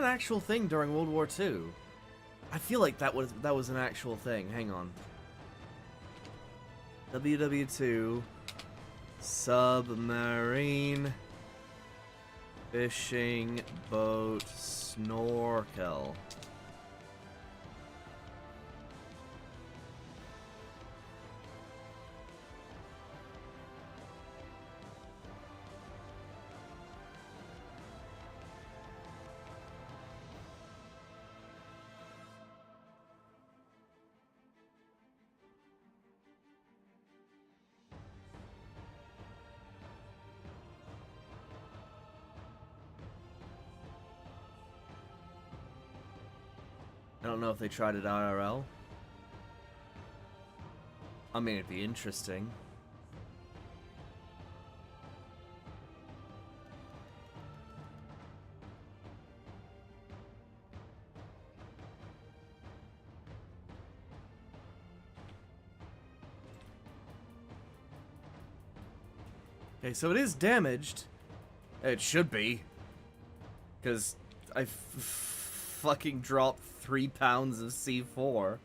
actual thing during World War II. I feel like that was an actual thing. Hang on. WW2 submarine fishing boat snorkel. I don't know if they tried it IRL. I mean, it'd be interesting. Okay, so it is damaged. It should be. Because I fucking dropped 3 pounds of C4.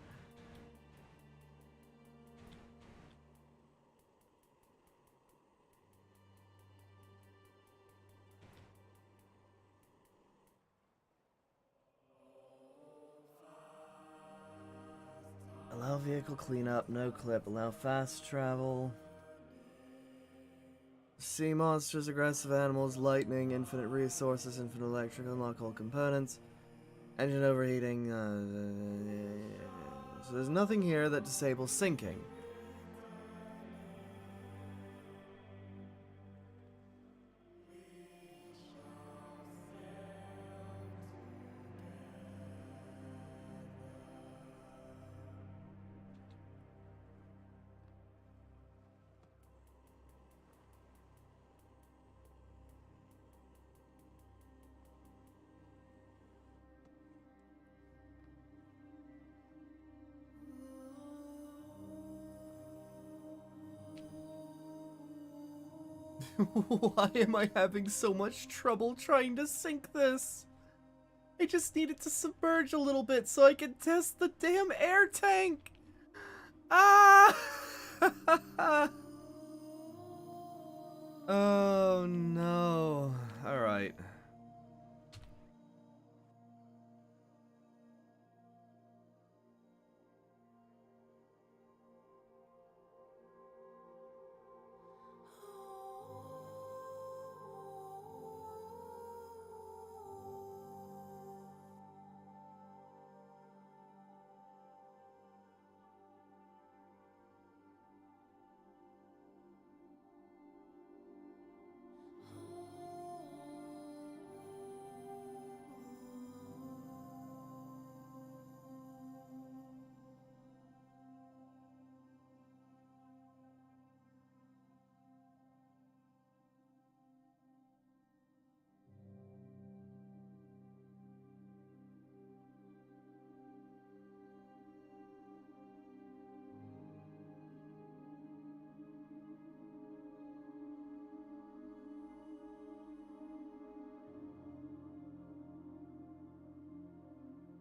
Allow vehicle cleanup, no clip. Allow fast travel. Sea monsters, aggressive animals, lightning, infinite resources, infinite electric, unlock all components. Engine overheating. So there's nothing here that disables sinking. Why am I having so much trouble trying to sink this? I just needed to submerge a little bit so I could test the damn air tank! Ah! Oh no. Alright.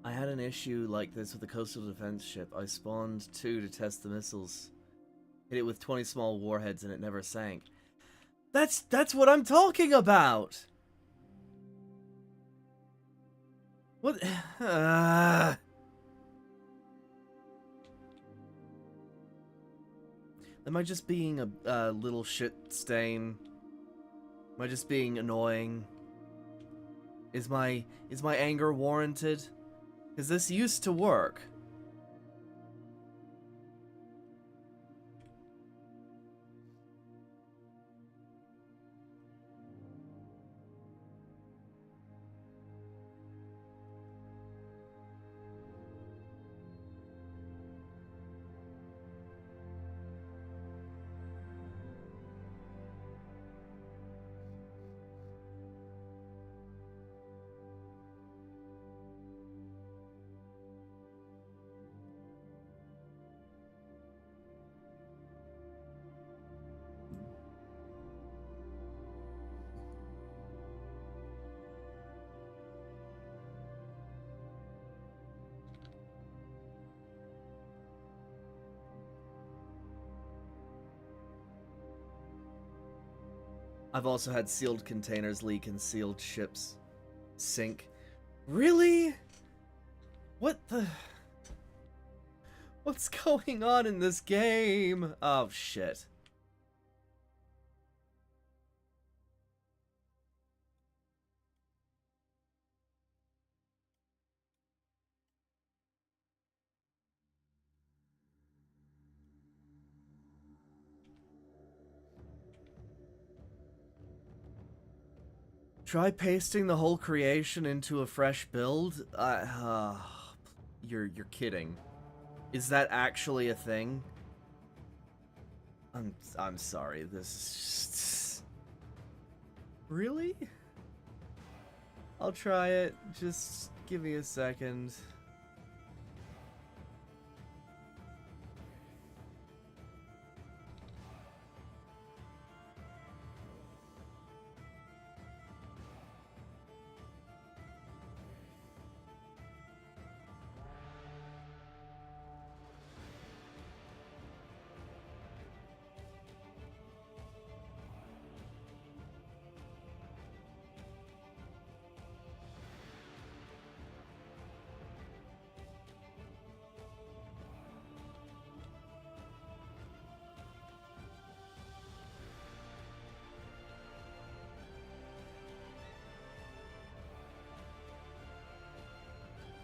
I had an issue like this with the coastal defense ship. I spawned 2 to test the missiles. Hit it with 20 small warheads and it never sank. That's what I'm talking about! What? Am I just being a little shit stain? Am I just being annoying? Is my anger warranted? Because this used to work. I've also had sealed containers leak and sealed ships sink. Really? What the... What's going on in this game? Oh, shit. Try pasting the whole creation into a fresh build? You're kidding. Is that actually a thing? I'm sorry. This is just... Really? I'll try it. Just give me a second.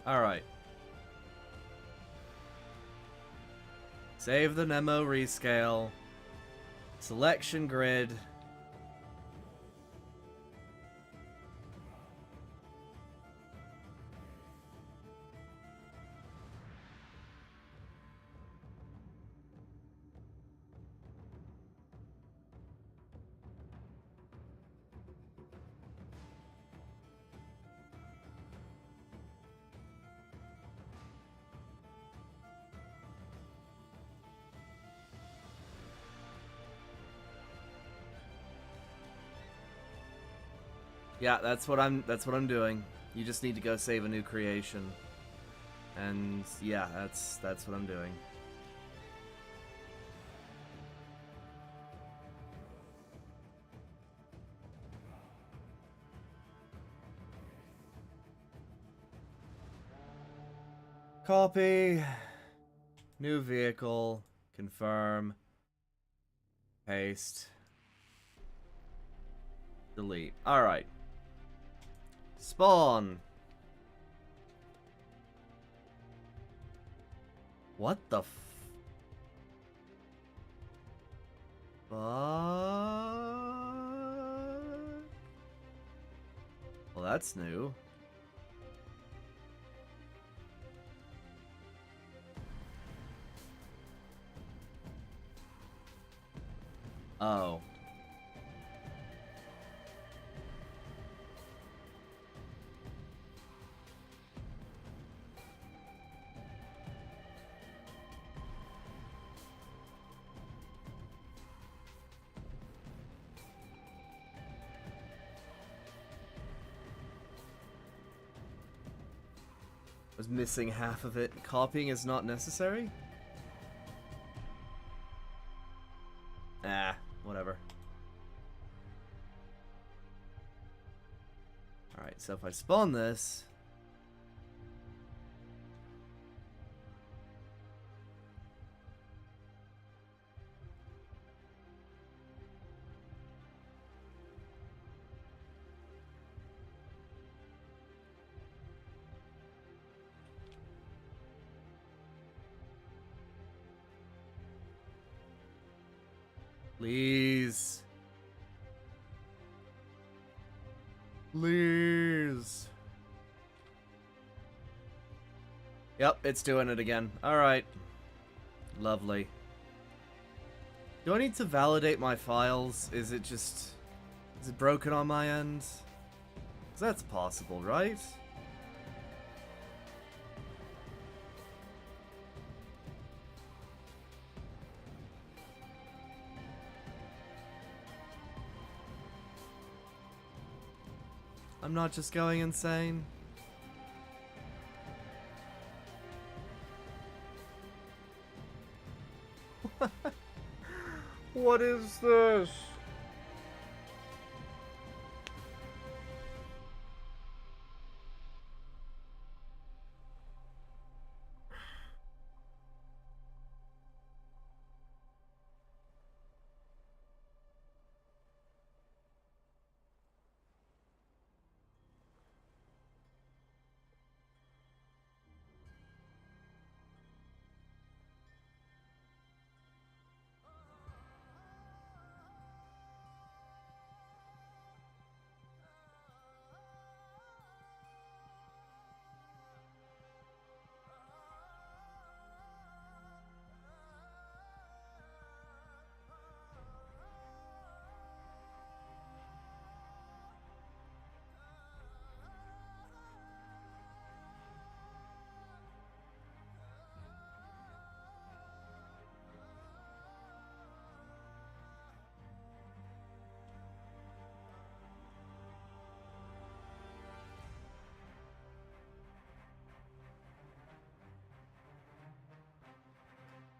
Alright. Save the Nemo rescale. Selection grid. Yeah, that's what I'm doing. You just need to go save a new creation. And yeah, that's what I'm doing. Copy. New vehicle. Confirm. Paste. Delete. Alright. Spawn. What the fuck? Well, that's new. Oh. Was missing half of it. Copying is not necessary? Ah, whatever. Alright, so if I spawn this... Please. Please. Yep, it's doing it again. Alright. Lovely. Do I need to validate my files? Is it just... Is it broken on my end? 'Cause that's possible, right? I'm not just going insane. What is this?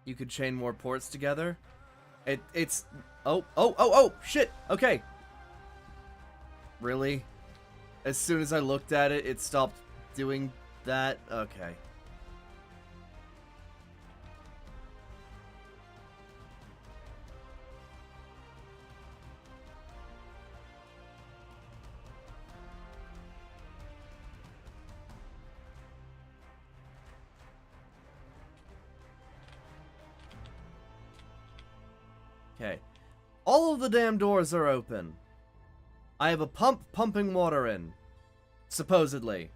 you could chain more ports together. It's... Oh, shit! Okay. Really? As soon as I looked at it, it stopped doing that? Okay. Okay. All of the damn doors are open. I have a pump pumping water in. Supposedly.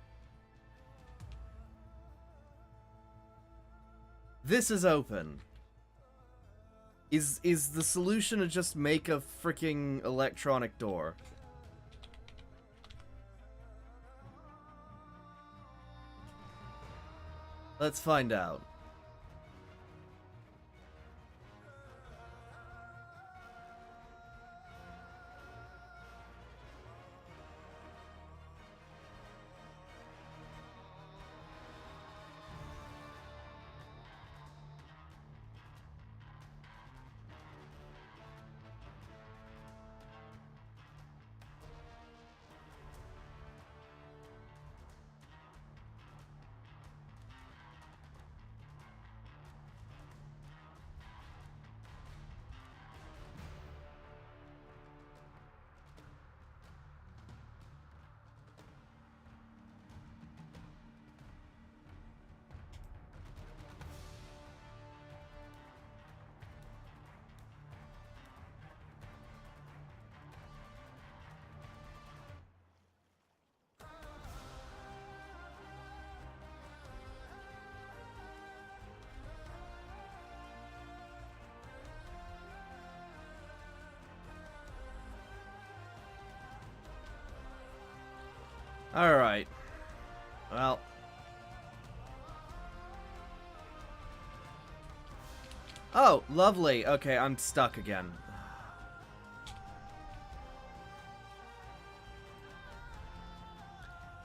This is open. Is the solution to just make a freaking electronic door? Let's find out. Alright. Well. Oh, lovely. Okay, I'm stuck again.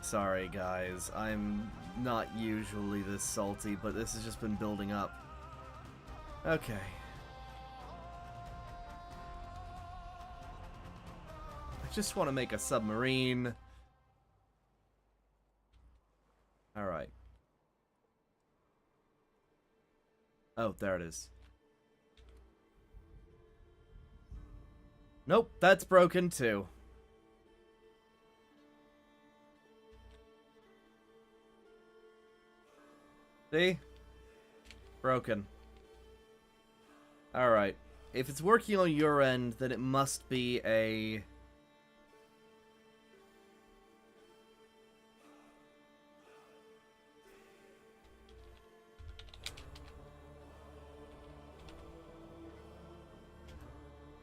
Sorry, guys. I'm not usually this salty, but this has just been building up. Okay. I just want to make a submarine. Alright. Oh, there it is. Nope, that's broken too. See? Broken. Alright. If it's working on your end, then it must be a...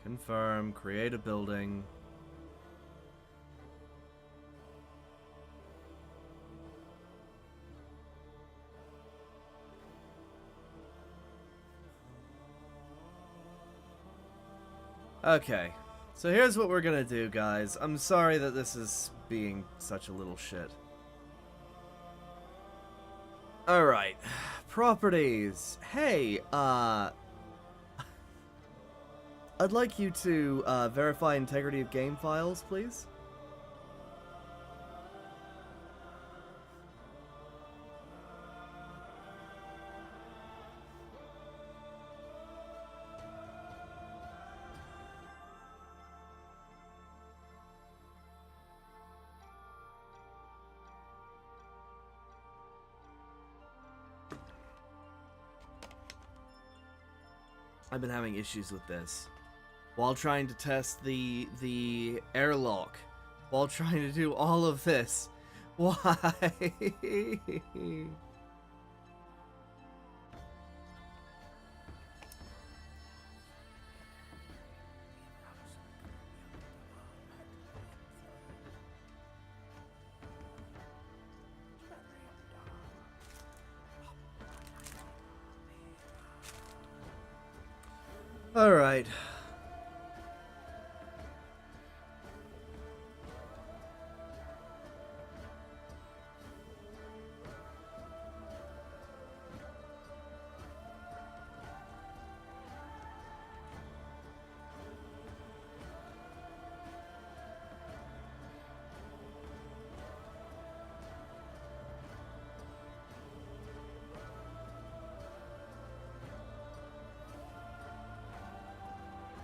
Confirm, create a building. Okay, so here's what we're gonna do, guys. I'm sorry that this is being such a little shit. Alright, properties. Hey, I'd like you to verify integrity of game files, please. I've been having issues with this. While trying to test the airlock. While trying to do all of this. Why? Alright.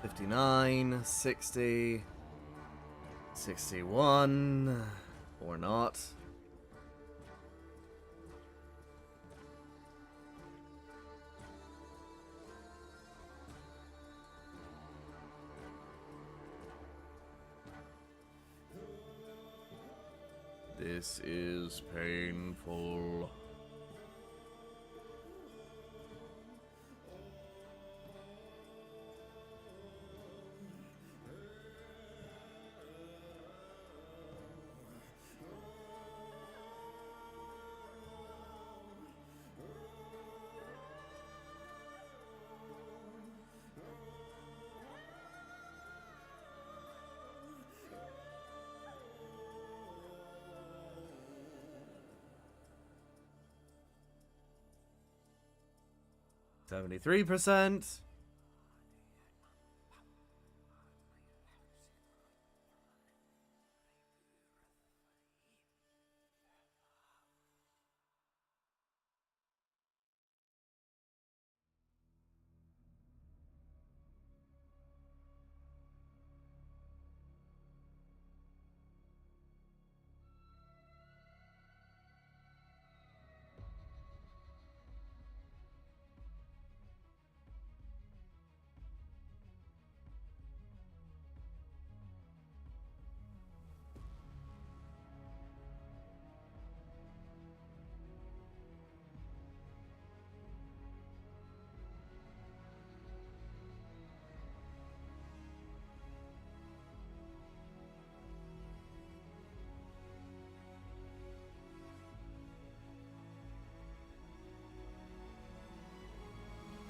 59, 60, 61, or not. This is painful. $73%.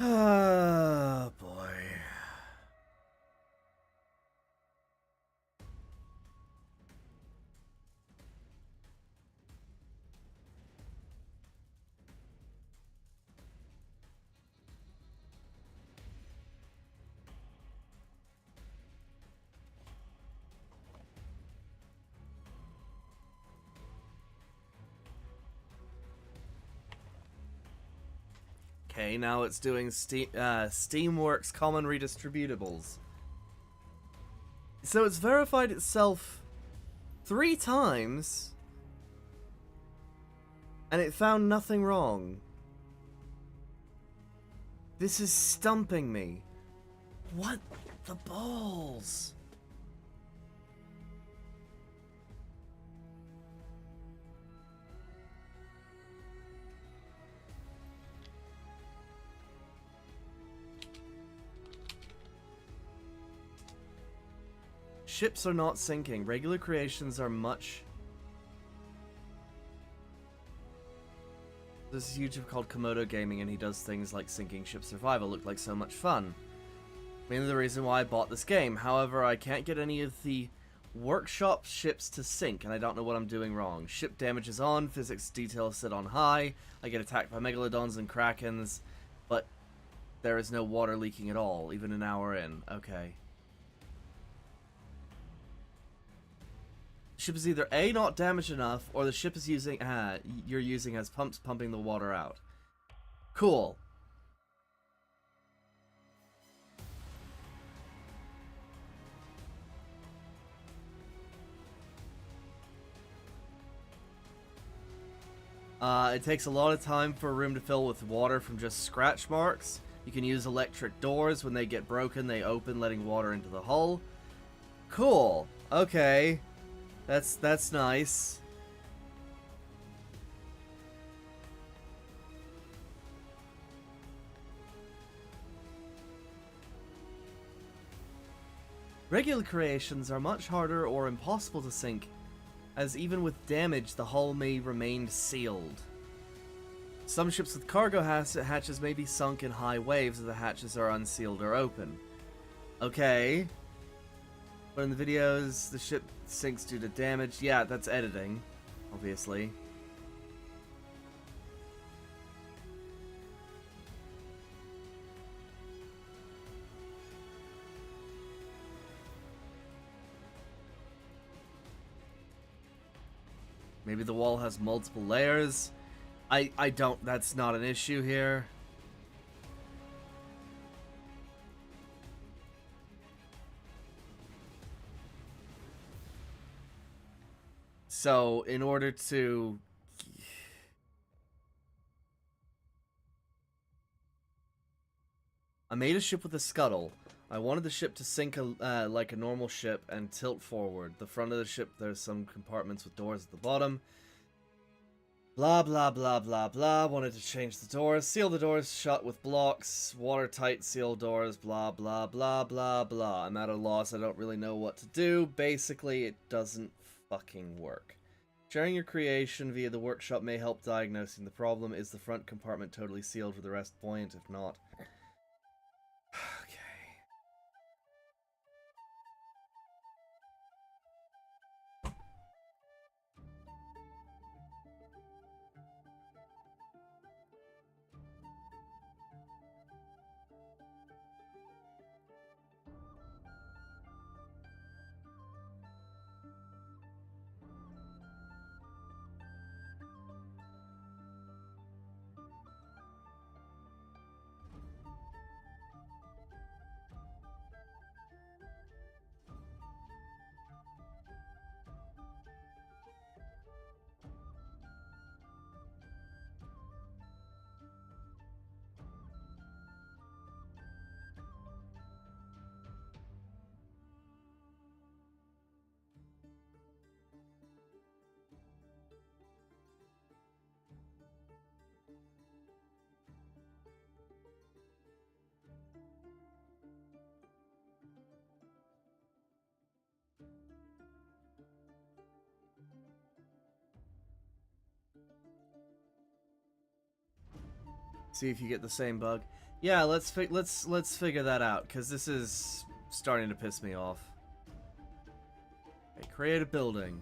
Ah, boy. Okay, now it's doing Steamworks common redistributables. So it's verified itself 3 times, and it found nothing wrong. This is stumping me. What the balls? Ships are not sinking. Regular creations are much... There's a YouTuber called Komodo Gaming, and he does things like sinking ship survival. Look like so much fun. Mainly the reason why I bought this game. However, I can't get any of the workshop ships to sink, and I don't know what I'm doing wrong. Ship damage is on, physics details sit on high, I get attacked by megalodons and krakens, but there is no water leaking at all, even an hour in. Okay. Ship is either A, not damaged enough, or the ship is you're using has pumps pumping the water out. Cool. It takes a lot of time for a room to fill with water from just scratch marks. You can use electric doors. When they get broken, they open, letting water into the hull. Cool. Okay. That's nice. Regular creations are much harder or impossible to sink, as even with damage, the hull may remain sealed. Some ships with cargo hatches may be sunk in high waves if the hatches are unsealed or open. Okay. But in the videos, the ship sinks due to damage. Yeah, that's editing, obviously. Maybe the wall has multiple layers. I don't, that's not an issue here. So, in order to... I made a ship with a scuttle. I wanted the ship to sink like a normal ship and tilt forward. The front of the ship, there's some compartments with doors at the bottom. Blah, blah, blah, blah, blah. Wanted to change the doors. Seal the doors shut with blocks. Watertight seal doors. Blah, blah, blah, blah, blah. I'm at a loss. I don't really know what to do. Basically, it doesn't fucking work. Sharing your creation via the workshop may help diagnosing the problem. Is the front compartment totally sealed with the rest buoyant? If not... Okay. See if you get the same bug. Yeah, let's figure that out, because this is starting to piss me off. Okay, create a building.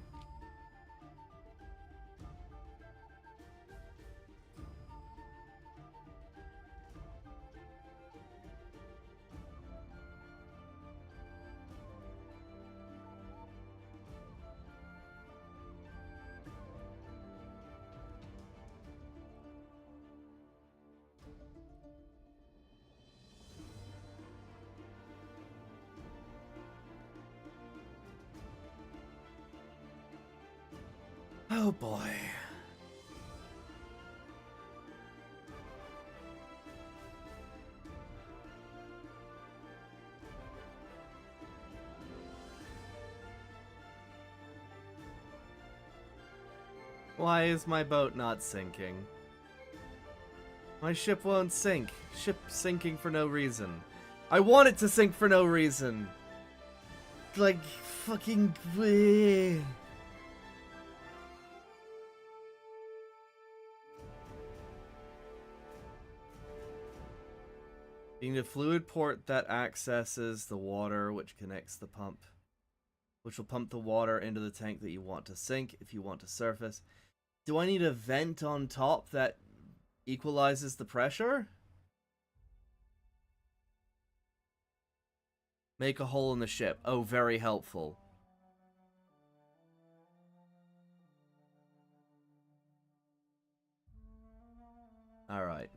Oh boy. Why is my boat not sinking? My ship won't sink. Ship sinking for no reason. I want it to sink for no reason. Like, fucking... You need a fluid port that accesses the water, which connects the pump, which will pump the water into the tank that you want to sink if you want to surface. Do I need a vent on top that equalizes the pressure? Make a hole in the ship. Oh, very helpful. Alright.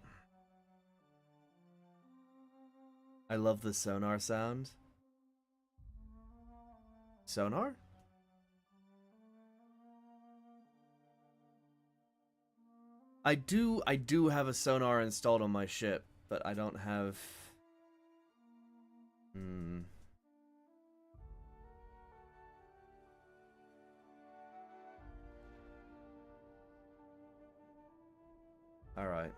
I love the sonar sound. Sonar? I do have a sonar installed on my ship, but I don't have... Alright.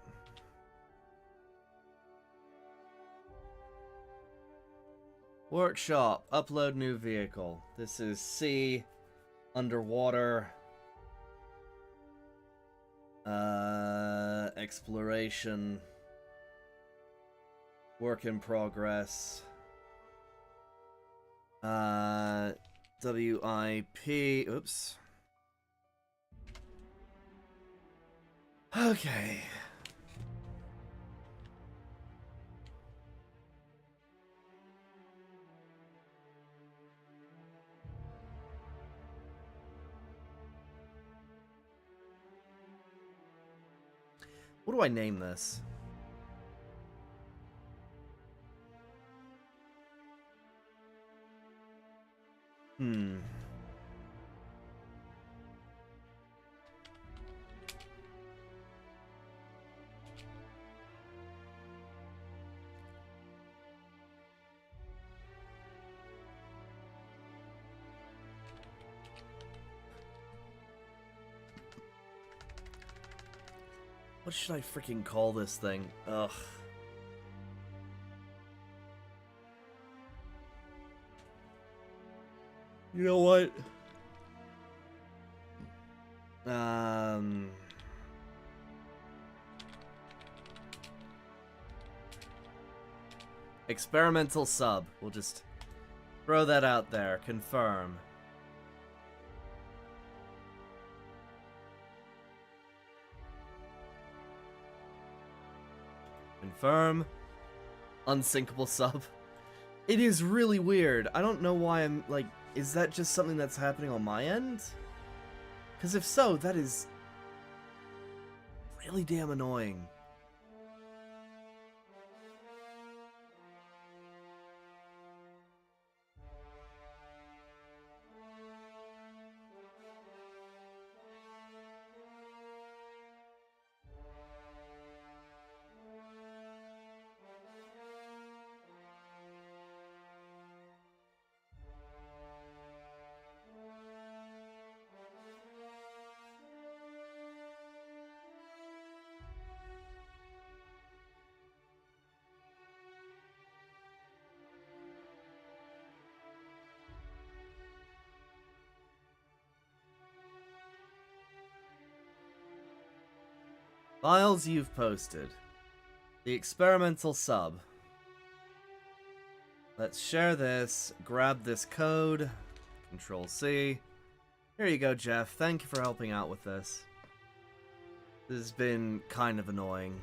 Workshop. Upload new vehicle. This is C. Underwater. Exploration. Work in progress. WIP. Oops. Okay. What do I name this? What should I freaking call this thing? Ugh. You know what? Experimental sub. We'll just throw that out there. Confirm. Confirm. Unsinkable sub. It is really weird. I don't know why I'm like, is that just something that's happening on my end? Because if so, that is really damn annoying. Files you've posted. The experimental sub. Let's share this, grab this code, Control C. Here you go, Jeff. Thank you for helping out with this. This has been kind of annoying.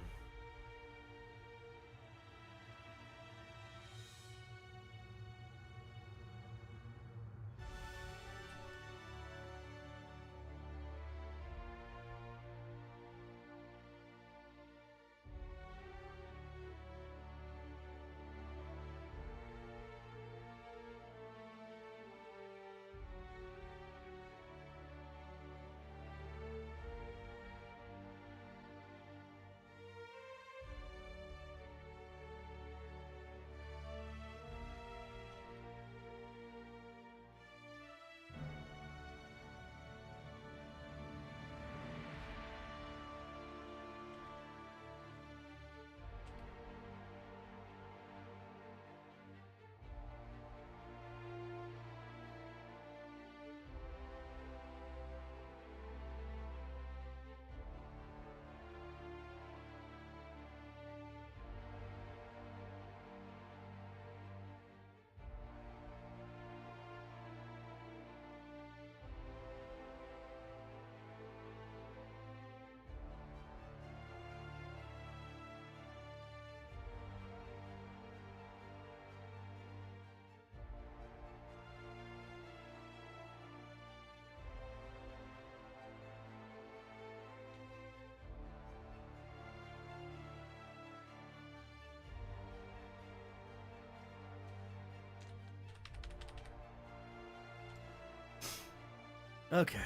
Okay.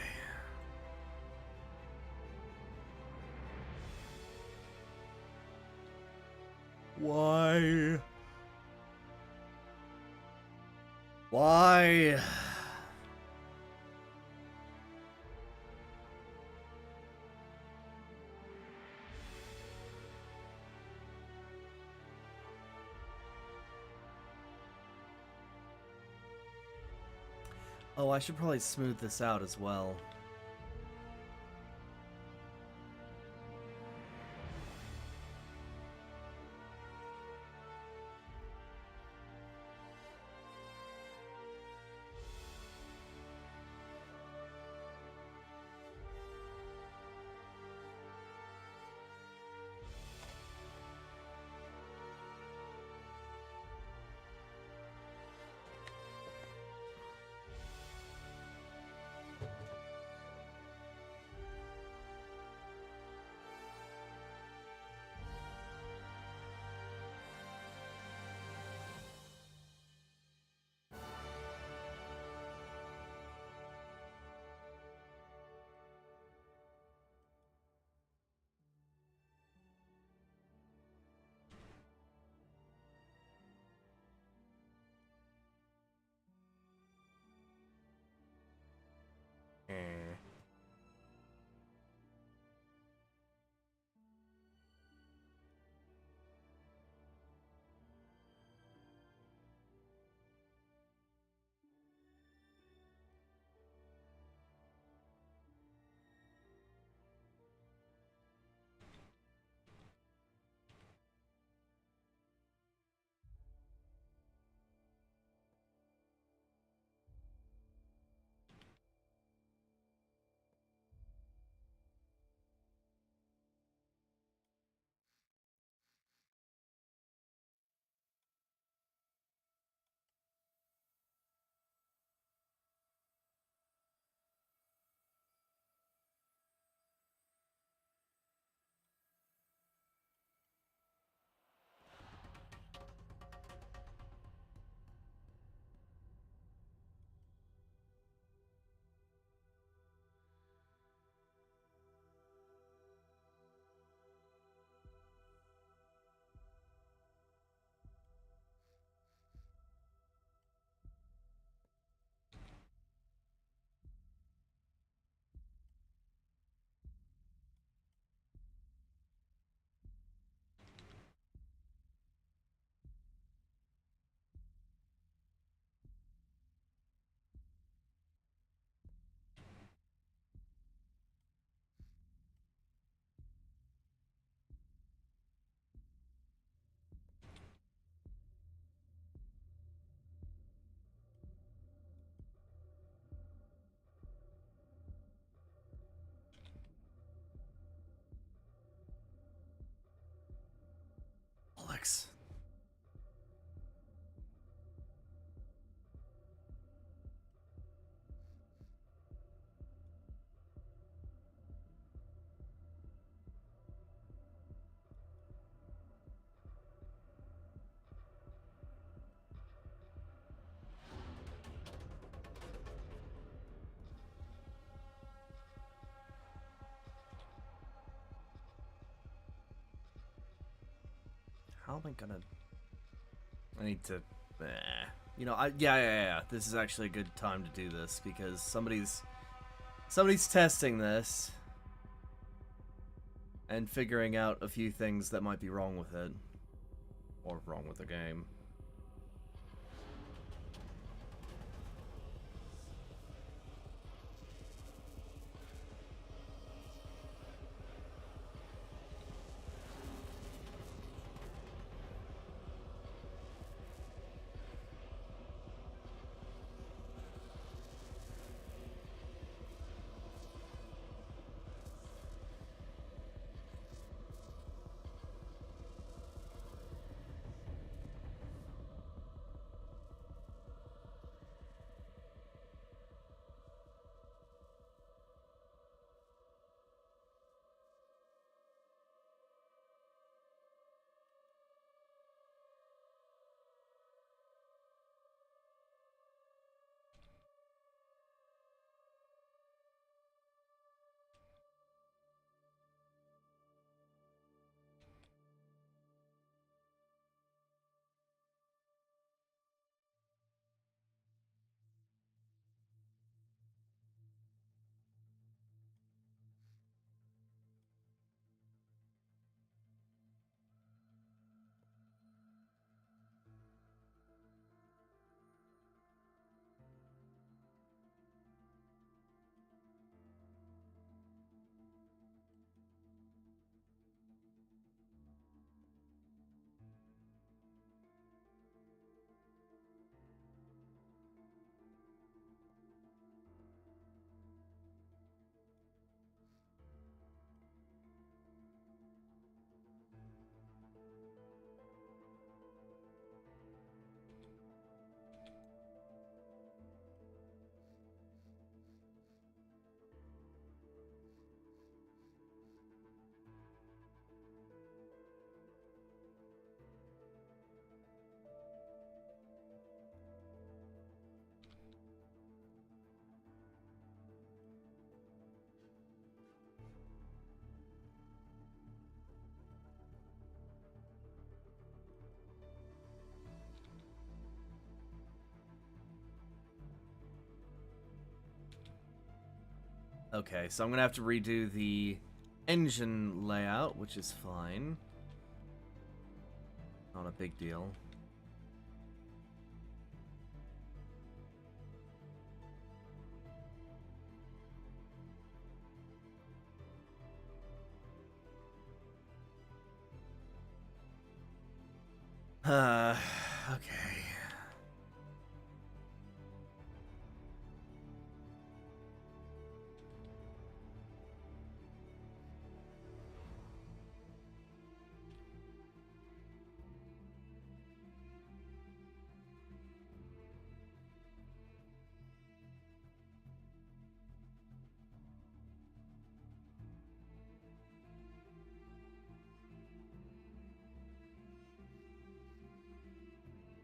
Why? Why? Oh, I should probably smooth this out as well. Alex. How am I gonna... I need to... You know, yeah. This is actually a good time to do this because somebody's testing this and figuring out a few things that might be wrong with it. Or wrong with the game. Okay, so I'm gonna have to redo the engine layout, which is fine. Not a big deal. Okay.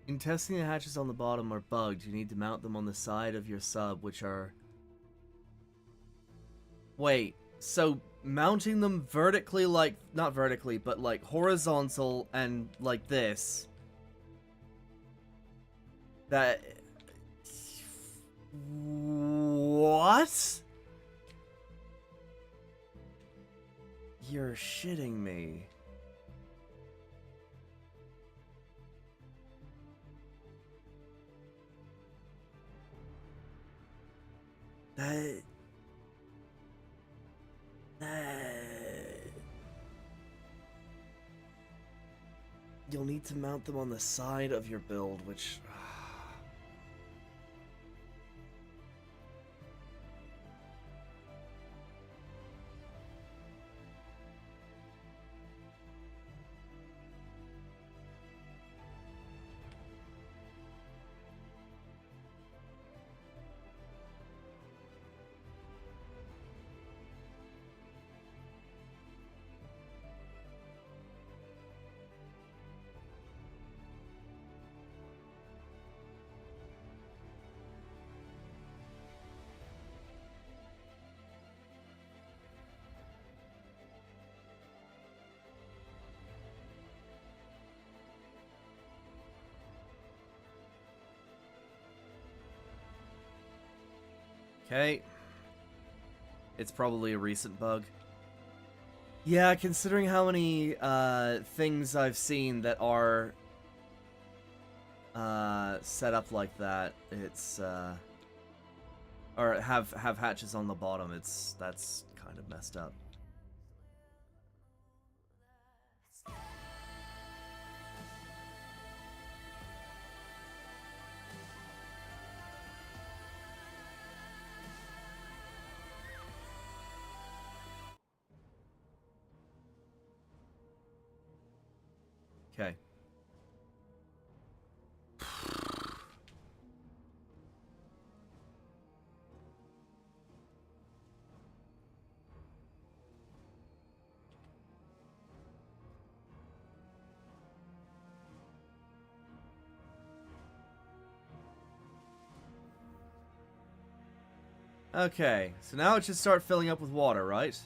In testing, the hatches on the bottom are bugged. You need to mount them on the side of your sub, which are... Wait, so mounting them vertically, like... Not vertically, but like horizontal and like this. That... What? You're shitting me. That... You'll need to mount them on the side of your build, which... Okay. It's probably a recent bug. Yeah, considering how many things I've seen that are set up like that, it's or have hatches on the bottom, that's kind of messed up. Okay. Okay, so now it should start filling up with water, right?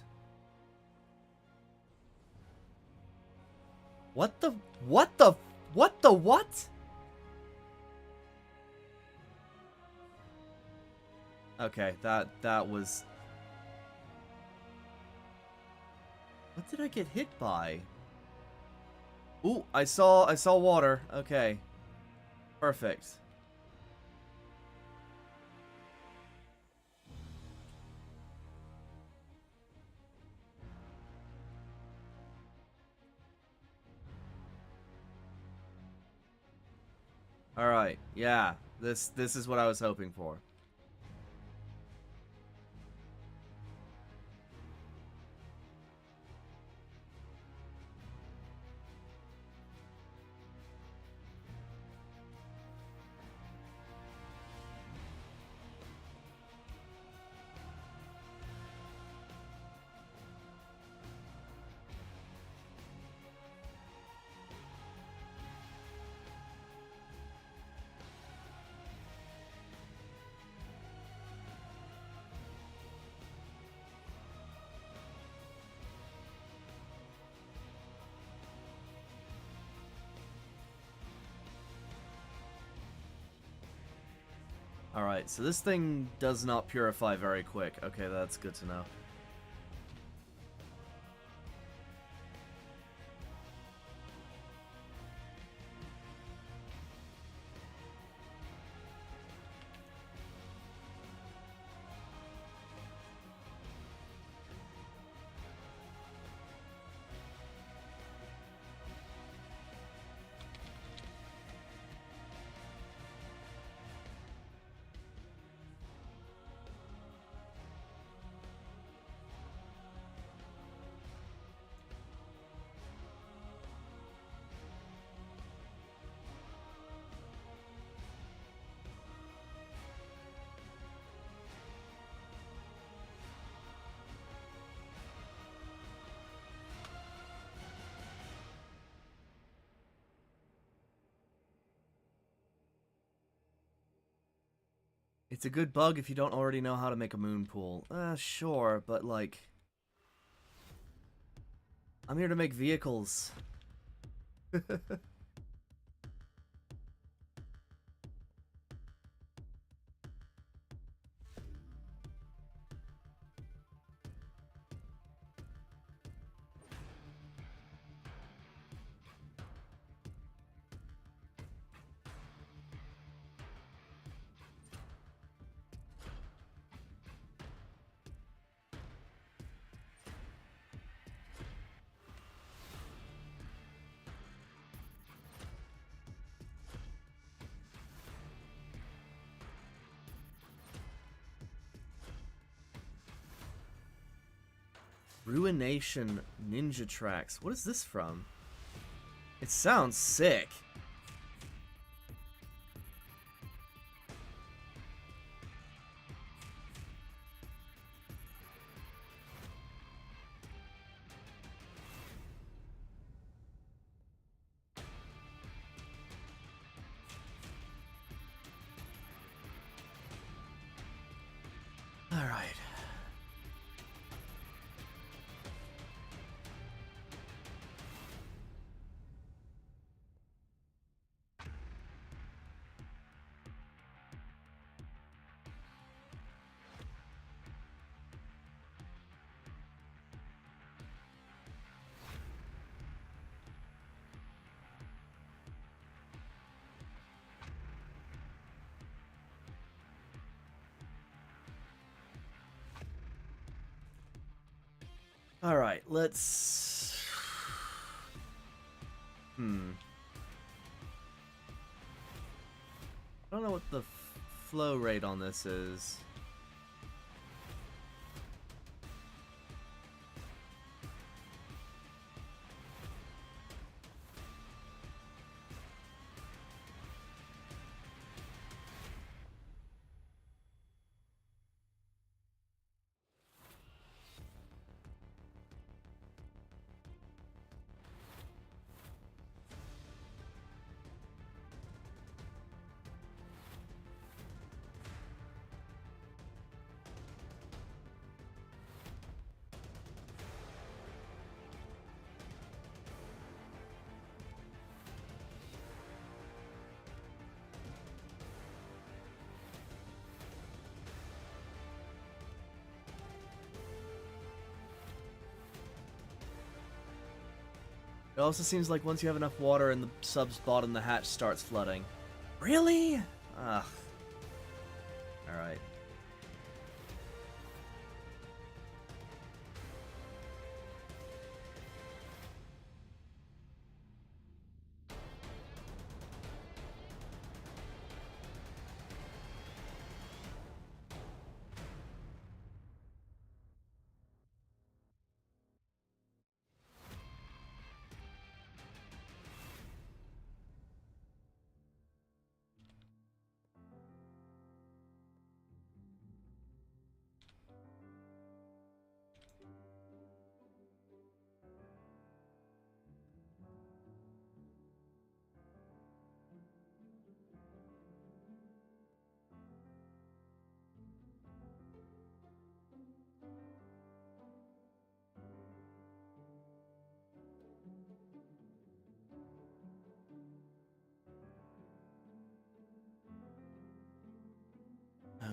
What the what? Okay, that was... What did I get hit by? Ooh, I saw water. Okay. Perfect. All right. Yeah. This is what I was hoping for. Alright, so this thing does not purify very quick. Okay, that's good to know. It's a good bug if you don't already know how to make a moon pool. Sure, but like... I'm here to make vehicles. Ruination Ninja Tracks. What is this from? It sounds sick. Alright. Alright, let's... I don't know what the flow rate on this is. It also seems like once you have enough water in the sub's bottom, the hatch starts flooding. Really? Ugh. Alright.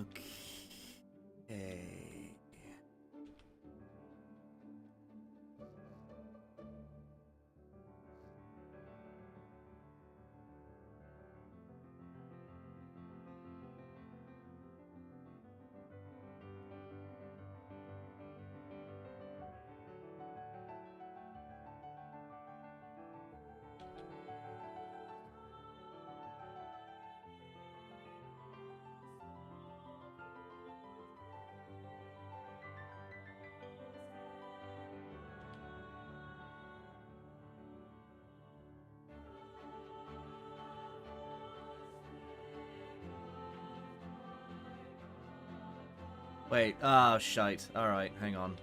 Okay. Wait, shite. Alright, hang on.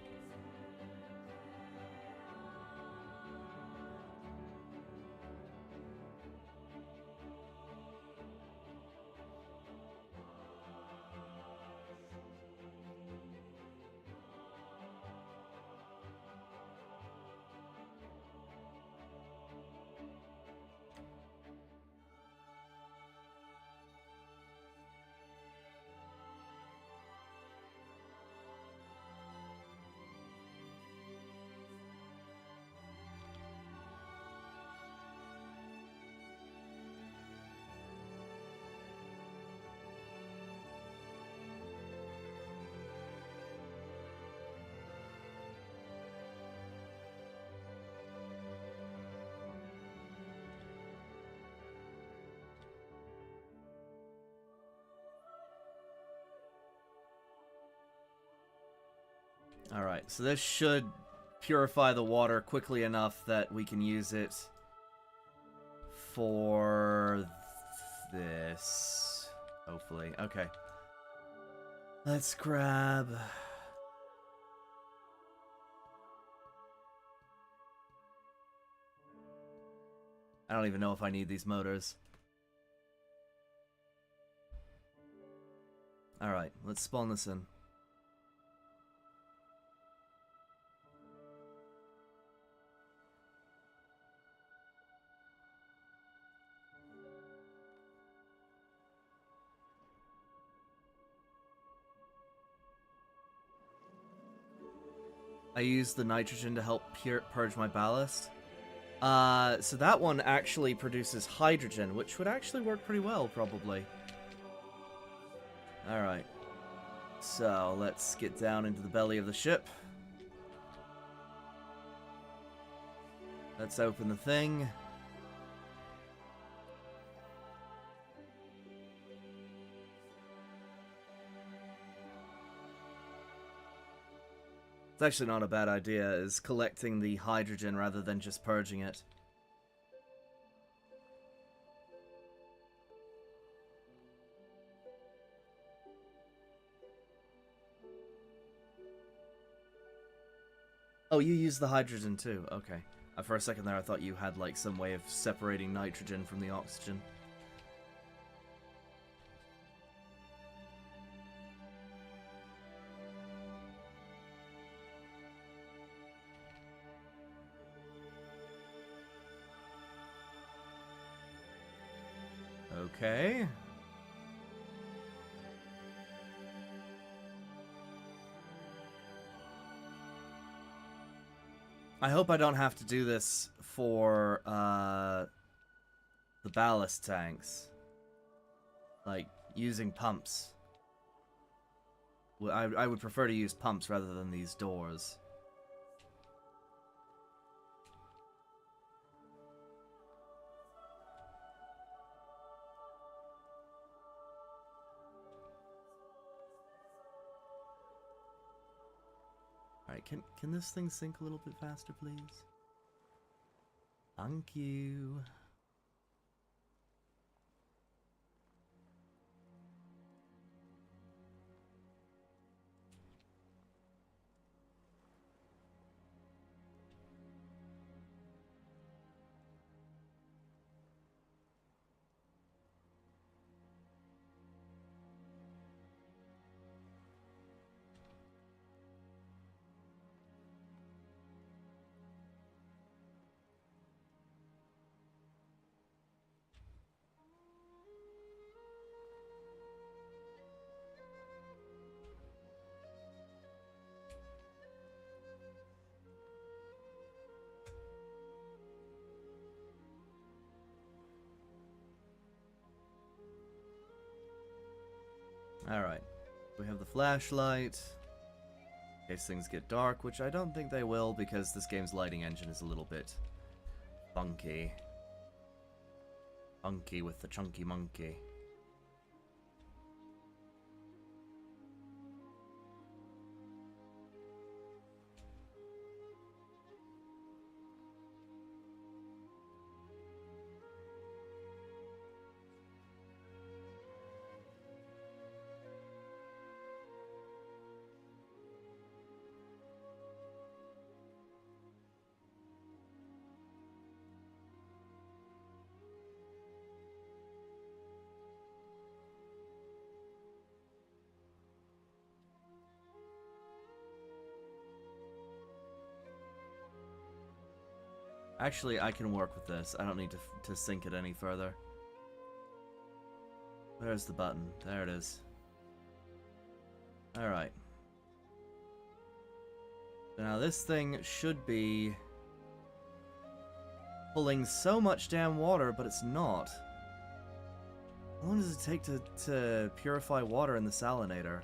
Alright, so this should purify the water quickly enough that we can use it for this. Hopefully. Okay. Let's grab... I don't even know if I need these motors. Alright, let's spawn this in. I use the nitrogen to help purge my ballast. So that one actually produces hydrogen, which would actually work pretty well, probably. Alright. So, let's get down into the belly of the ship. Let's open the thing. It's actually not a bad idea, is collecting the hydrogen rather than just purging it. Oh, you use the hydrogen too. Okay. For a second there, I thought you had like some way of separating nitrogen from the oxygen. Okay. I hope I don't have to do this for the ballast tanks. Like, using pumps. I would prefer to use pumps rather than these doors. Alright, can this thing sink a little bit faster, please? Thank you. Alright. We have the flashlight. In case things get dark, which I don't think they will because this game's lighting engine is a little bit funky. Funky with the chunky monkey. Actually, I can work with this. I don't need to sink it any further. Where's the button? There it is. Alright. Now this thing should be pulling so much damn water, but it's not. How long does it take to purify water in the salinator?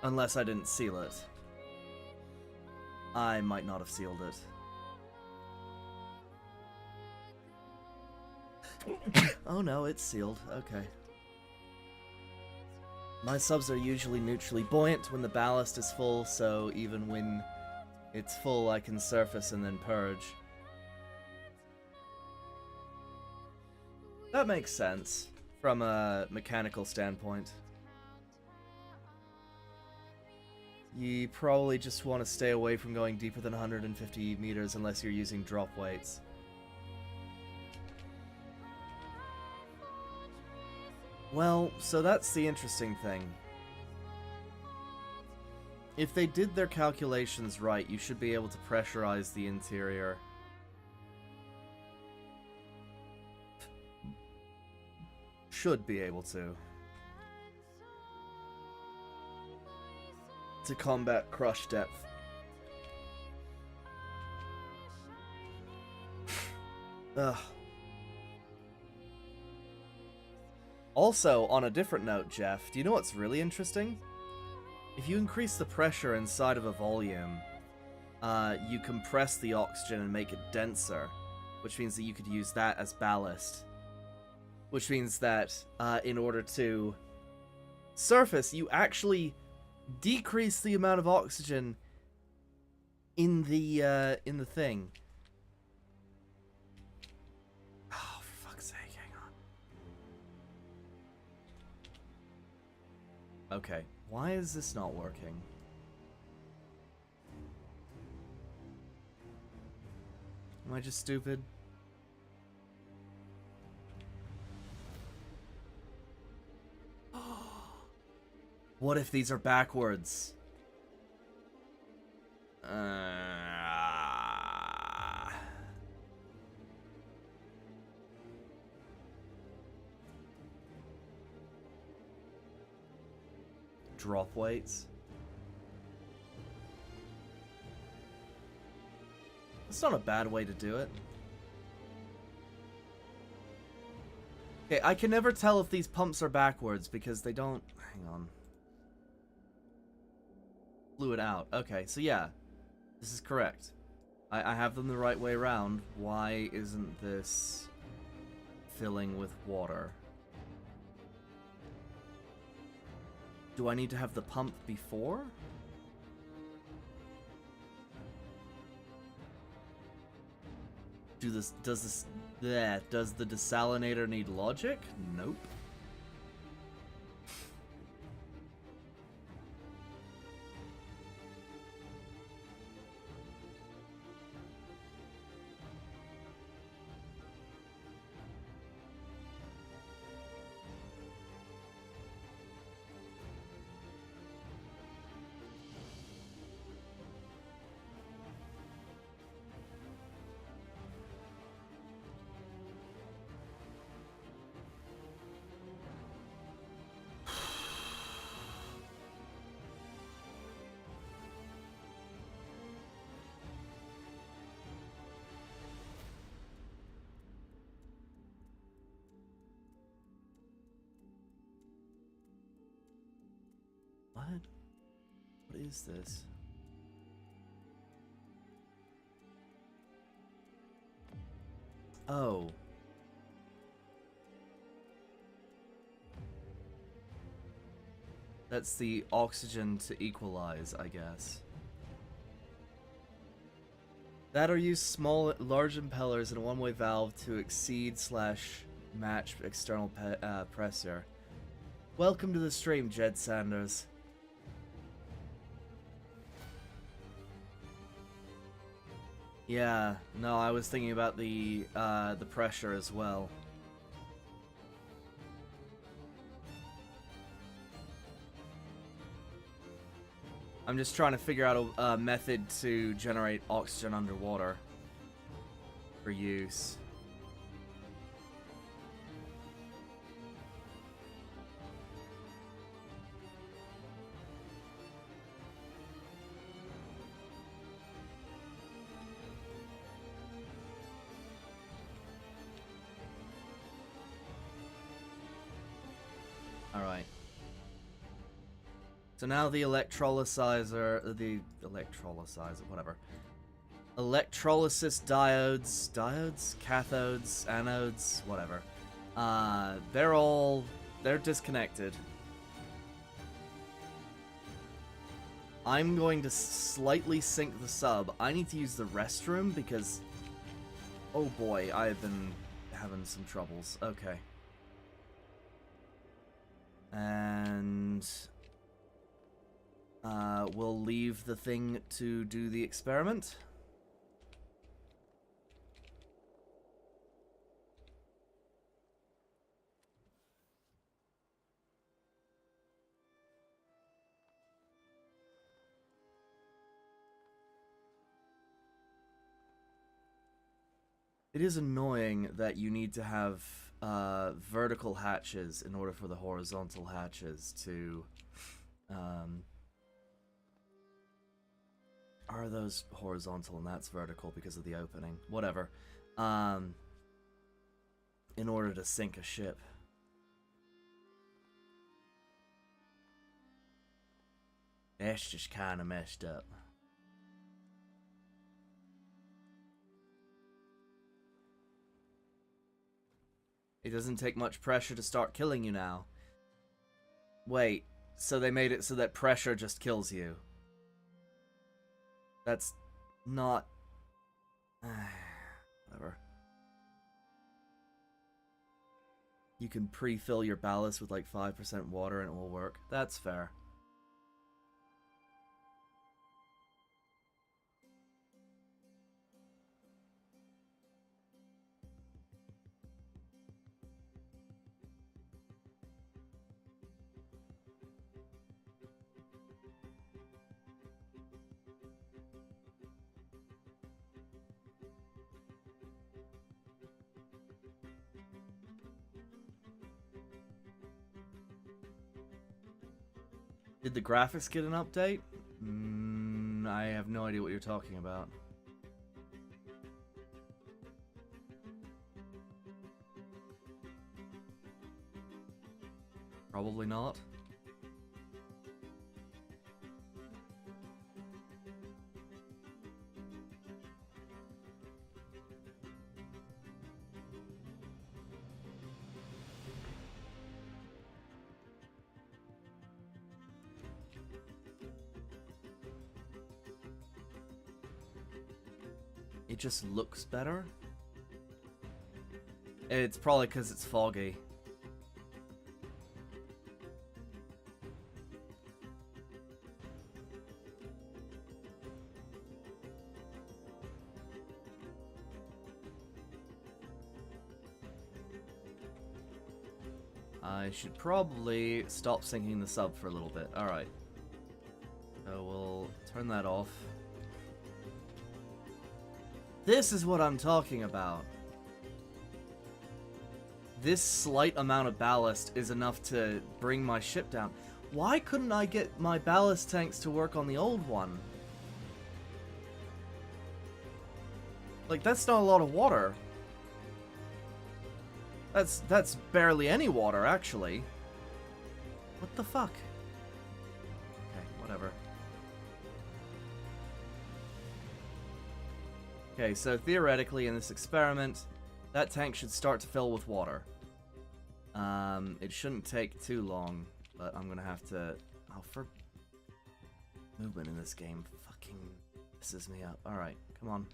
Unless I didn't seal it. I might not have sealed it. Oh no, it's sealed. Okay. My subs are usually neutrally buoyant when the ballast is full, so even when it's full I can surface and then purge. That makes sense from a mechanical standpoint. You probably just want to stay away from going deeper than 150 meters unless you're using drop weights. Well, so that's the interesting thing. If they did their calculations right, you should be able to pressurize the interior. Should be able to combat crush depth. Ugh. Also, on a different note, Jeff, do you know what's really interesting? If you increase the pressure inside of a volume, you compress the oxygen and make it denser, which means that you could use that as ballast. Which means that in order to surface, you actually decrease the amount of oxygen in the thing. Oh, for fuck's sake, hang on. Okay, why is this not working? Am I just stupid? What if these are backwards? Drop weights. That's not a bad way to do it. Okay, I can never tell if these pumps are backwards because they don't... Hang on. Fluid out. Okay, so yeah. This is correct. I have them the right way around. Why isn't this filling with water? Do I need to have the pump before? Does the desalinator need logic? Nope. What? What is this? Oh. That's the oxygen to equalize, I guess. That or use large impellers and a one-way valve to exceed/match external pressure. Welcome to the stream, Jed Sanders. Yeah, no, I was thinking about the pressure as well. I'm just trying to figure out a method to generate oxygen underwater for use. Alright. So now the electrolyzer, whatever. Electrolysis diodes, cathodes, anodes, whatever. They're disconnected. I'm going to slightly sink the sub. I need to use the restroom because, oh boy, I have been having some troubles. Okay. And we'll leave the thing to do the experiment. It is annoying that you need to have vertical hatches in order for the horizontal hatches to... are those horizontal and that's vertical because of the opening? Whatever. In order to sink a ship. That's just kind of messed up. It doesn't take much pressure to start killing you now. Wait, so they made it so that pressure just kills you. That's not... Whatever. You can pre-fill your ballast with like 5% water and it will work. That's fair. Did the graphics get an update? I have no idea what you're talking about. Probably not. It just looks better. It's probably because it's foggy. I should probably stop sinking the sub for a little bit. Alright. So we'll turn that off. This is what I'm talking about. This slight amount of ballast is enough to bring my ship down. Why couldn't I get my ballast tanks to work on the old one? Like, that's not a lot of water. That's barely any water, actually. What the fuck? Okay, whatever. Okay, so theoretically in this experiment, that tank should start to fill with water. It shouldn't take too long, but I'm gonna have to... Oh, for... Movement in this game fucking pisses me up. Alright, come on.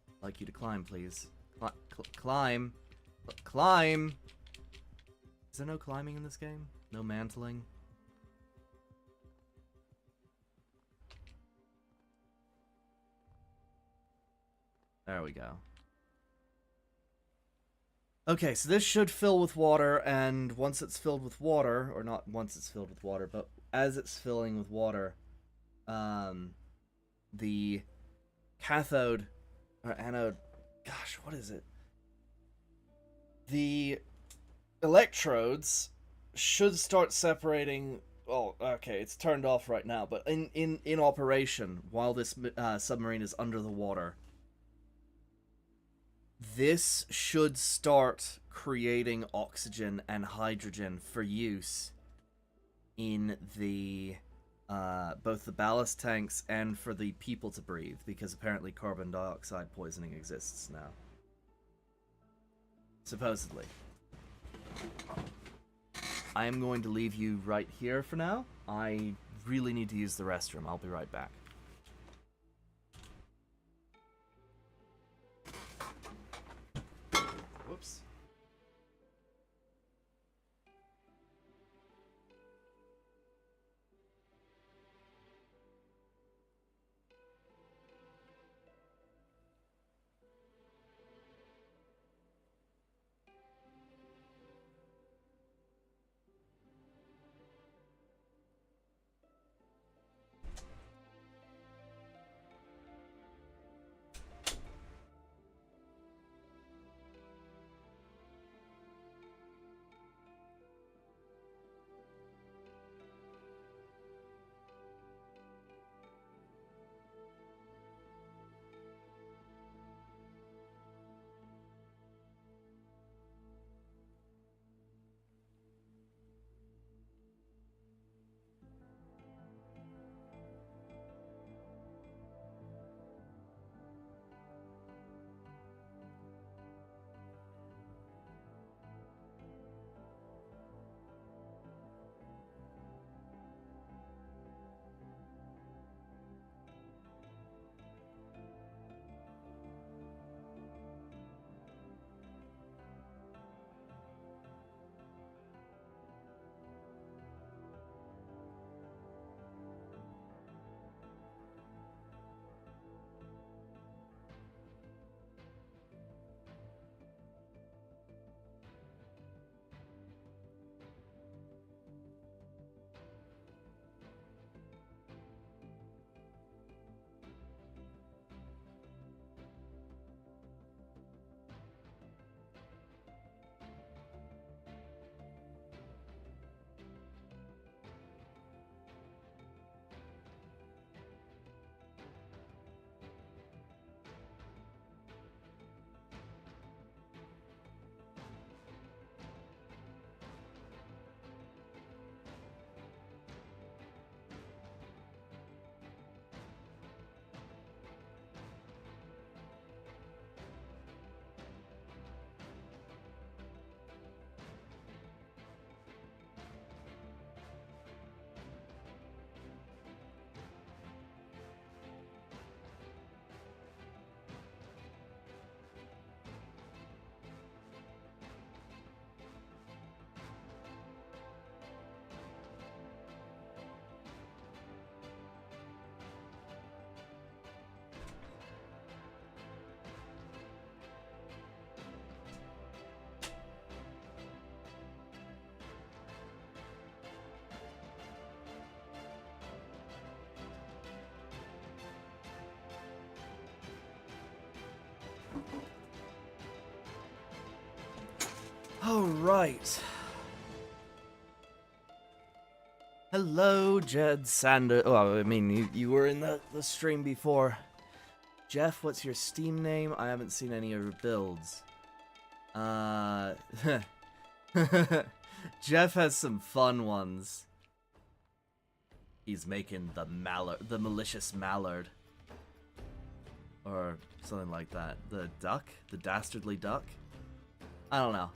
I'd like you to climb, please. Climb! Climb! Is there no climbing in this game? No mantling? There we go. Okay, so this should fill with water, and once it's filled with water, or not once it's filled with water, but as it's filling with water, the cathode, or anode, gosh, what is it? The electrodes should start separating. Oh, okay, it's turned off right now, but in operation while this submarine is under the water, this should start creating oxygen and hydrogen for use in the both the ballast tanks and for the people to breathe, because apparently carbon dioxide poisoning exists now. Supposedly. I am going to leave you right here for now. I really need to use the restroom. I'll be right back. Whoops. Oh, right. Hello, Jed Sander. Oh, I mean, you were in the stream before. Jeff, what's your Steam name? I haven't seen any of your builds. Jeff has some fun ones. He's making the malicious mallard. Or something like that. The duck? The dastardly duck? I don't know.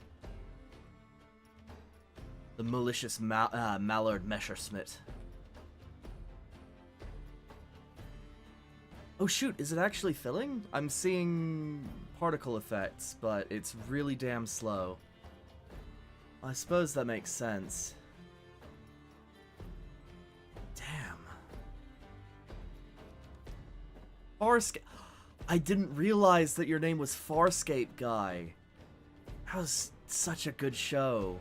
The malicious mallard Messerschmitt. Oh shoot, is it actually filling? I'm seeing particle effects, but it's really damn slow. I suppose that makes sense. Damn. Farscape. I didn't realize that your name was Farscape Guy. That was such a good show.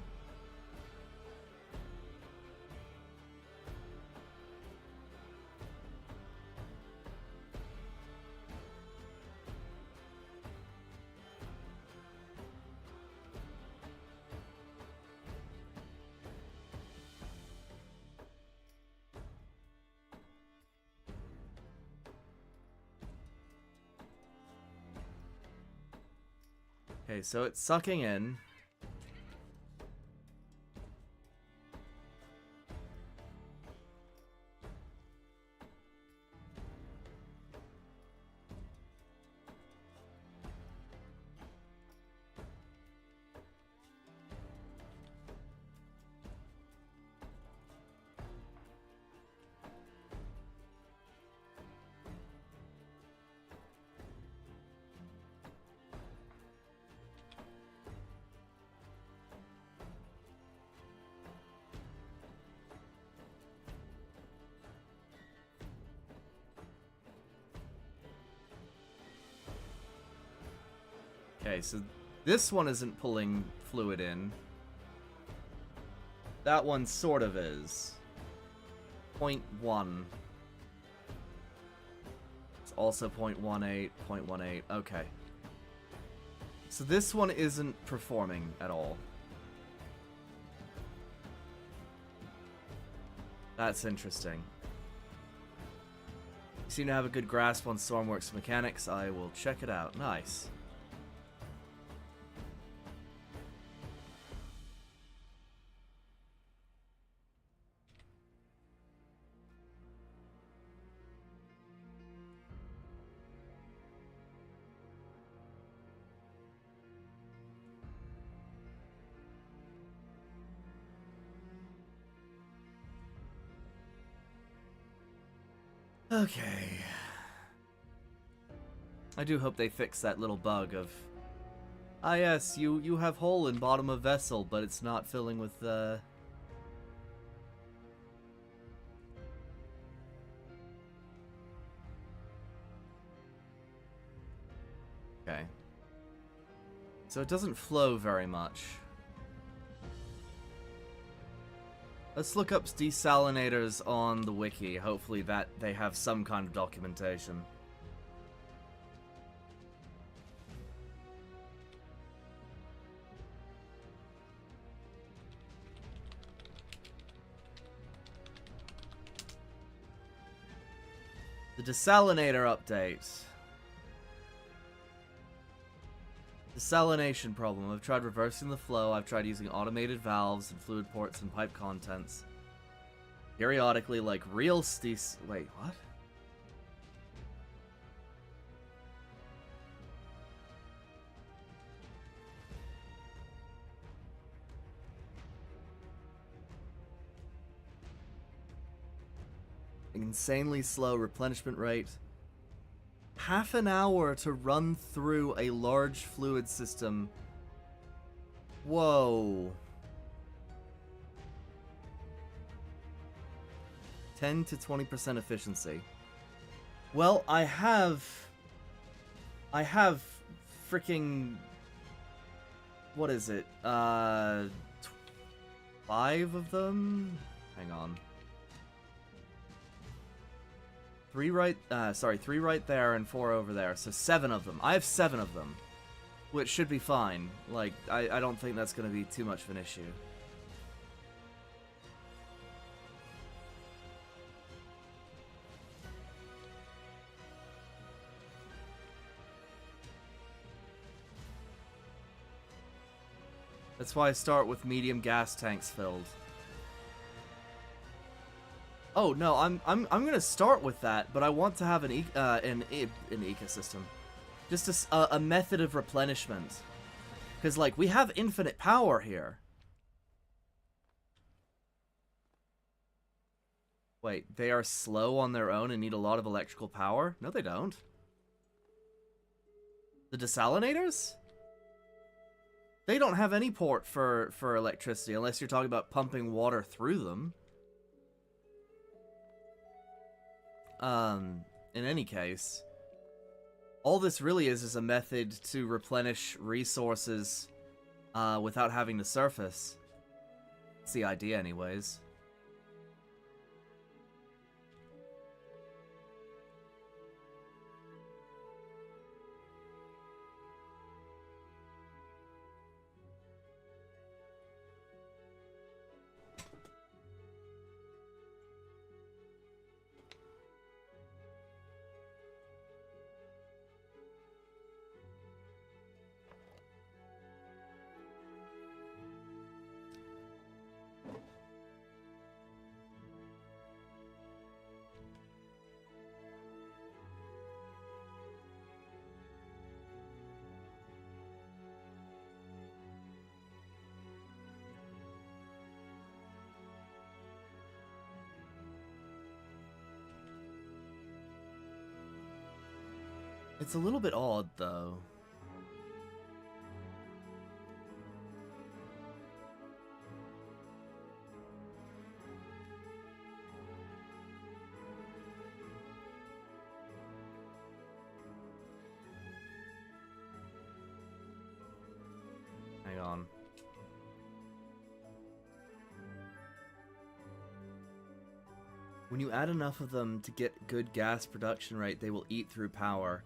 Okay, so it's sucking in. Okay, so this one isn't pulling fluid in. That one sort of is. 0.1. It's also 0.18, 0.18. Okay. So this one isn't performing at all. That's interesting. You seem to have a good grasp on Stormworks mechanics. I will check it out. Nice. Okay. I do hope they fix that little bug of... Ah yes, you have hole in bottom of vessel, but it's not filling with, Okay. So it doesn't flow very much. Let's look up desalinators on the wiki. Hopefully that they have some kind of documentation. The desalinator update. Desalination problem. I've tried reversing the flow. I've tried using automated valves and fluid ports and pipe contents. Periodically, like real wait, what? Insanely slow replenishment rate. Half an hour to run through a large fluid system. Whoa. 10 to 20% efficiency. Well, I have freaking, what is it? 5 of them? Hang on. 3 right there and 4 over there. So 7 of them. I have 7 of them. which should be fine. Like, I don't think that's going to be too much of an issue. That's why I start with medium gas tanks filled. Oh no, I'm gonna start with that, but I want to have an ecosystem, just a method of replenishment, because like we have infinite power here. Wait, they are slow on their own and need a lot of electrical power? No, they don't. The desalinators? They don't have any port for electricity unless you're talking about pumping water through them. In any case, all this really is a method to replenish resources without having to surface. It's the idea anyways. It's a little bit odd, though. Hang on. When you add enough of them to get good gas production rate, they will eat through power.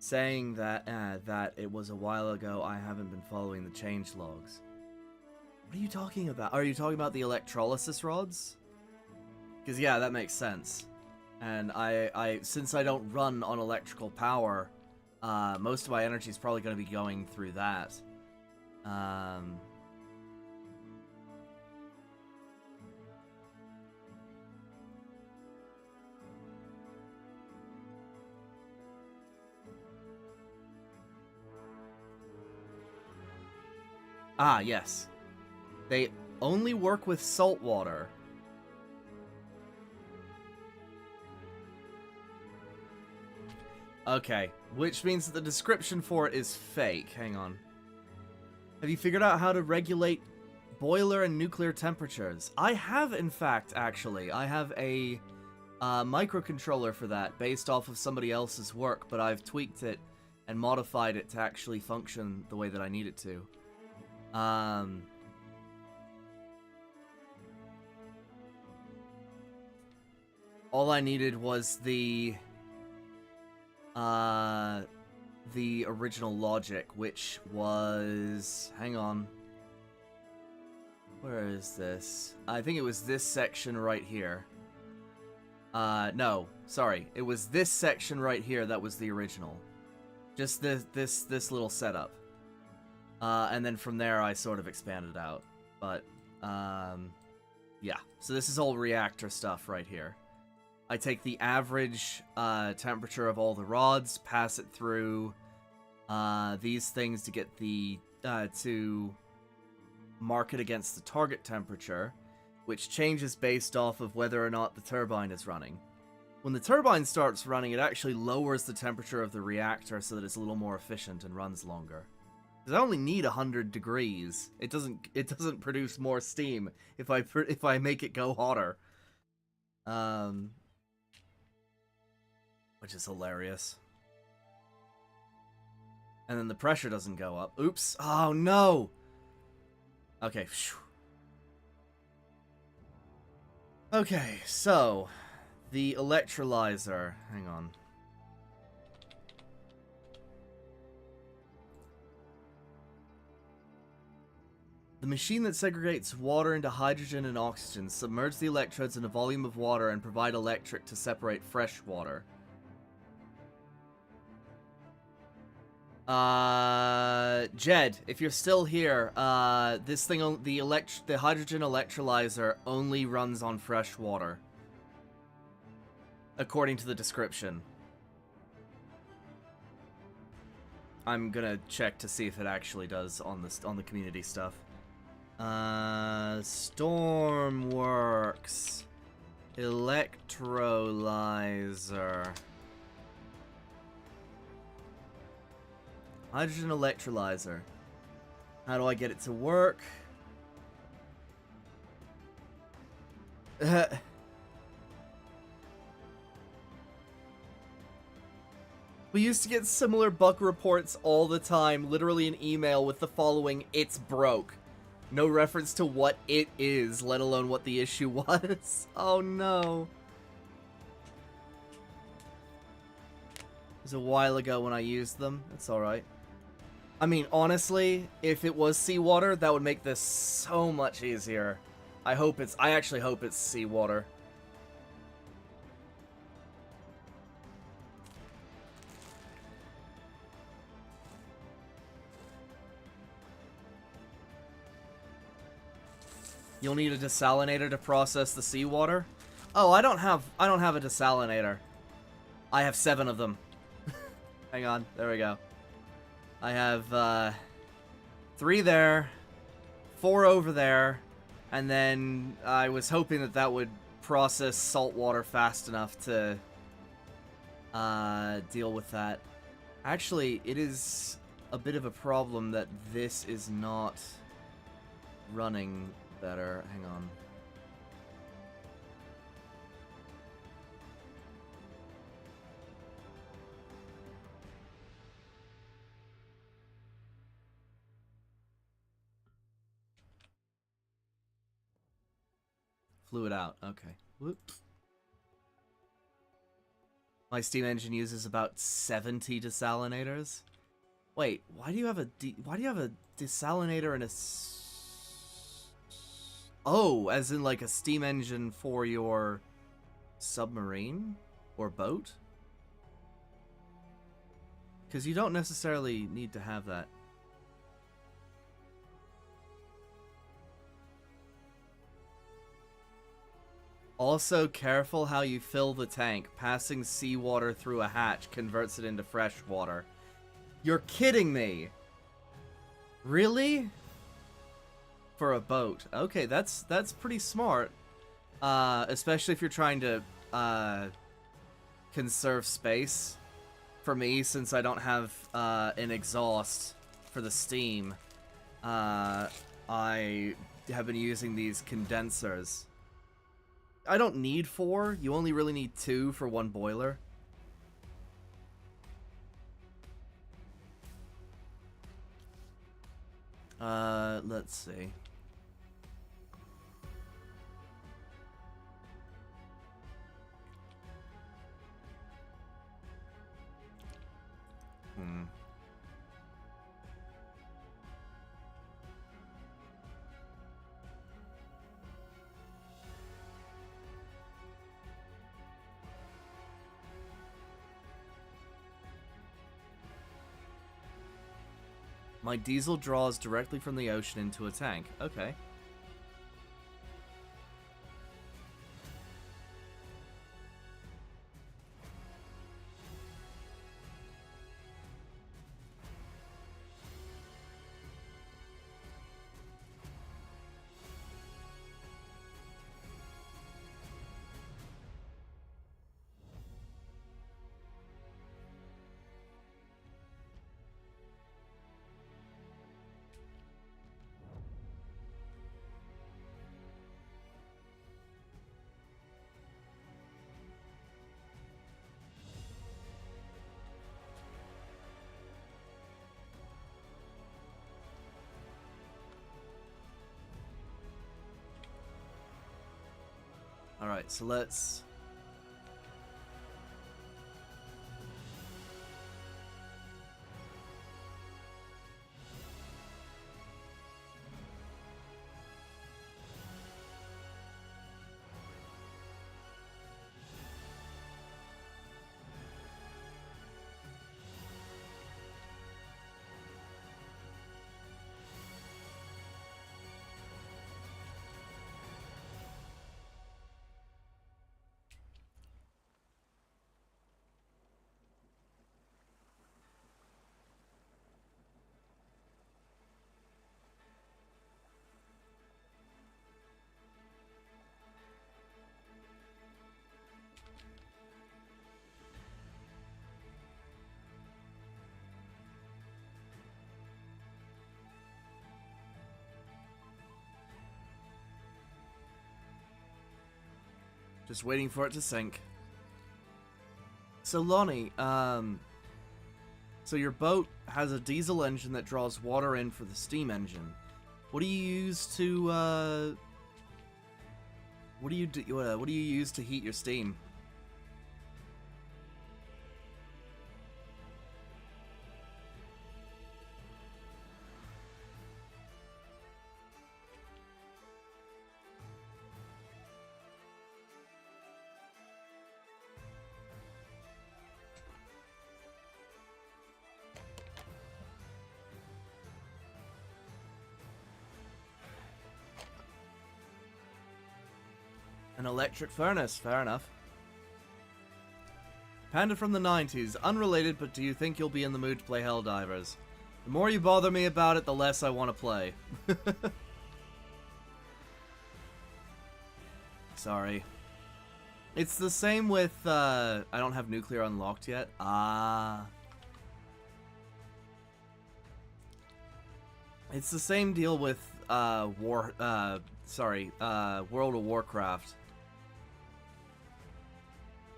Saying that that it was a while ago, I haven't been following the change logs. What are you talking about? Are you talking about the electrolysis rods? Because yeah, that makes sense. And since I don't run on electrical power, most of my energy is probably going to be going through that. Ah, yes. They only work with salt water. Okay, which means that the description for it is fake. Hang on. Have you figured out how to regulate boiler and nuclear temperatures? I have, in fact, actually. I have a microcontroller for that based off of somebody else's work, but I've tweaked it and modified it to actually function the way that I need it to. All I needed was the original logic, which was, hang on, where is this? I think it was this section right here. No, sorry, it was this section right here that was the original. Just this little setup. And then from there, I sort of expanded out. But, yeah. So this is all reactor stuff right here. I take the average temperature of all the rods, pass it through these things to get the to mark it against the target temperature, which changes based off of whether or not the turbine is running. When the turbine starts running, it actually lowers the temperature of the reactor so that it's a little more efficient and runs longer. Because I only need 100 degrees. It doesn't produce more steam if I make it go hotter. Which is hilarious. And then the pressure doesn't go up. Oops. Oh no. Okay. Okay, so the electrolyzer. Hang on. The machine that segregates water into hydrogen and oxygen, submerge the electrodes in a volume of water and provide electric to separate fresh water. Jed, if you're still here, this thing, the hydrogen electrolyzer only runs on fresh water. According to the description. I'm gonna check to see if it actually does on the community stuff. Stormworks. Electrolyzer. Hydrogen electrolyzer. How do I get it to work? We used to get similar bug reports all the time, literally an email with the following, "It's broke." No reference to what it is, let alone what the issue was. Oh no. It was a while ago when I used them. It's alright. I mean, honestly, if it was seawater, that would make this so much easier. I actually hope it's seawater. You'll need a desalinator to process the seawater? Oh, I don't have a desalinator. I have 7 of them. Hang on, there we go. I have 3 there, 4 over there, and then I was hoping that would process salt water fast enough to deal with that. Actually, it is a bit of a problem that this is not running better. Hang on. Fluid out. Okay. Whoops. My steam engine uses about 70 desalinators. Wait, why do you have a desalinator and a Oh, as in like a steam engine for your submarine or boat? Because you don't necessarily need to have that. Also, careful how you fill the tank. Passing seawater through a hatch converts it into fresh water. You're kidding me! Really? For a boat. Okay, that's pretty smart. Especially if you're trying to conserve space. For me, since I don't have an exhaust for the steam, I have been using these condensers. I don't need 4. You only really need 2 for one boiler. Let's see. My diesel draws directly from the ocean into a tank. Okay. Alright, so let's... Just waiting for it to sink. So Lonnie, so your boat has a diesel engine that draws water in for the steam engine. What do you use to, what do you use to heat your steam? An electric furnace, fair enough. Panda from the 90s, unrelated, but do you think you'll be in the mood to play Helldivers? The more you bother me about it, the less I want to play. Sorry. It's the same with, I don't have nuclear unlocked yet. It's the same deal with, World of Warcraft.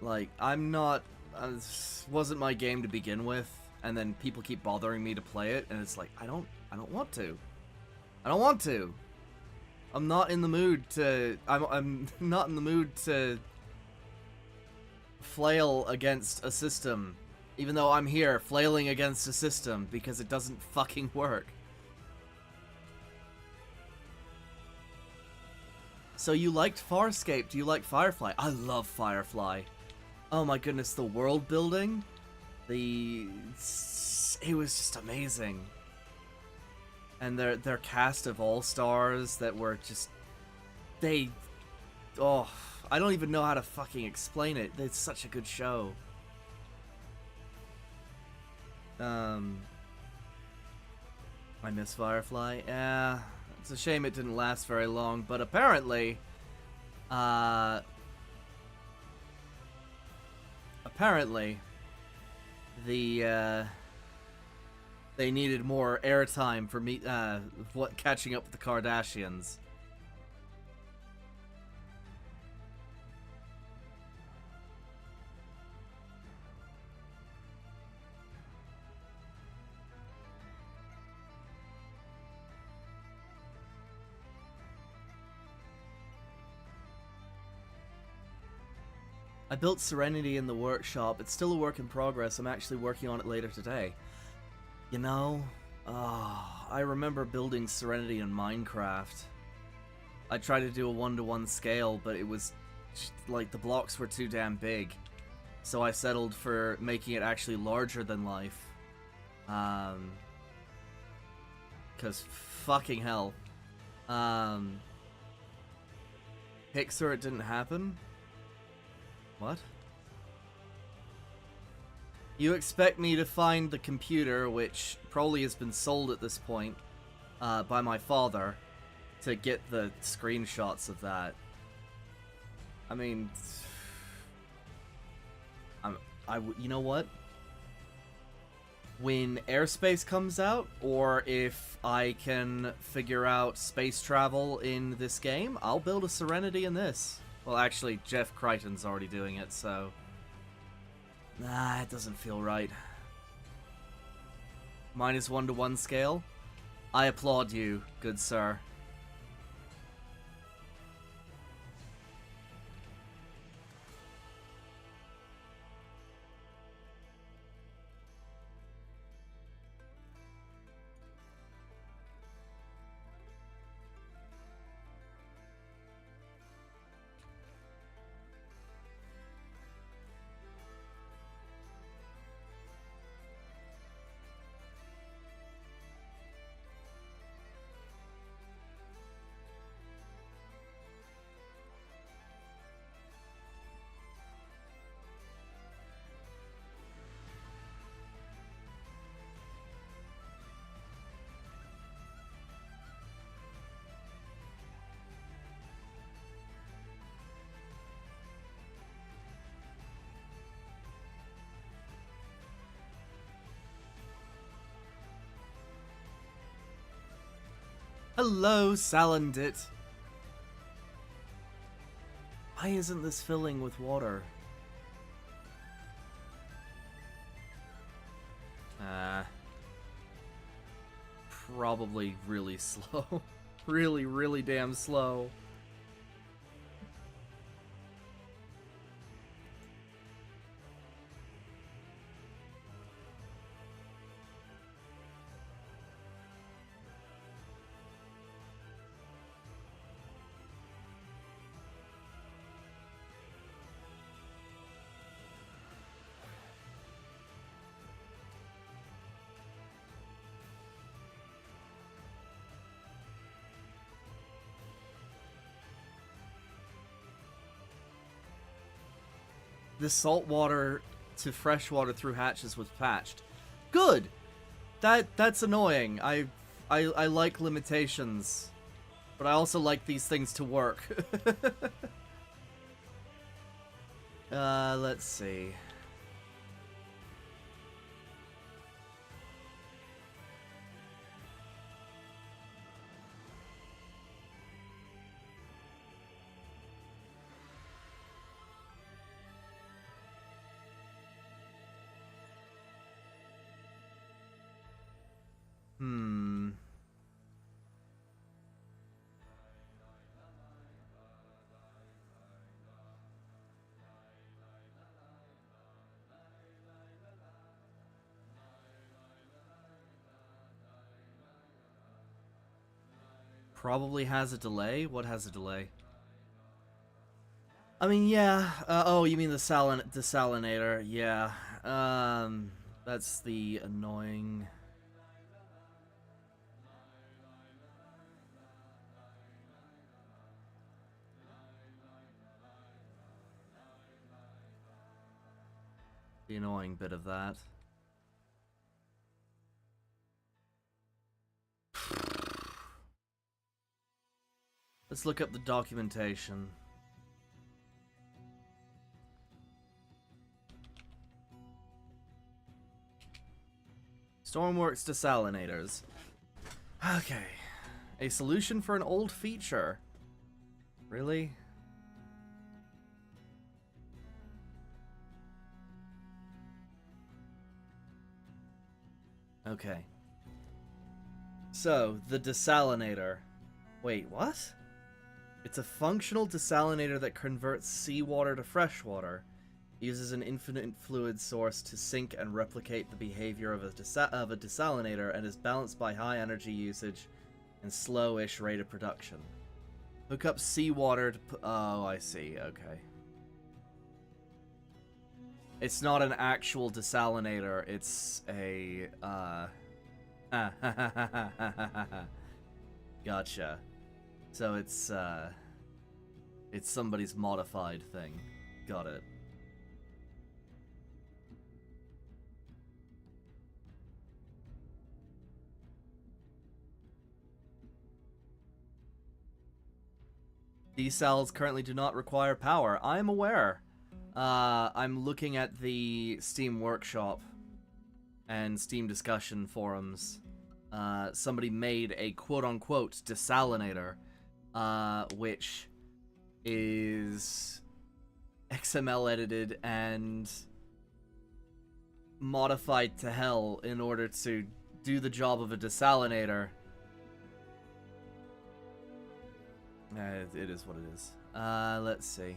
Like, this wasn't my game to begin with, and then people keep bothering me to play it, and it's like, I don't want to. I don't want to. I'm not in the mood to, I'm not in the mood to flail against a system, even though I'm here flailing against a system because it doesn't fucking work. So you liked Farscape, do you like Firefly? I love Firefly. Oh my goodness, the world building, it was just amazing. And their cast of all-stars that were just, I don't even know how to fucking explain it. It's such a good show. I miss Firefly. Yeah, it's a shame it didn't last very long, but apparently, they needed more airtime for catching up with the Kardashians. I built Serenity in the workshop. It's still a work in progress. I'm actually working on it later today. You know, I remember building Serenity in Minecraft. I tried to do a 1-to-1 scale, but it was like the blocks were too damn big. So I settled for making it actually larger than life. Cause fucking hell. Pixar, it didn't happen? What? You expect me to find the computer, which probably has been sold at this point, by my father, to get the screenshots of that. I mean, you know what? When Airspace comes out, or if I can figure out space travel in this game, I'll build a Serenity in this. Well, actually, Jeff Crichton's already doing it, so... Nah, it doesn't feel right. Mine is 1-to-1 scale. I applaud you, good sir. Hello, Salandit. Why isn't this filling with water? Probably really slow. Really, really damn slow. The saltwater to freshwater through hatches was patched. Good. That's annoying. I like limitations, but I also like these things to work. Let's see. Probably has a delay? What has a delay? I mean, yeah. Oh, you mean the desalinator? Yeah. That's the annoying... the annoying bit of that. Let's look up the documentation. Stormworks desalinators. Okay. A solution for an old feature. Really? Okay. So, the desalinator. Wait, what? It's a functional desalinator that converts seawater to freshwater. It uses an infinite fluid source to sync and replicate the behavior of a desalinator and is balanced by high energy usage and slow-ish rate of production. Hook up seawater to oh, I see, okay. It's not an actual desalinator, it's a, Gotcha. So it's somebody's modified thing. Got it. These cells currently do not require power. I am aware. I'm looking at the Steam Workshop and Steam discussion forums. Somebody made a quote-unquote desalinator, which is XML edited and modified to hell in order to do the job of a desalinator. It is what it is. Let's see.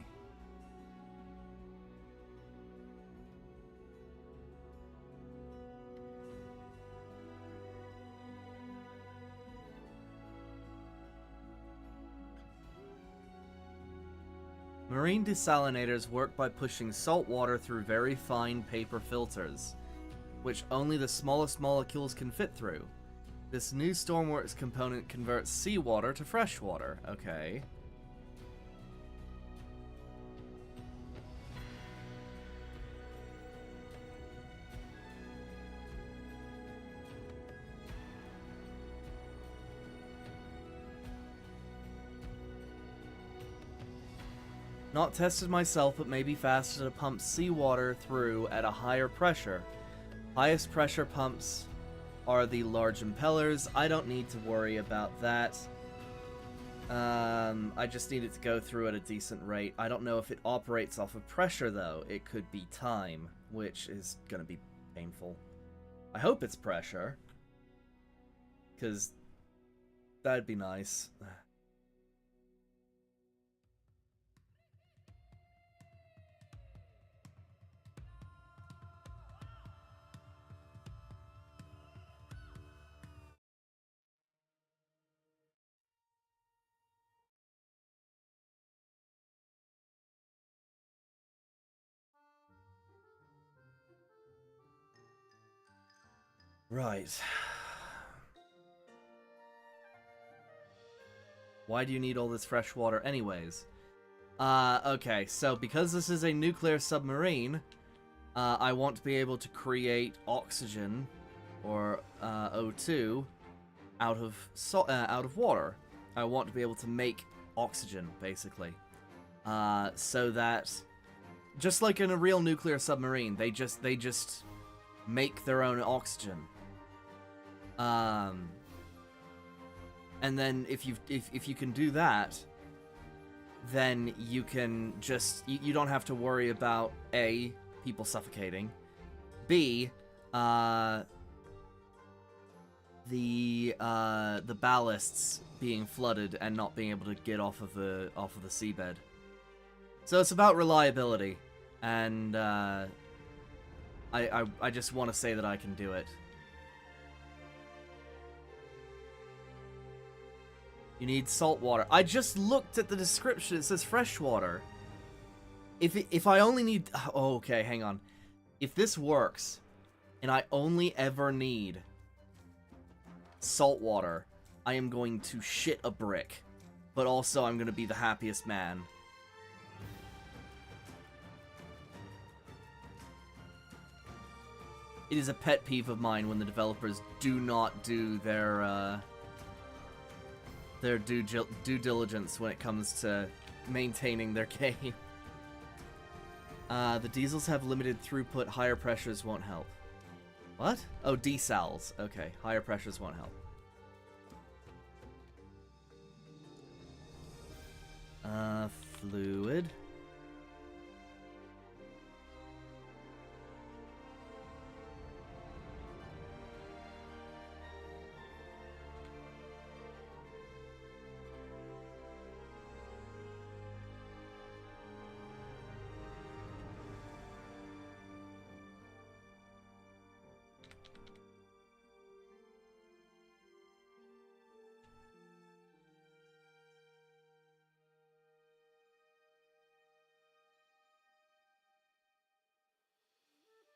Marine desalinators work by pushing salt water through very fine paper filters, which only the smallest molecules can fit through. This new Stormworks component converts seawater to freshwater. Okay. Not tested myself, but may be faster to pump seawater through at a higher pressure. Highest pressure pumps are the large impellers. I don't need to worry about that. I just need it to go through at a decent rate. I don't know if it operates off of pressure, though. It could be time, which is gonna be painful. I hope it's pressure, because that'd be nice. Right. Why do you need all this fresh water anyways? Okay, so because this is a nuclear submarine, I want to be able to create oxygen, or O2, out of water. I want to be able to make oxygen, basically. So that, just like in a real nuclear submarine, they just make their own oxygen. And then if you can do that, then you can just you don't have to worry about A, people suffocating, B, the ballasts being flooded and not being able to get off of the seabed. So it's about reliability, and I just want to say that I can do it. You need salt water. I just looked at the description. It says fresh water. If I only need... Oh, okay, hang on. If this works, and I only ever need salt water, I am going to shit a brick. But also, I'm going to be the happiest man. It is a pet peeve of mine when the developers do not do their due diligence when it comes to maintaining their game. The diesels have limited throughput, higher pressures won't help. What? Oh, desals. Okay, higher pressures won't help. Fluid.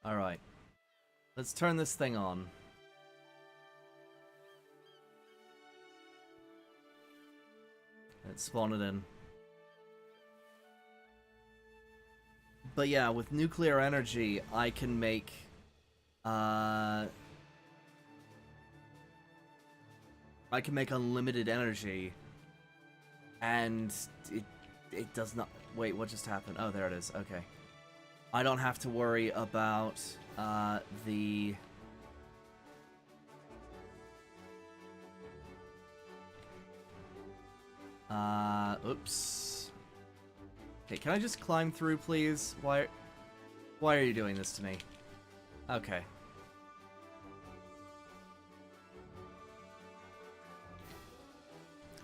Alright. Let's turn this thing on. Let's spawn it in. But yeah, with nuclear energy, I can make... I can make unlimited energy. And it does not... Wait, what just happened? Oh, there it is. Okay. I don't have to worry about the... Oops. Okay, can I just climb through, please? Why are you doing this to me? Okay.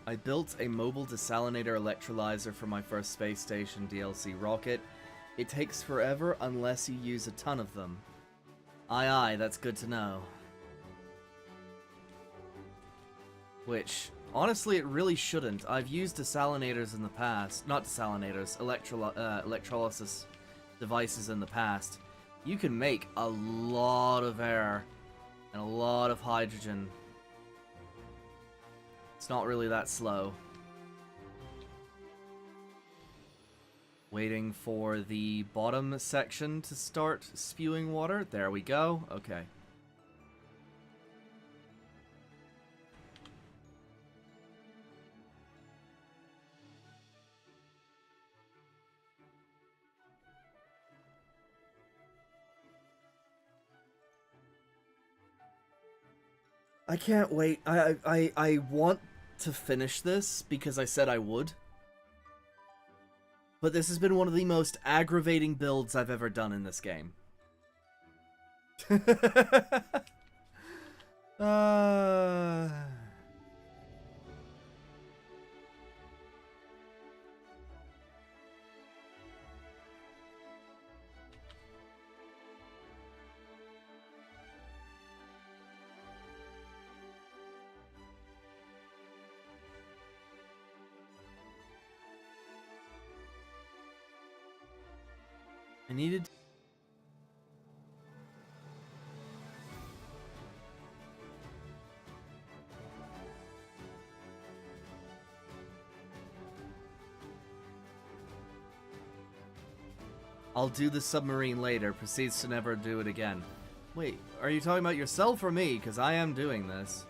I built a mobile desalinator electrolyzer for my first space station DLC rocket. It takes forever unless you use a ton of them. Aye aye, that's good to know. Which, honestly, it really shouldn't. I've used desalinators in the past. Not desalinators, electrolysis devices in the past. You can make a lot of air and a lot of hydrogen. It's not really that slow. Waiting for the bottom section to start spewing water. There we go. Okay. I can't wait. I want to finish this because I said I would. But this has been one of the most aggravating builds I've ever done in this game. uh... I needed... I'll do the submarine later, proceeds to never do it again. Wait, are you talking about yourself or me? Because I am doing this.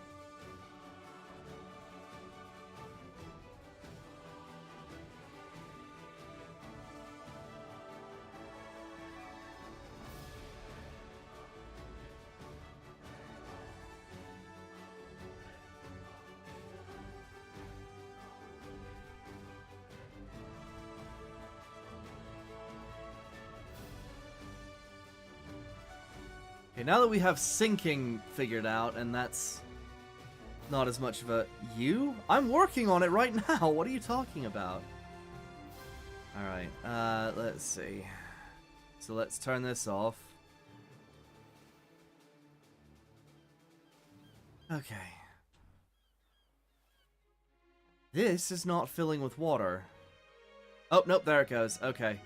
Okay, now that we have sinking figured out, and that's not as much of a... You? I'm working on it right now! What are you talking about? Alright, let's see. So let's turn this off. Okay. This is not filling with water. Oh, nope, there it goes. Okay.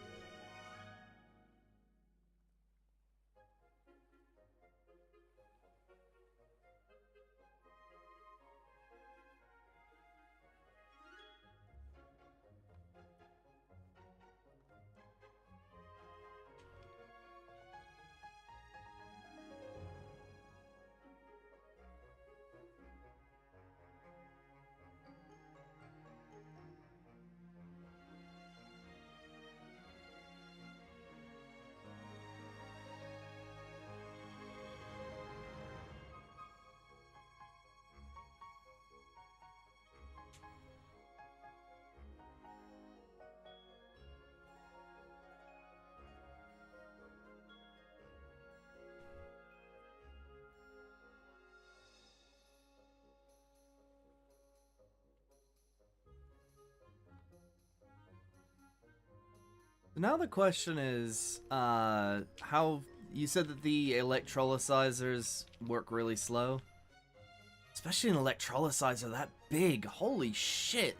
Now the question is, how... You said that the electrolyzers work really slow? Especially an electrolyzer that big. Holy shit.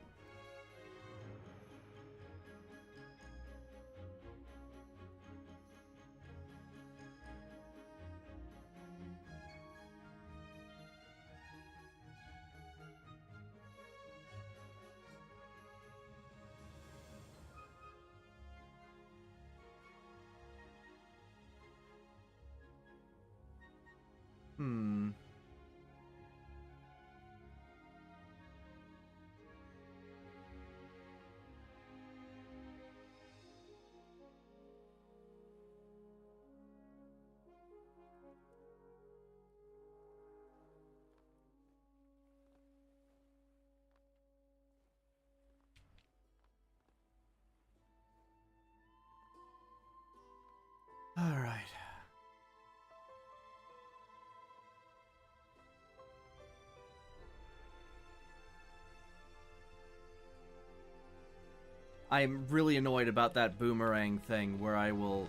Hmm. Alright. I'm really annoyed about that boomerang thing where I will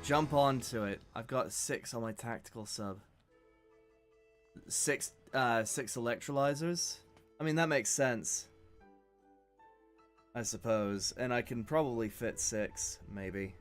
jump onto it. I've got 6 on my tactical sub. 6 electrolyzers. I mean, that makes sense, I suppose. And I can probably fit 6, maybe.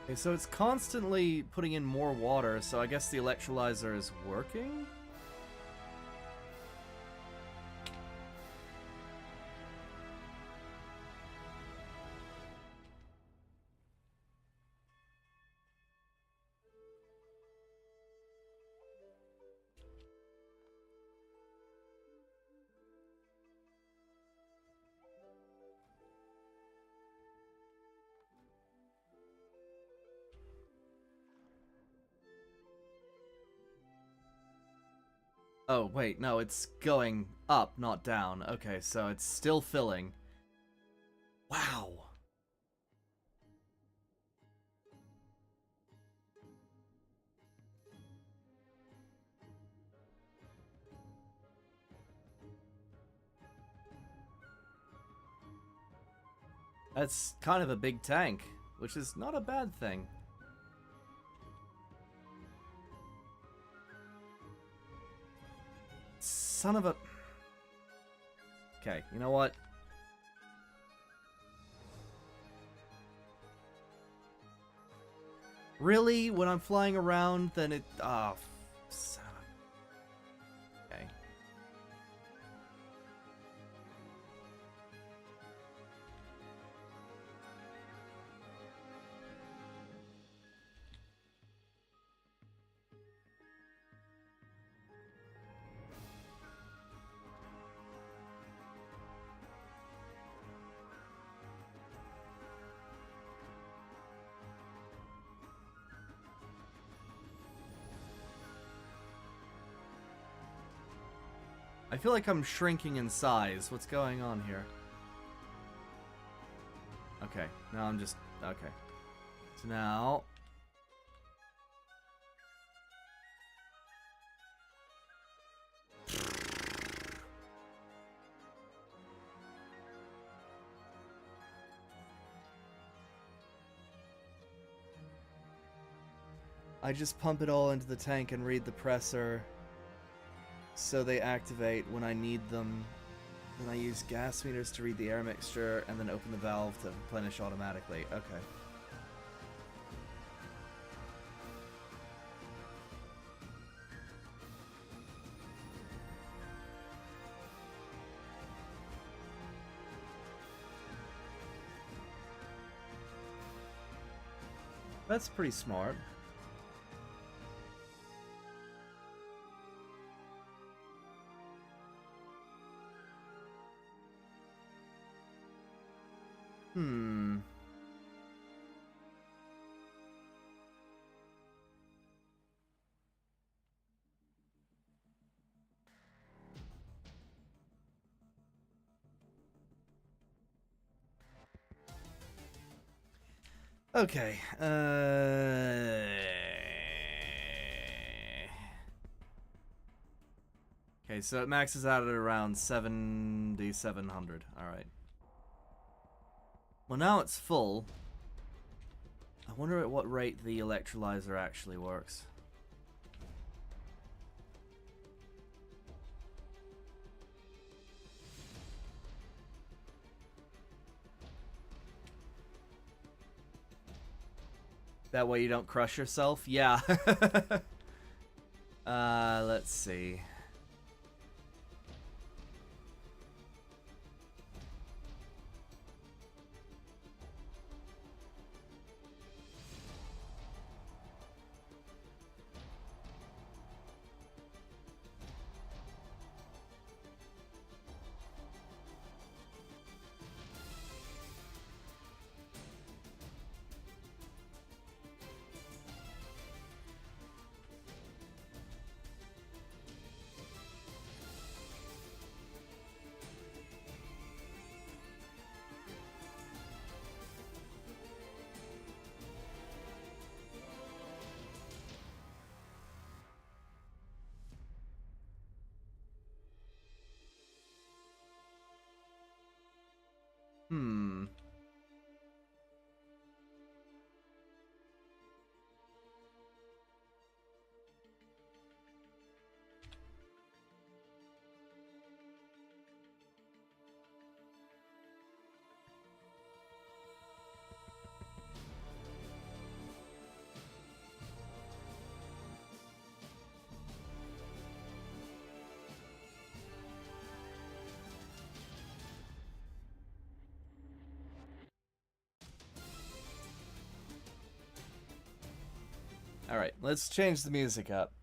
Okay, so it's constantly putting in more water, so I guess the electrolyzer is working? Oh, wait, no, it's going up, not down. Okay, so it's still filling. Wow. That's kind of a big tank, which is not a bad thing. Son of a... Okay, you know what? Really? When I'm flying around, then it... Ah, oh, son of a... Okay. I feel like I'm shrinking in size. What's going on here? Okay, now I'm just... Okay. So now... I just pump it all into the tank and read the presser so they activate when I need them. Then I use gas meters to read the air mixture and then open the valve to replenish automatically. Okay. That's pretty smart. Hmm. Okay. Okay, so it maxes out at around 7,700. Alright. Well, now it's full. I wonder at what rate the electrolyzer actually works. That way you don't crush yourself? Yeah. Let's see. Hmm. Alright, let's change the music up.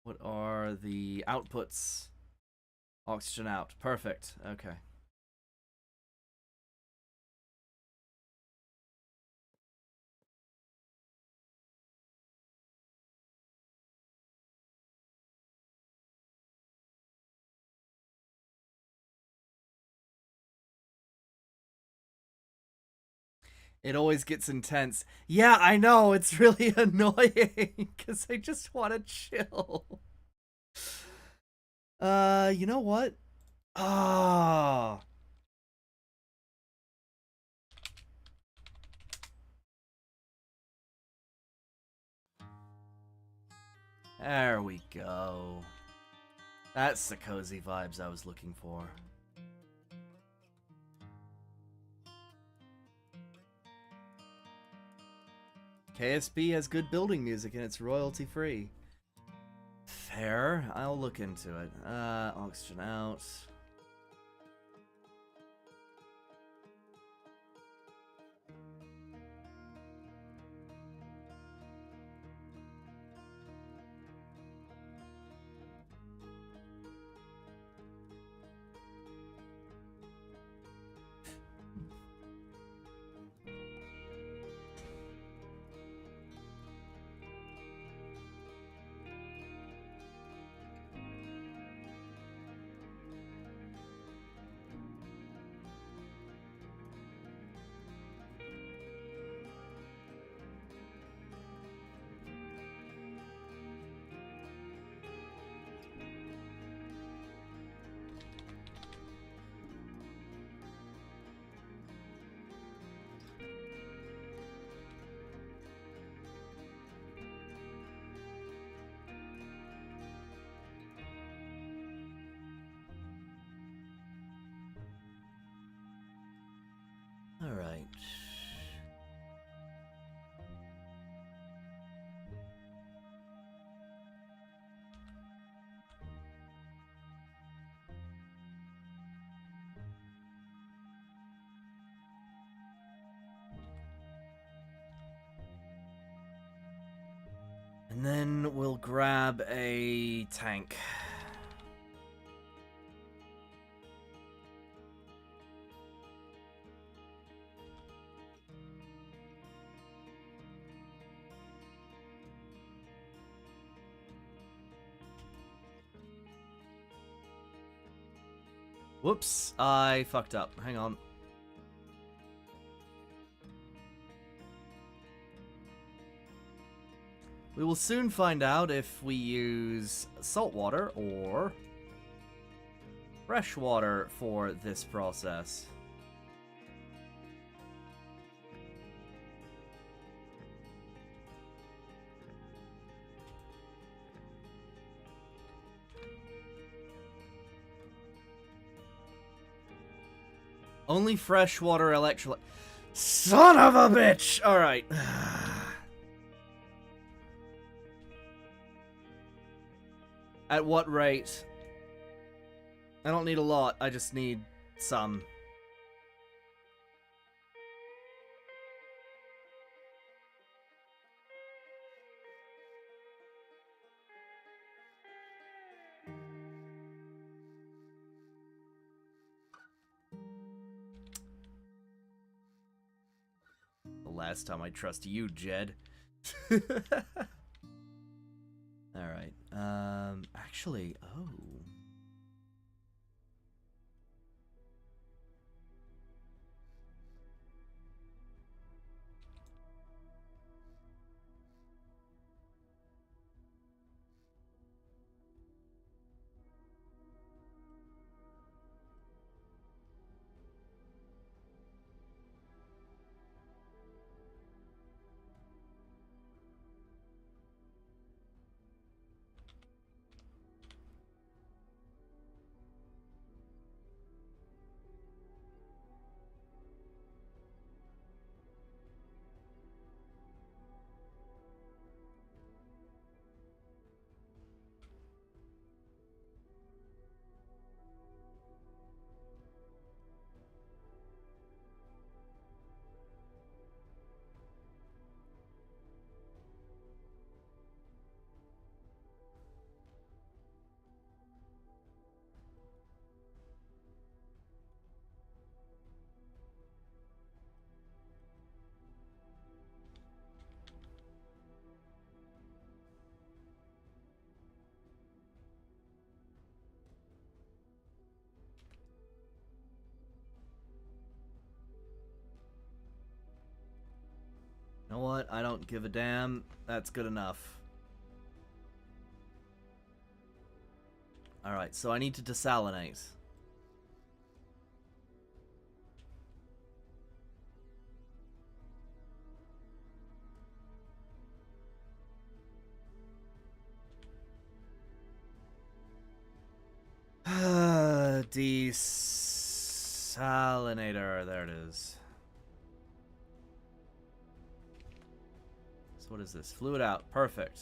What are the outputs? Oxygen out. Perfect. Okay. It always gets intense. Yeah, I know. It's really annoying because I just want to chill. You know what? Ah. There we go. That's the cozy vibes I was looking for. KSB has good building music and it's royalty free. Fair. I'll look into it. Oxygen out. All right. And then we'll grab a tank. Whoops, I fucked up. Hang on. We will soon find out if we use salt water or fresh water for this process. Only freshwater electrolyte. Son of a bitch! Alright. At what rate? I don't need a lot, I just need some. The last time I trust you, Jed. Alright, actually, oh. what? I don't give a damn. That's good enough. Alright, so I need to desalinate. Desalinator. There it is. So what is this? Fluid out. Perfect.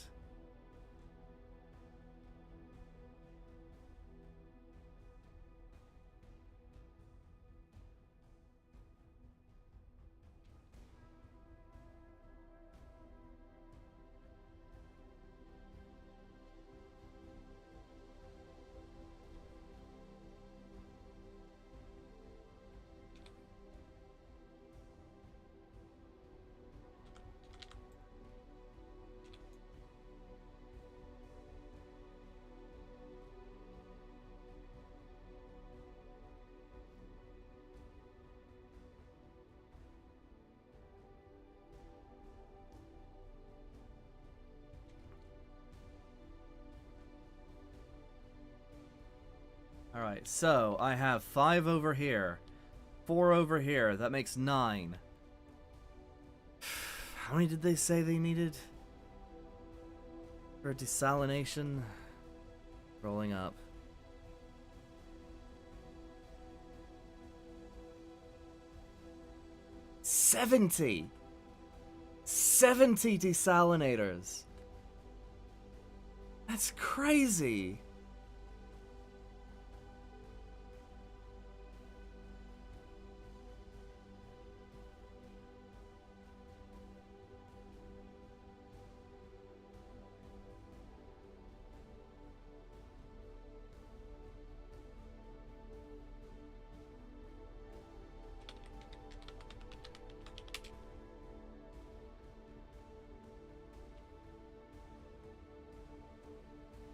Alright, so I have 5 over here, 4 over here. That makes 9. How many did they say they needed for desalination? Rolling up. 70 desalinators. That's crazy.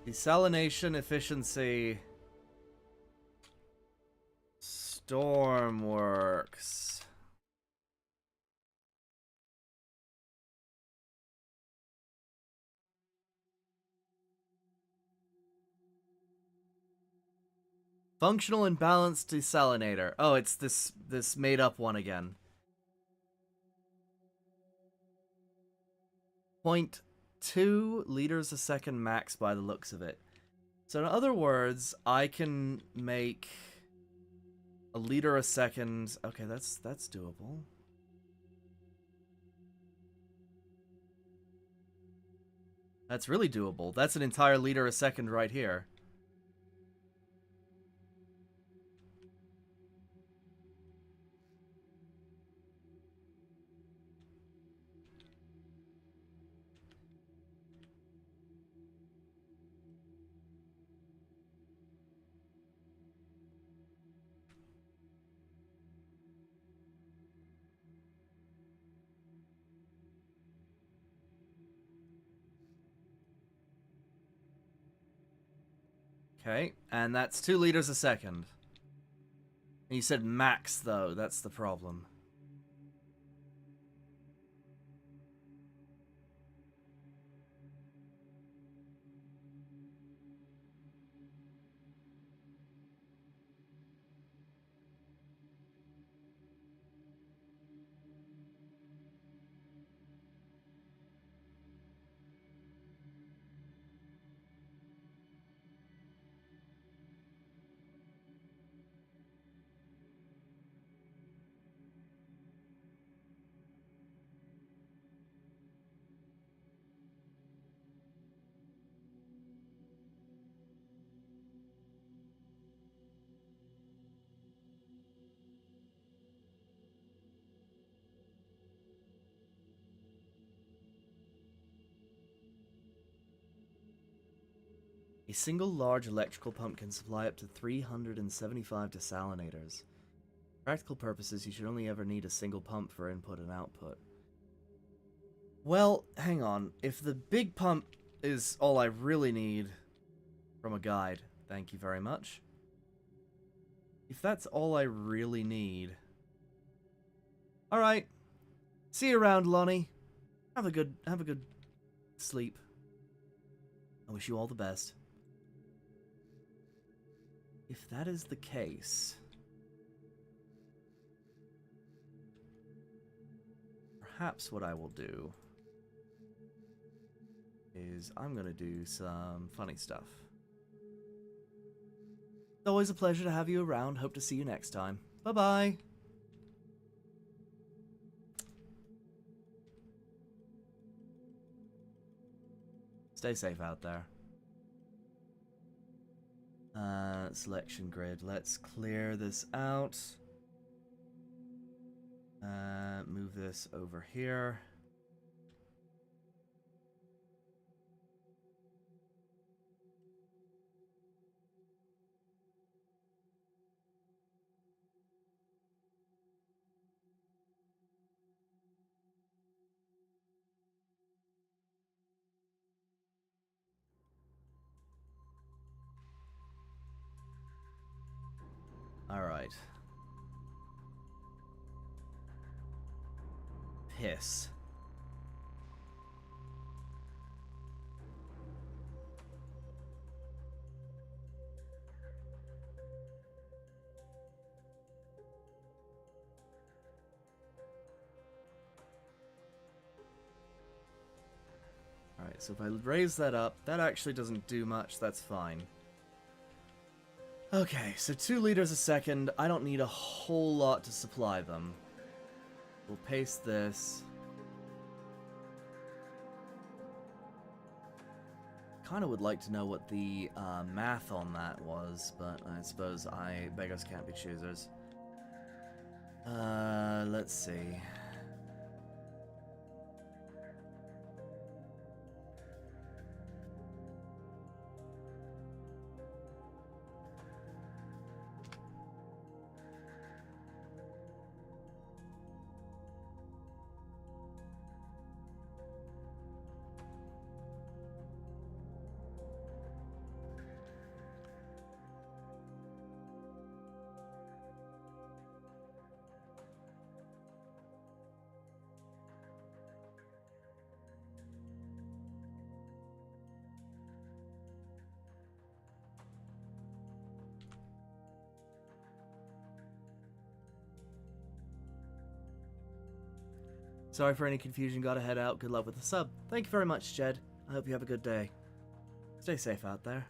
Desalination efficiency. Stormworks. Functional and balanced desalinator. Oh, it's this made up one again. 0.2 liters a second max by the looks of it. So in other words, I can make a liter a second. Okay, that's doable. That's really doable. That's an entire liter a second right here. Okay, and that's 2 liters a second. And you said max, though. That's the problem. A single large electrical pump can supply up to 375 desalinators. For practical purposes, you should only ever need a single pump for input and output. Well, hang on. If the big pump is all I really need from a guide, thank you very much. If that's all I really need... Alright. See you around, Lonnie. Have a good sleep. I wish you all the best. If that is the case, perhaps what I will do is I'm gonna do some funny stuff. It's always a pleasure to have you around. Hope to see you next time. Bye-bye. Stay safe out there. Selection grid. Let's clear this out. Move this over here. Alright. Piss. Alright, so if I raise that up, that actually doesn't do much, that's fine. Okay, so 2 liters a second. I don't need a whole lot to supply them. We'll paste this. Kind of would like to know what the math on that was, but I suppose beggars can't be choosers. Let's see. Sorry for any confusion, gotta head out. Good luck with the sub. Thank you very much, Jed. I hope you have a good day. Stay safe out there.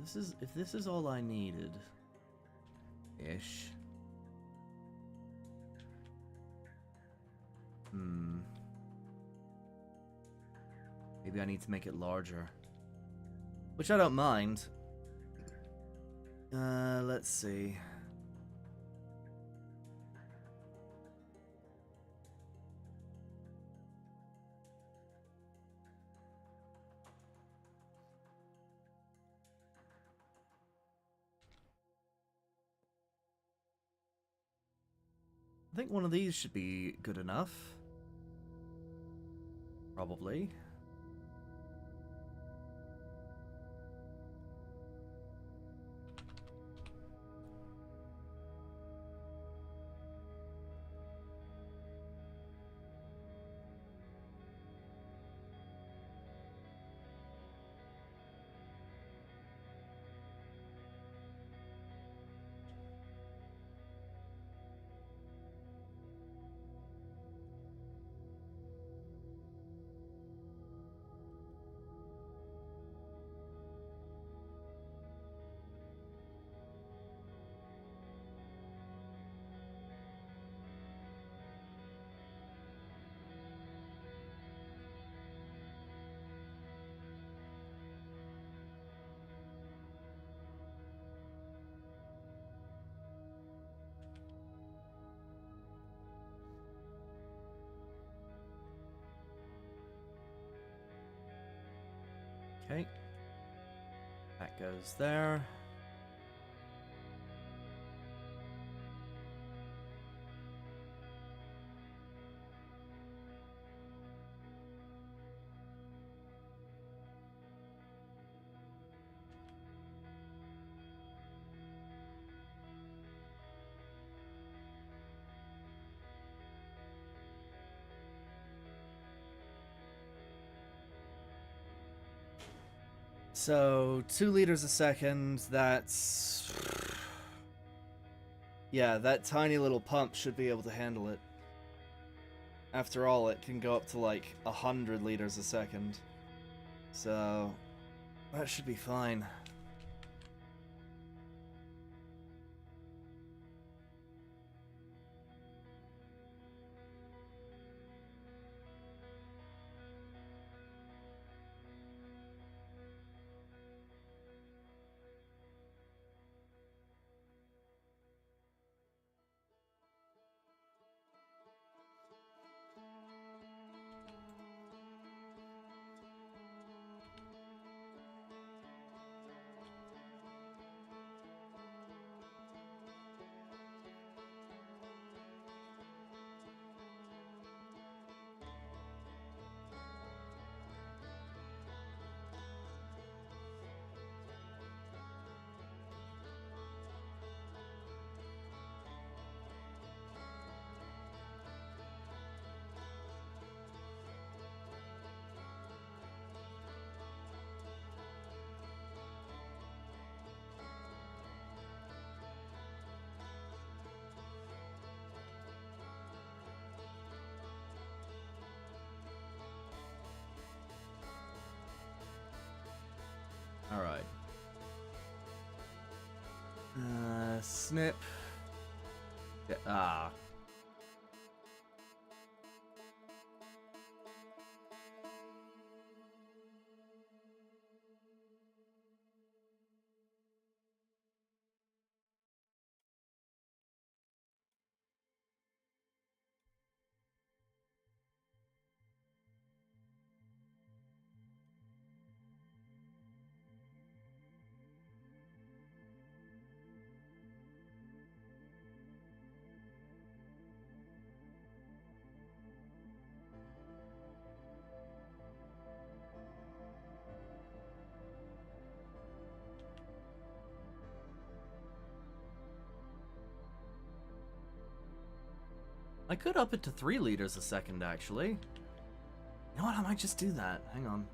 So if this is all I needed, ish. Maybe I need to make it larger. Which I don't mind. Let's see. I think one of these should be good enough. Probably. Okay. That goes there. So 2 liters a second, that's... Yeah, that tiny little pump should be able to handle it. After all, it can go up to like 100 liters a second. So that should be fine. Alright. Snip. Yeah, ah. I could up it to 3 liters a second, actually. You know what? I might just do that. Hang on.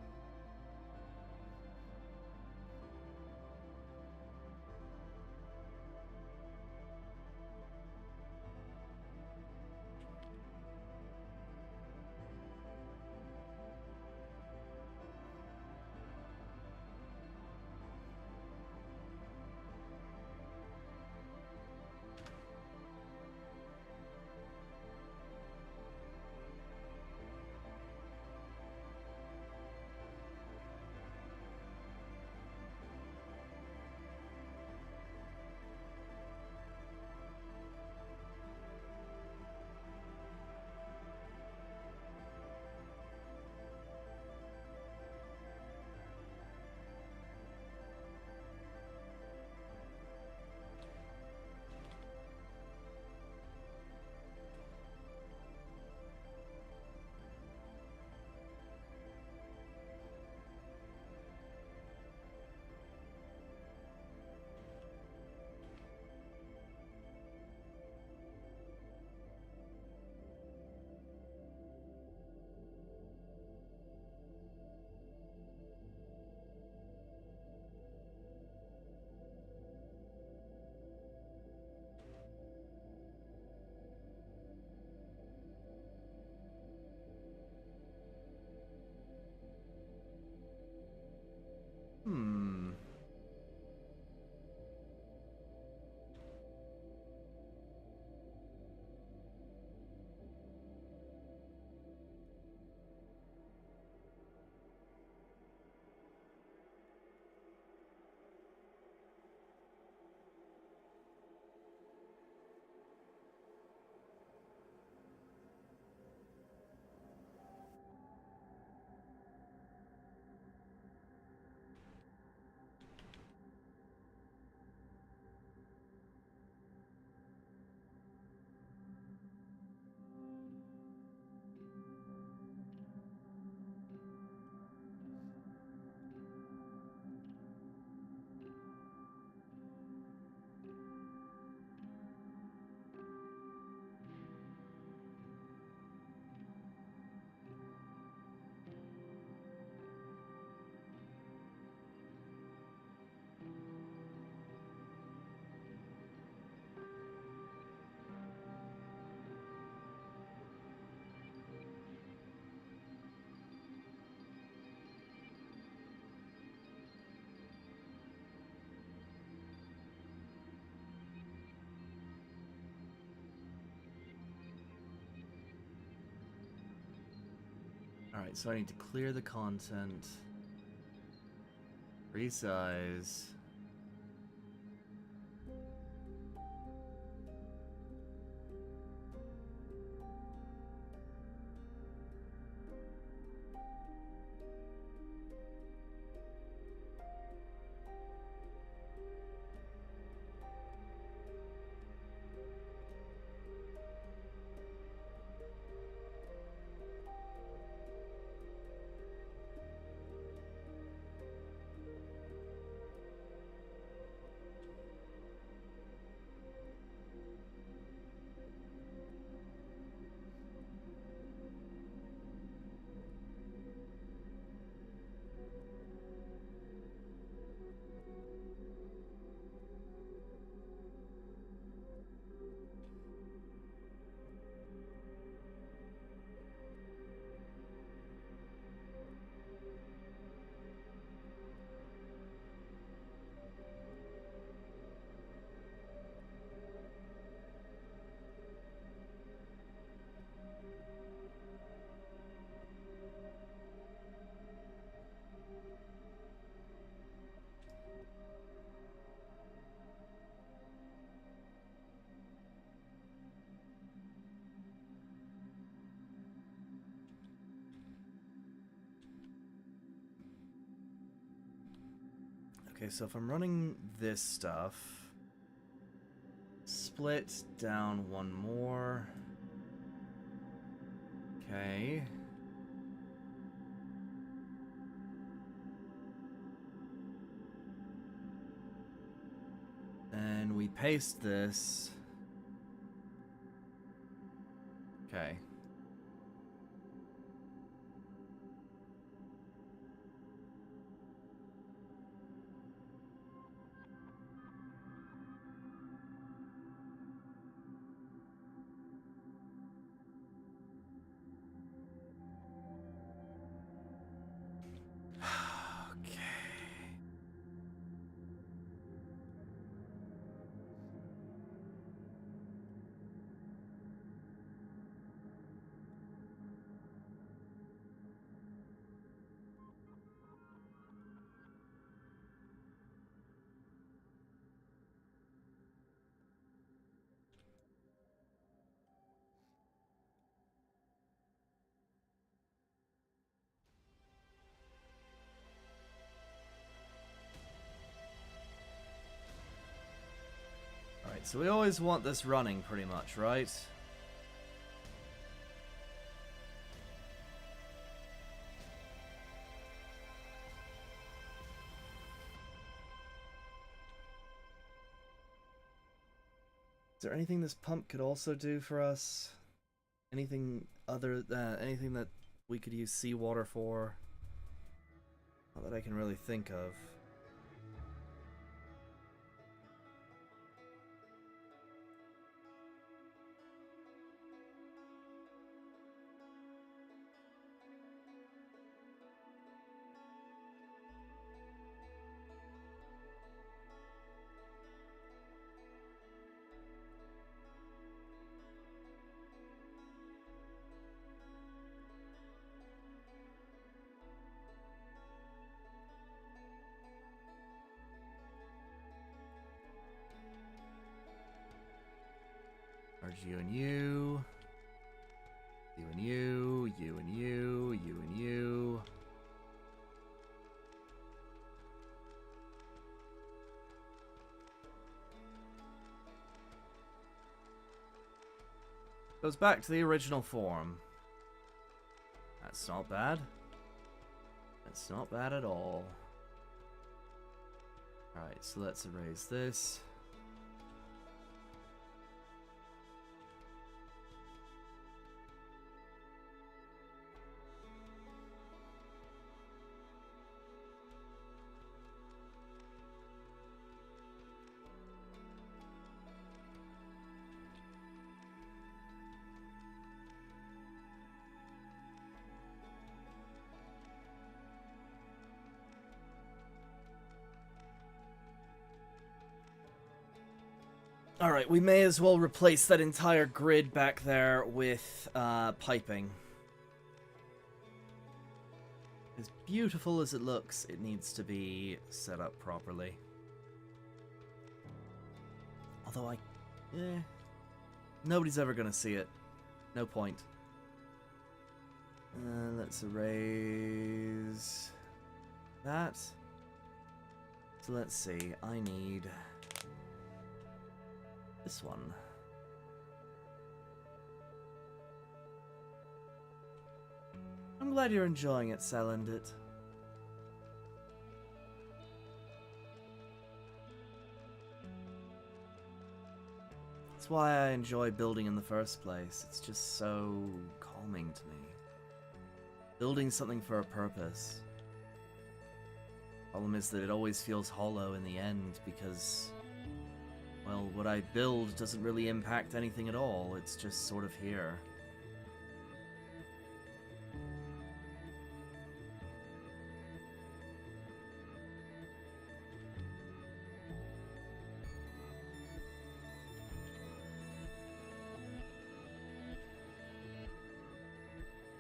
Alright, so I need to clear the content. Resize. Okay, so if I'm running this stuff, split down one more. Okay. And we paste this. Okay. Alright, so we always want this running pretty much, right? Is there anything this pump could also do for us? Anything other than anything that we could use seawater for? Not that I can really think of. You and you. You and you. You and you. You and you. Goes back to the original form. That's not bad. That's not bad at all. Alright, so let's erase this. Alright, we may as well replace that entire grid back there with piping. beautiful as it looks, it needs to be set up properly. Although nobody's ever gonna see it. No point. Let's erase that. So let's see, I need this one. I'm glad you're enjoying it, Selendit. That's why I enjoy building in the first place. It's just so calming to me. Building something for a purpose. Problem is that it always feels hollow in the end because, well, what I build doesn't really impact anything at all. It's just sort of here.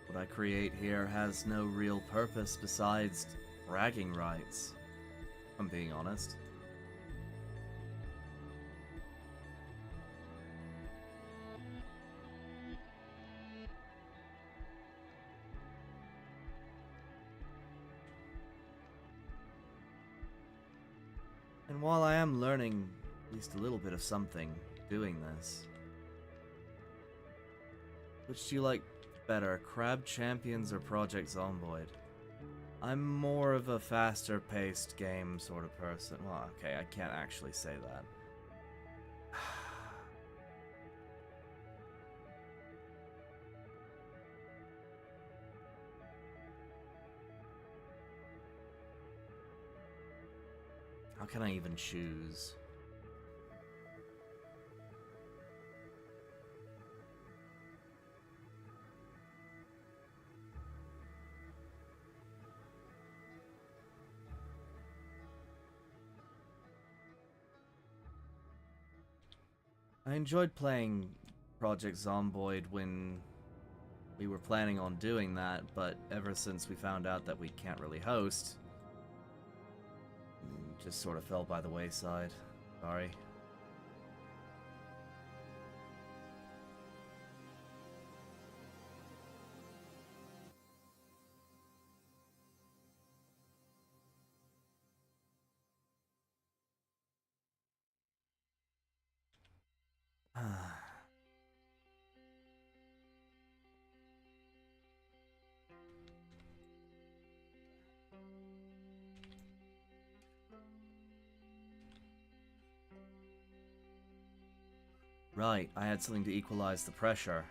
What I create here has no real purpose besides bragging rights, if I'm being honest. And while I am learning at least a little bit of something doing this, which do you like better, Crab Champions or Project Zomboid? I'm more of a faster-paced game sort of person. Well, okay, I can't actually say that. How can I even choose? I enjoyed playing Project Zomboid when we were planning on doing that, but ever since we found out that we can't really host, it just sort of fell by the wayside. Sorry. Right, I had something to equalize the pressure.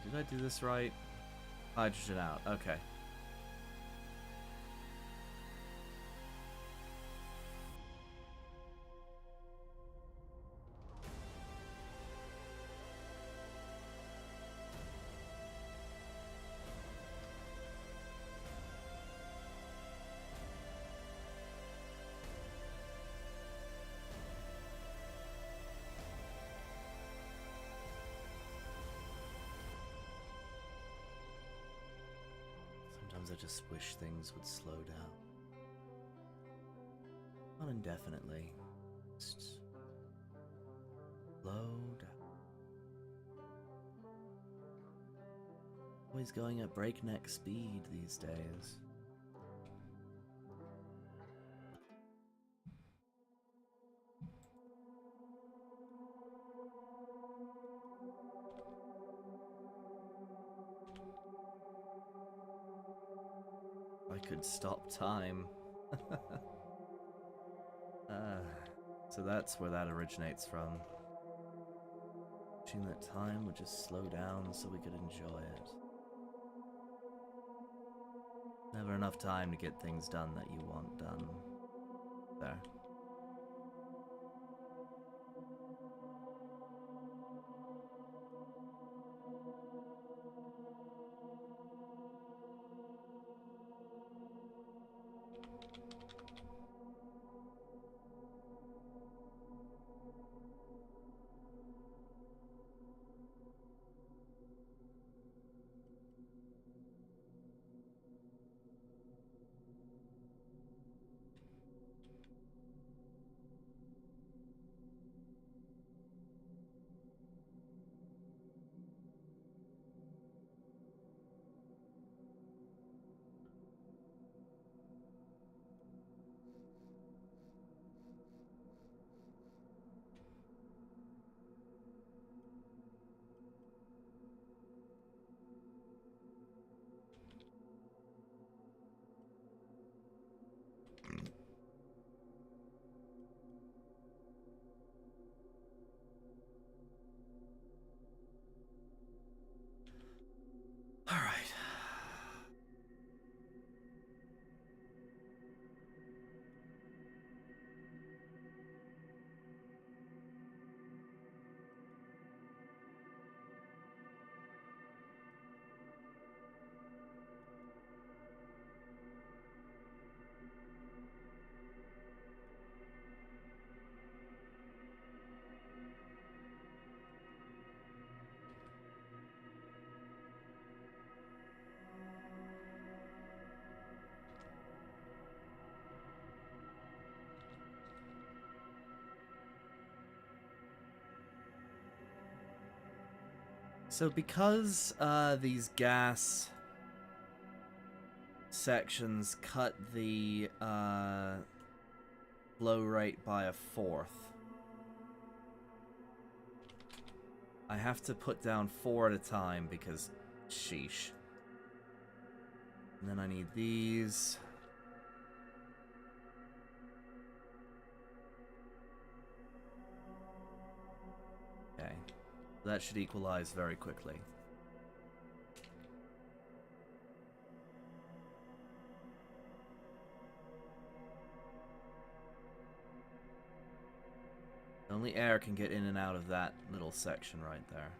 Did I do this right? Hydrogen out. Okay. Sometimes I just wish things would slow down. Not indefinitely. Just slow down. Always going at breakneck speed these days. I could stop time. So that's where that originates from. Wishing that time would just slow down so we could enjoy it. Never enough time to get things done that you want done. There. All right. So because these gas sections cut the flow rate by 1/4, I have to put down 4 at a time because sheesh. And then I need these. Okay. That should equalize very quickly. Only air can get in and out of that little section right there.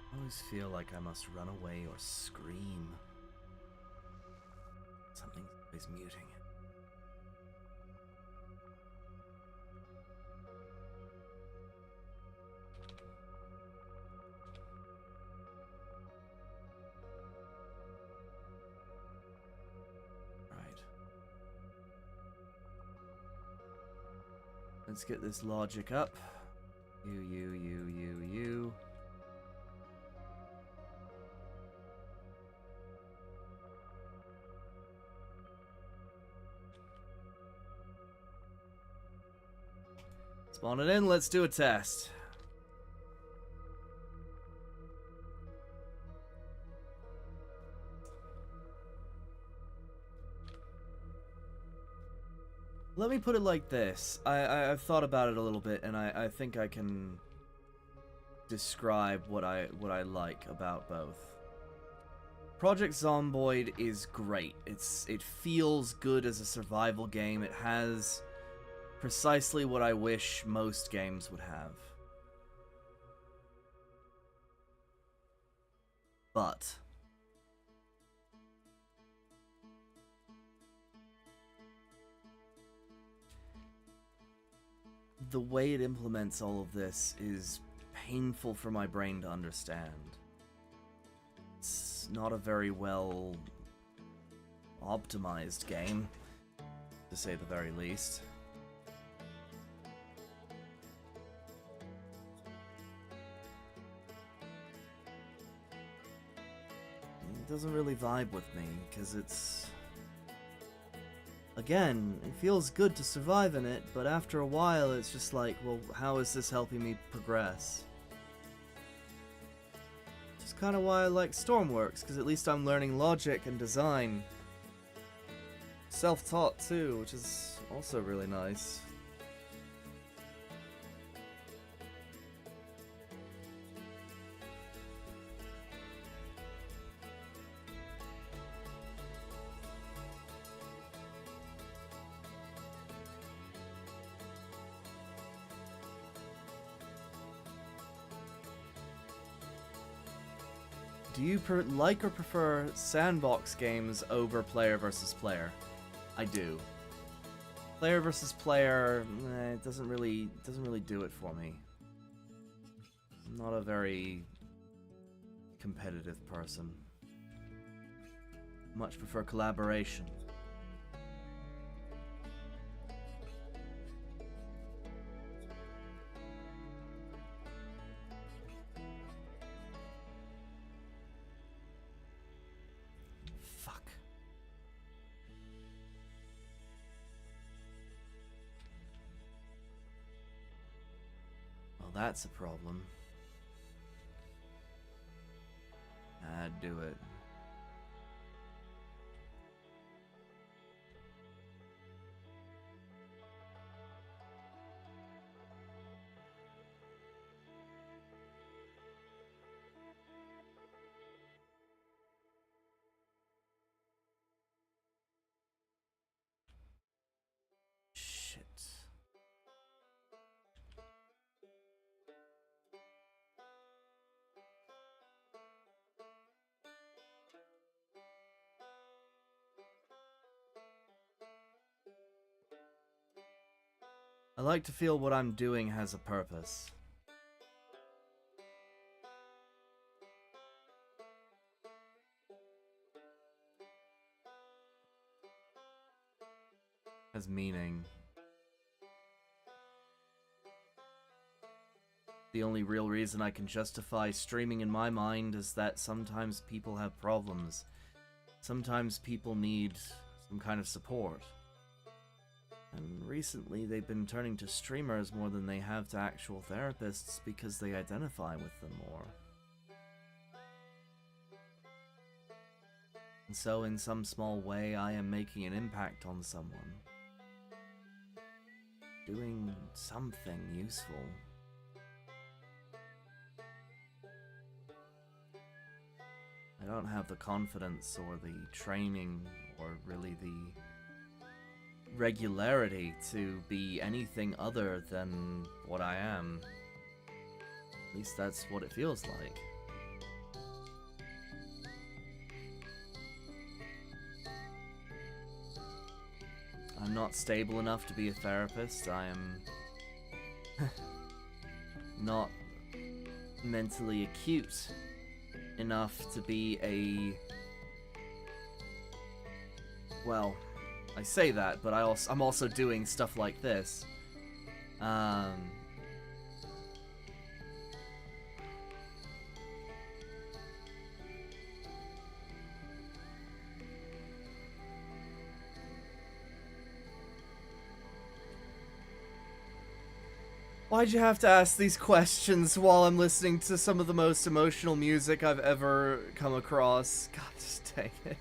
I always feel like I must run away or scream. Something's always muting it. Right. Let's get this logic up. You. Spawn it in, let's do a test. Let me put it like this. I've thought about it a little bit, and I think I can describe what I like about both. Project Zomboid is great. It feels good as a survival game. It has precisely what I wish most games would have. But the way it implements all of this is painful for my brain to understand. It's not a very well optimized game, to say the very least. doesn't really vibe with me, because it's... Again, it feels good to survive in it, but after a while it's just like, well, how is this helping me progress? Which is kind of why I like Stormworks, because at least I'm learning logic and design. Self-taught too, which is also really nice. Do you like or prefer sandbox games over player versus player? I do. Player versus player, it doesn't really do it for me. I'm not a very competitive person. Much prefer collaboration. That's a problem. I'd do it. Shit. I like to feel what I'm doing has a purpose. Has meaning. The only real reason I can justify streaming in my mind is that sometimes people have problems. Sometimes people need some kind of support. And recently they've been turning to streamers more than they have to actual therapists because they identify with them more. And so in some small way I am making an impact on someone. Doing something useful. I don't have the confidence or the training or really the regularity to be anything other than what I am. At least that's what it feels like. I'm not stable enough to be a therapist. I am not mentally acute enough to be a... Well, I say that, but I'm also doing stuff like this. Why'd you have to ask these questions while I'm listening to some of the most emotional music I've ever come across? God, just dang it.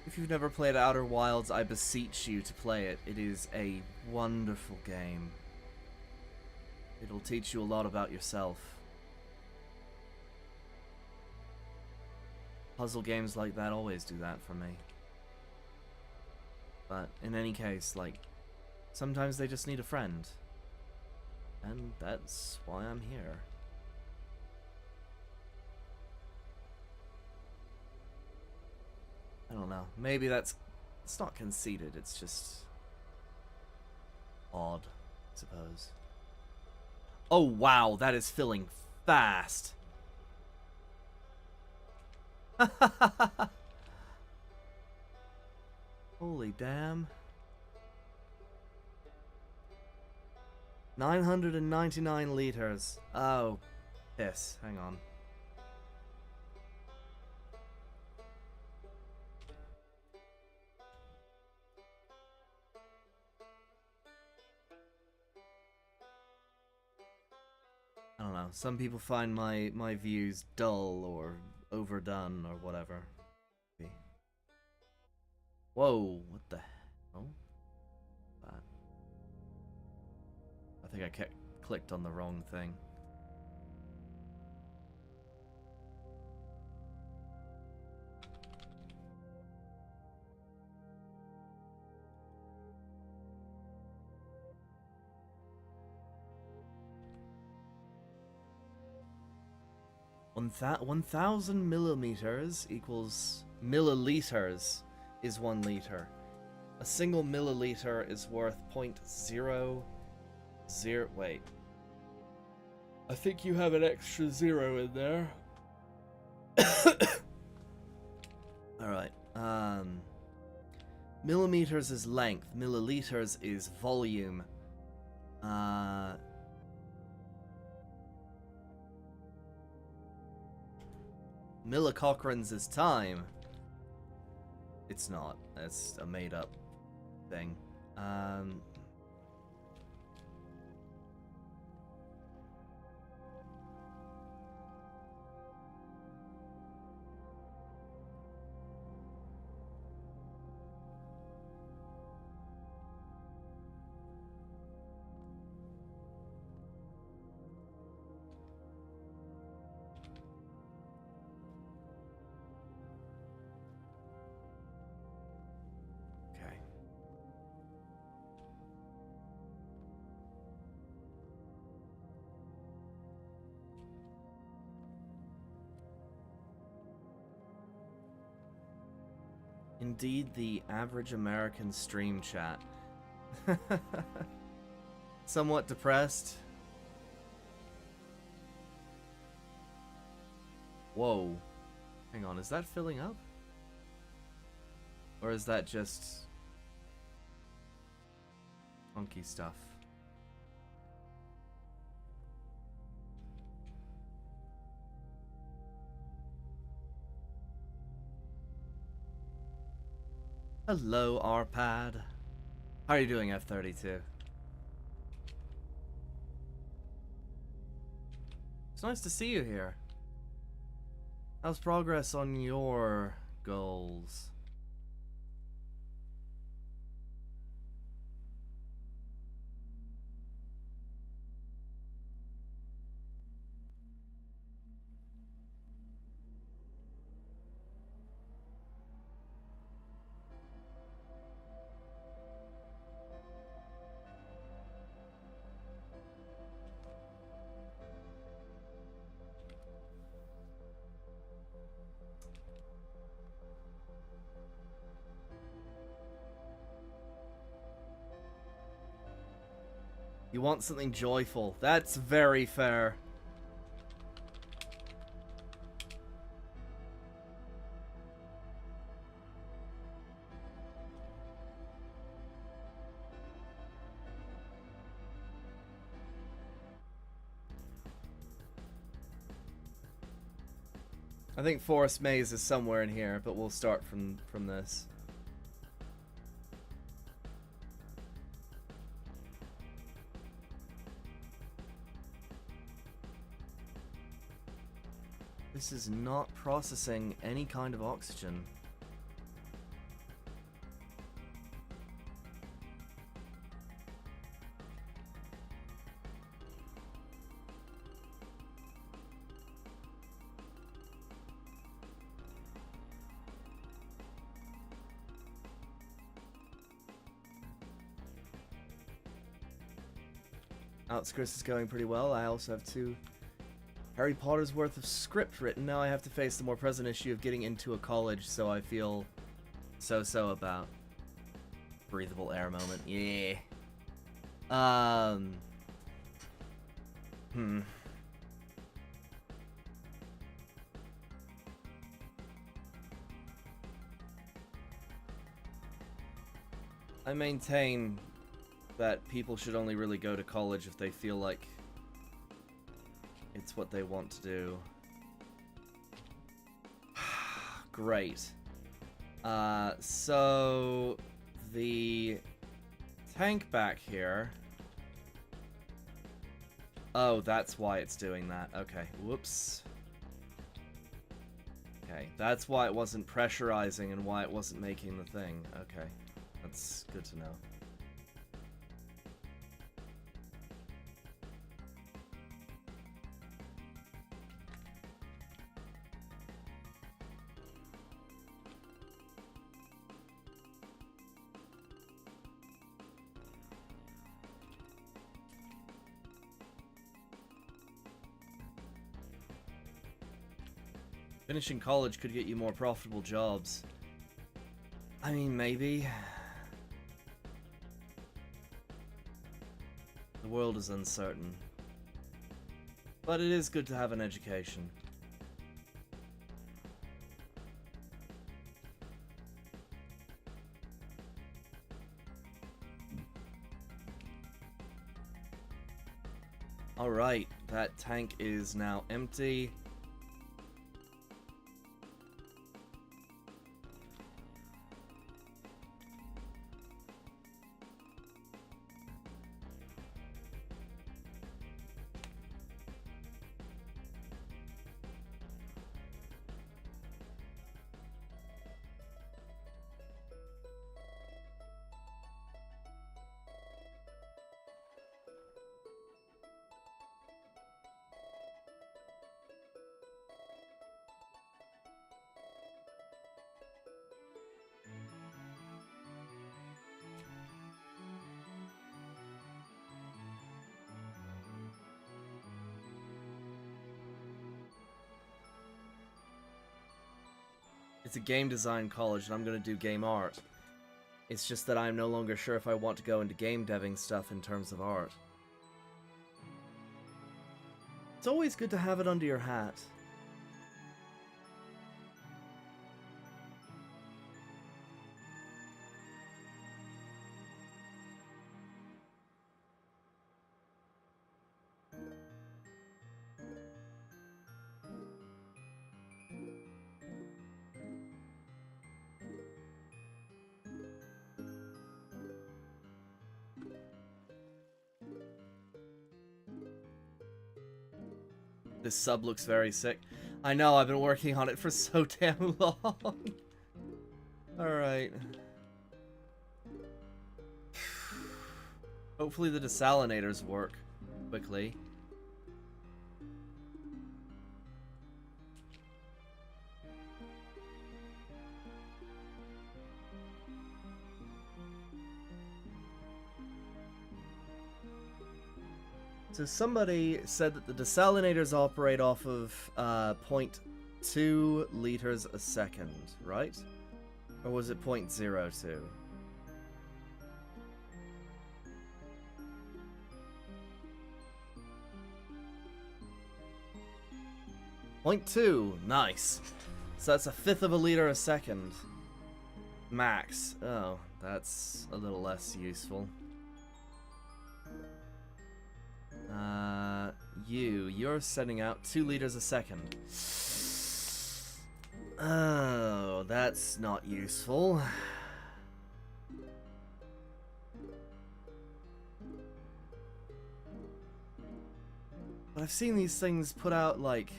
If you've never played Outer Wilds, I beseech you to play it. It is a wonderful game. It'll teach you a lot about yourself. Puzzle games like that always do that for me. But in any case, like, sometimes they just need a friend. And that's why I'm here. I don't know. Maybe it's not conceited, it's just odd, I suppose. Oh wow, that is filling fast. Holy damn. 999 liters. Oh, piss. Hang on. don't know. Some people find my views dull or overdone or whatever. Whoa, what the hell? That. I think I clicked on the wrong thing. That 1,000 millimeters equals milliliters is 1 liter. A single milliliter is worth 0.00. Wait. I think you have an extra 0 in there. Alright. Millimeters is length. Milliliters is volume. Millicochranes is time. It's not. It's a made-up thing. Indeed, the average American stream chat. Somewhat depressed. Whoa. Hang on, is that filling up? Or is that just funky stuff? Hello, Arpad. How are you doing, F32? It's nice to see you here. How's progress on your goals? You want something joyful. That's very fair. I think Forest Maze is somewhere in here, but we'll start from this. This is not processing any kind of oxygen. Outskirts is going pretty well. I also have 2 Harry Potter's worth of script written. Now I have to face the more present issue of getting into a college, so I feel so about. Breathable air moment. Yeah. I maintain that people should only really go to college if they feel like it's what they want to do. Great. So the tank back here Oh, that's why it's doing that. Okay, whoops. Okay, that's why it wasn't pressurizing and why it wasn't making the thing. Okay, that's good to know. Finishing college could get you more profitable jobs. I mean, maybe. The world is uncertain. But it is good to have an education. Alright, that tank is now empty. It's a game design college and I'm going to do game art. It's just that I'm no longer sure if I want to go into game deving stuff in terms of art. It's always good to have it under your hat. This sub looks very sick. I know, I've been working on it for so damn long. Alright. Hopefully the desalinators work quickly. So somebody said that the desalinators operate off of 0.2 liters a second, right? Or was it 0.02? 0.2, nice. So that's a fifth of a liter a second. Max. Oh, that's a little less useful. You're sending out 2 liters a second. Oh, that's not useful. But I've seen these things put out, like,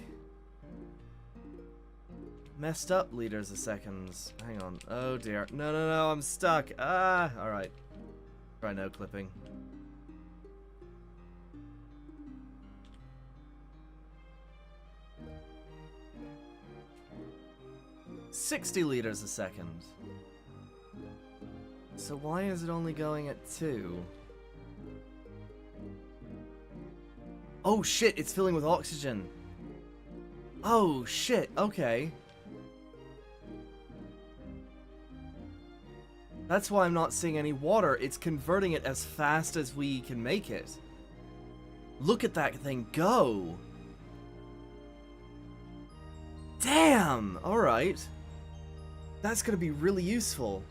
messed up liters a second. Hang on. Oh dear. No, I'm stuck. Ah, alright. Try no clipping. 60 liters a second. So why is it only going at 2? Oh shit, it's filling with oxygen. Oh shit, okay. That's why I'm not seeing any water. It's converting it as fast as we can make it. Look at that thing go. Damn! Alright. That's gonna be really useful.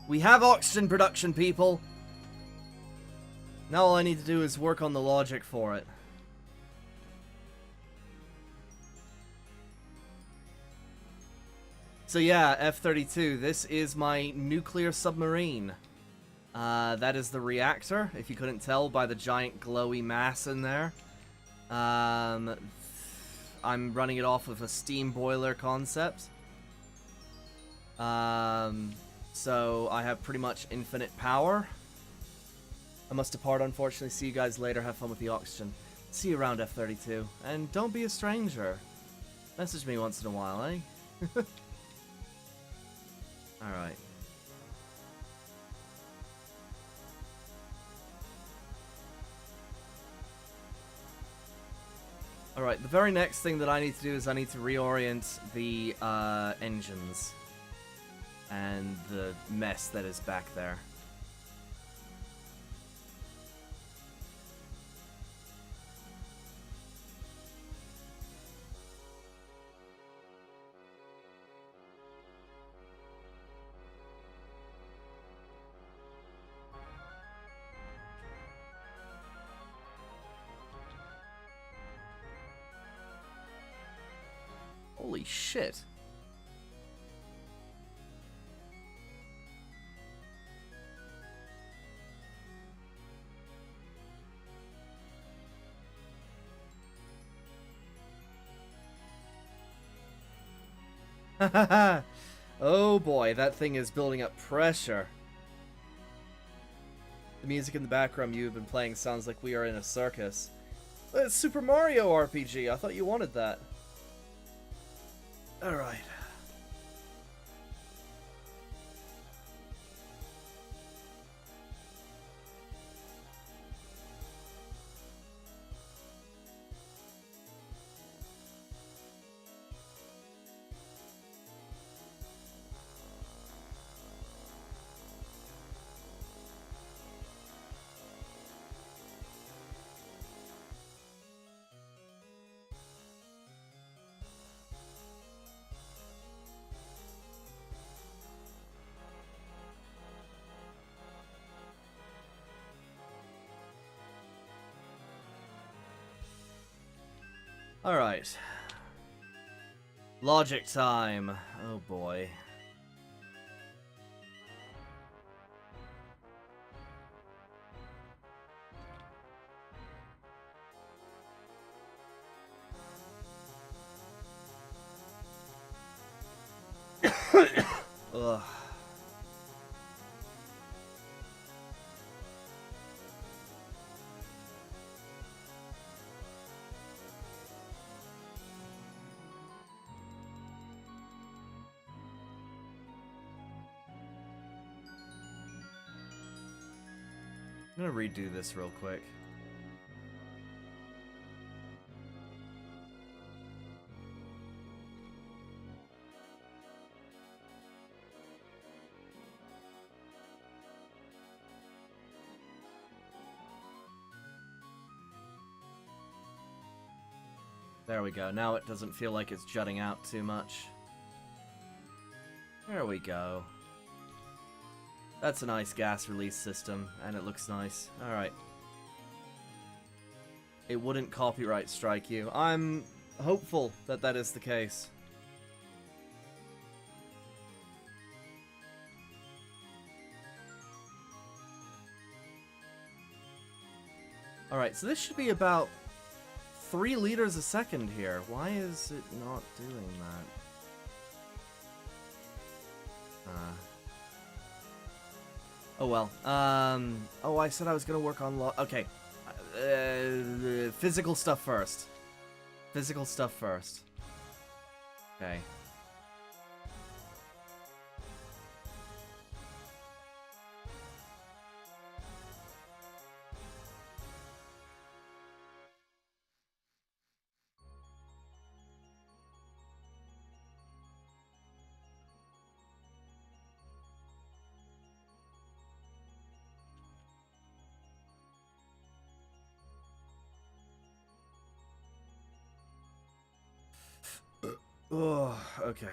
We have oxygen production, people. Now all I need to do is work on the logic for it. So yeah, F-32. This is my nuclear submarine. That is the reactor, if you couldn't tell by the giant glowy mass in there. I'm running it off of a steam boiler concept. So I have pretty much infinite power. I must depart, unfortunately. See you guys later. Have fun with the oxygen. See you around, F-32. And don't be a stranger. Message me once in a while, eh? Alright. Alright, the very next thing that I need to do is I need to reorient the engines. And the mess that is back there. Holy shit. Oh boy, that thing is building up pressure. The music in the background you've been playing sounds like we are in a circus. It's Super Mario RPG. I thought you wanted that. Alright. Alright. Logic time. Oh boy. Ugh. I'm gonna redo this real quick. There we go. Now it doesn't feel like it's jutting out too much. There we go. That's a nice gas release system, and it looks nice. Alright. It wouldn't copyright strike you. I'm hopeful that that is the case. Alright, so this should be about 3 liters a second here. Why is it not doing that? Oh well. Oh, I said I was gonna work on okay. Physical stuff first. Physical stuff first. Okay. Oh, okay.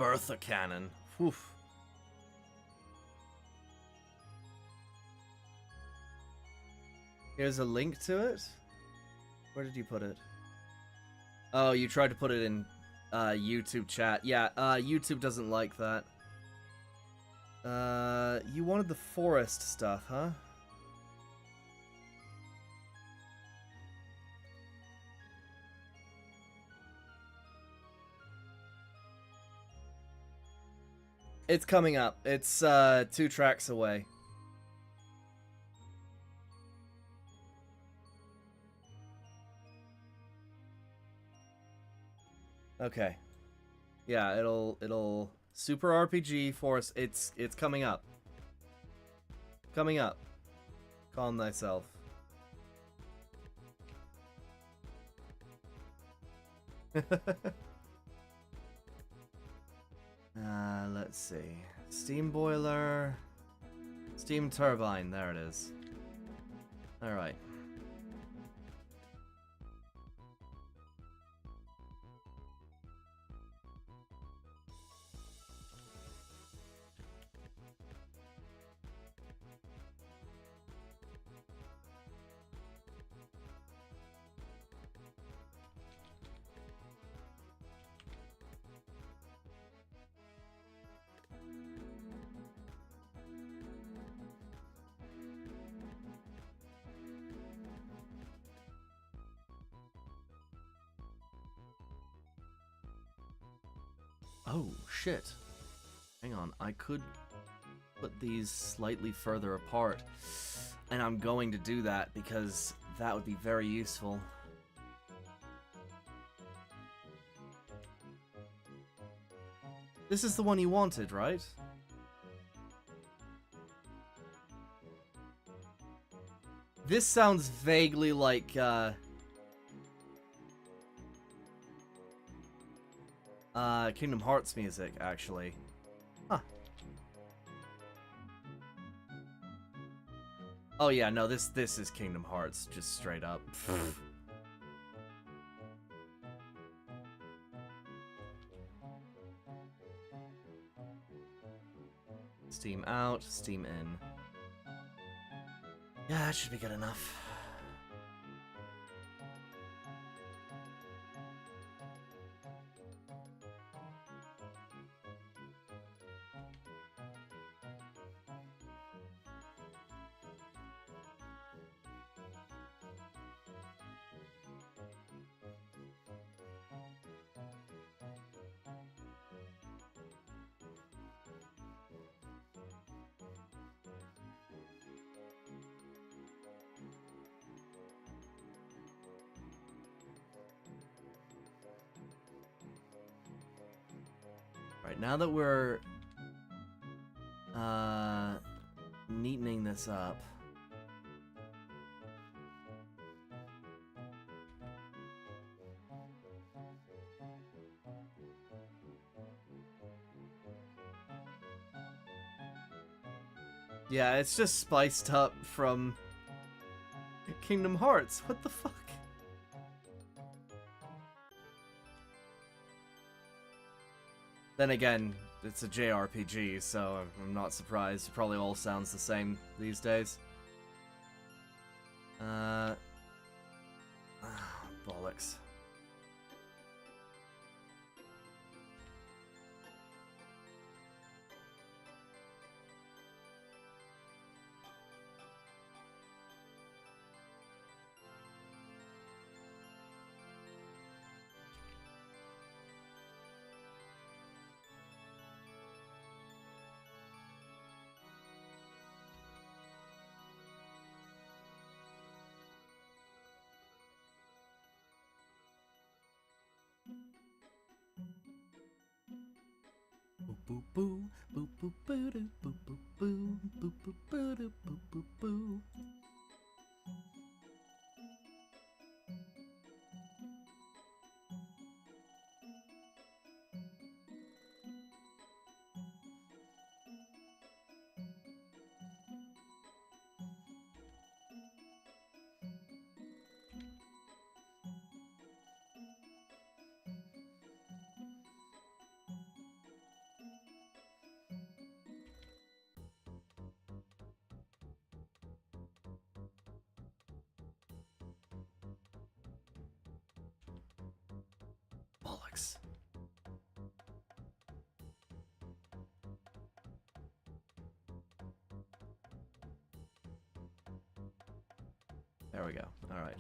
Bertha cannon. Whew. Here's a link to it. Where did you put it? Oh, you tried to put it in YouTube chat. Yeah, YouTube doesn't like that. You wanted the forest stuff, huh? It's coming up. It's 2 tracks away. Okay. Yeah, it'll Super RPG Force. It's coming up. Coming up. Calm thyself. Let's see. Steam boiler. Steam turbine. There it is. Alright. Oh, shit. Hang on, I could put these slightly further apart. And I'm going to do that because that would be very useful. This is the one you wanted, right? This sounds vaguely like, Kingdom Hearts music, actually. Huh. Oh yeah, no, this is Kingdom Hearts, just straight up. Steam out, Steam in. Yeah, that should be good enough. Right, now that we're neatening this up. Yeah, it's just spiced up from Kingdom Hearts. What the fuck? Then again, it's a JRPG, so I'm not surprised. It probably all sounds the same these days. Bollocks. Boo boo boo boo boo boo boo boo boo boo boo boo boo boo boo. Bollocks. There we go. All right.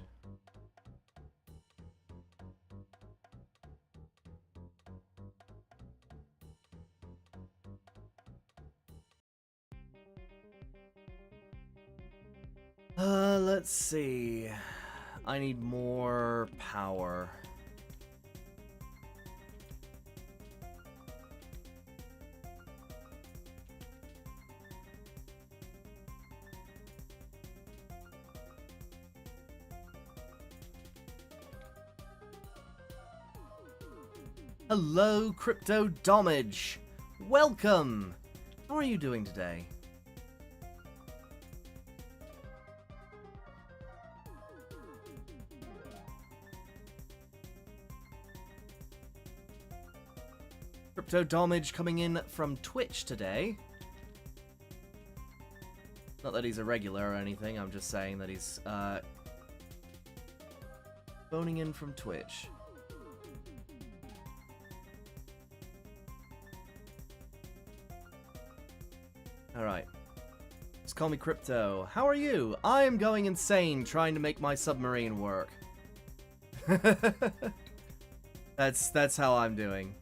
Let's see. I need more power. Hello, Crypto Domage. Welcome. How are you doing today? Crypto Domage coming in from Twitch today. Not that he's a regular or anything, I'm just saying that he's phoning in from Twitch. Alright. Just call me Crypto. How are you? I am going insane trying to make my submarine work. That's how I'm doing.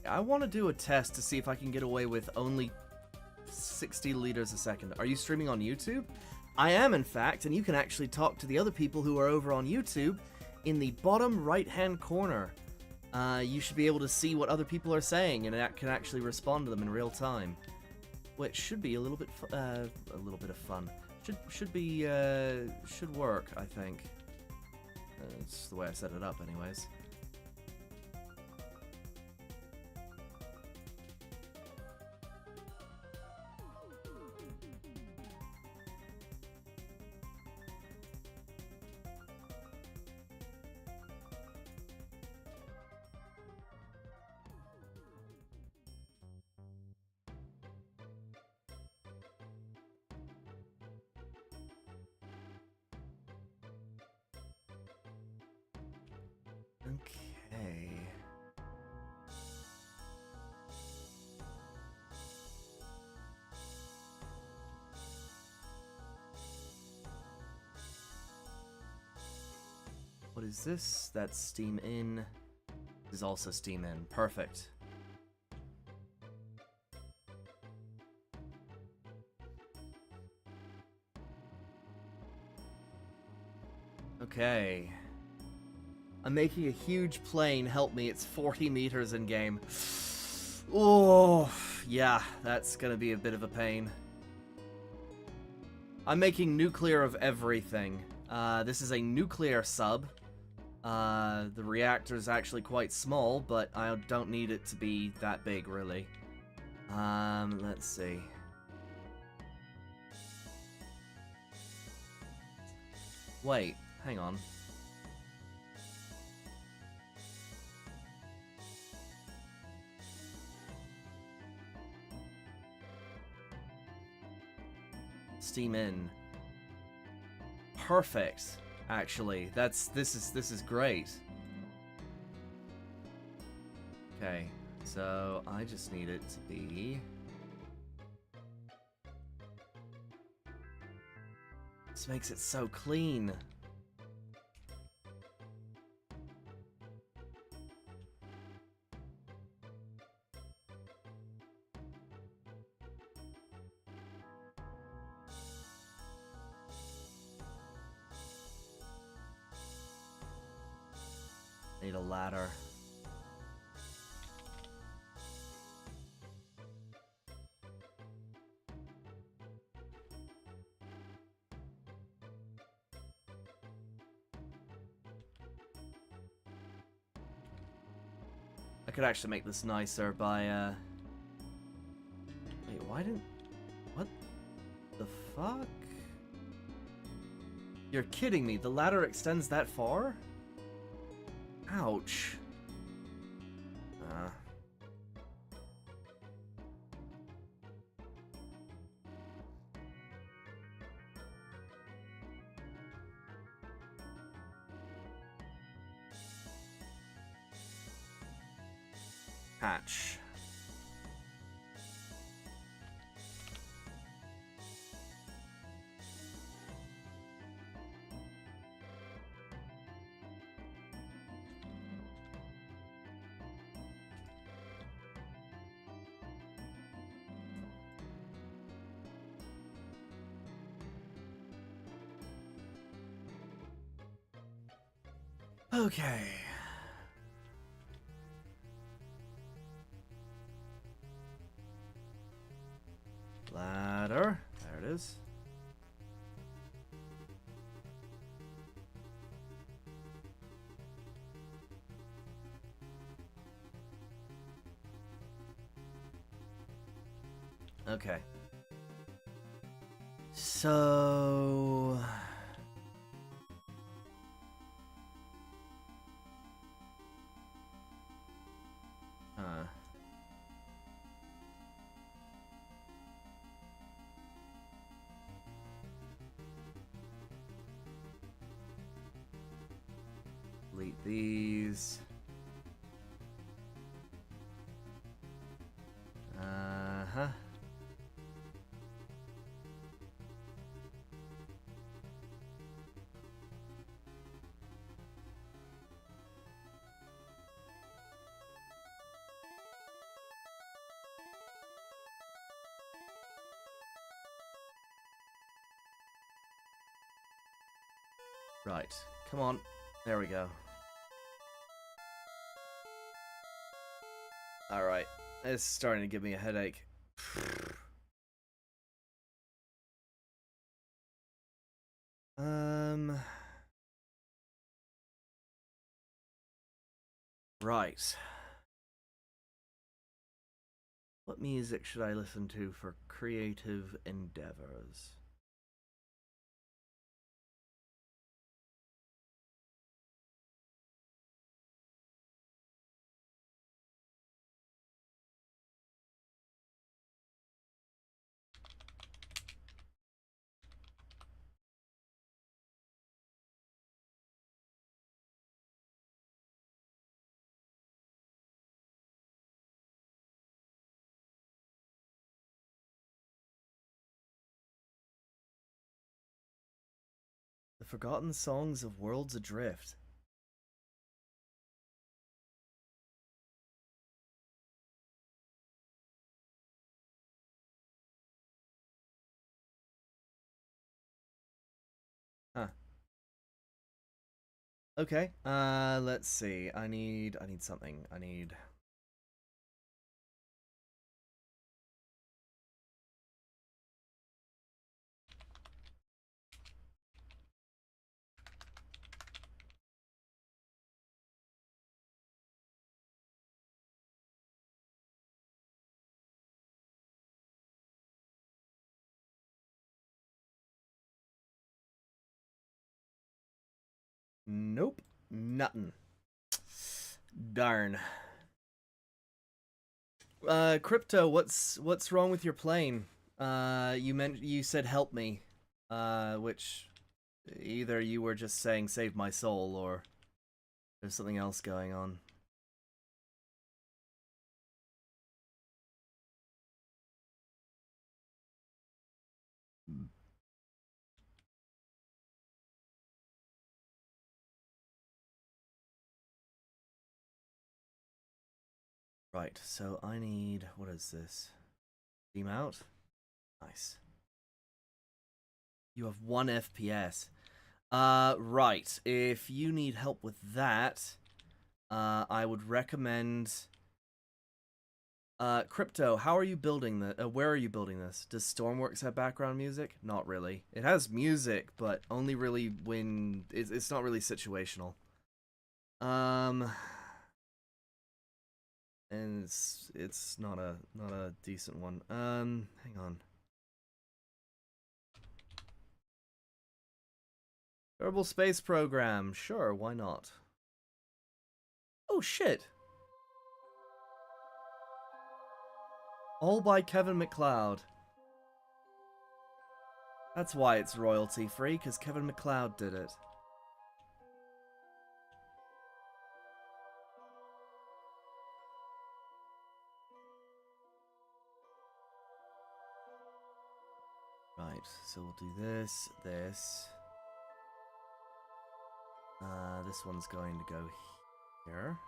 I want to do a test to see if I can get away with only 60 liters a second. Are you streaming on YouTube? I am, in fact, and you can actually talk to the other people who are over on YouTube in the bottom right-hand corner. You should be able to see what other people are saying, and it can actually respond to them in real time, which should be a little bit of fun. Should work, I think. It's the way I set it up, anyways. Okay. What is this? That's Steam in. This is also Steam in. Perfect. Okay. I'm making a huge plane. Help me. It's 40 meters in game. Oh, yeah. That's gonna be a bit of a pain. I'm making nuclear of everything. This is a nuclear sub. The reactor is actually quite small, but I don't need it to be that big, really. Let's see. Wait, hang on. Steam in. Perfect. Actually, this is great. Okay, so I just need it to be. This makes it so clean. Need a ladder. I could actually make this nicer by, Wait, why didn't... What the fuck? You're kidding me, the ladder extends that far? Ouch. Hatch. Okay. Ladder. There it is. Okay. So... delete these. Uh-huh. Right. Come on. There we go. Alright. It's starting to give me a headache. Right. What music should I listen to for creative endeavors? The Forgotten Songs of Worlds Adrift. Huh. Okay. Let's see. I need something. I need... Nope. Nothing. Darn. Crypto, what's wrong with your plane? You said help me. Which either you were just saying save my soul or there's something else going on. Right, so I need, what is this? Beam out? Nice. You have 1 FPS. Right, if you need help with that, I would recommend... Crypto, how are you building the, where are you building this? Does Stormworks have background music? Not really. It has music, but only really when, it's not really situational. And it's not a decent one. Hang on. Kerbal Space Program, sure, why not? Oh shit! All by Kevin MacLeod. That's why it's royalty free, because Kevin MacLeod did it. so we'll do this, this. This one's going to go here.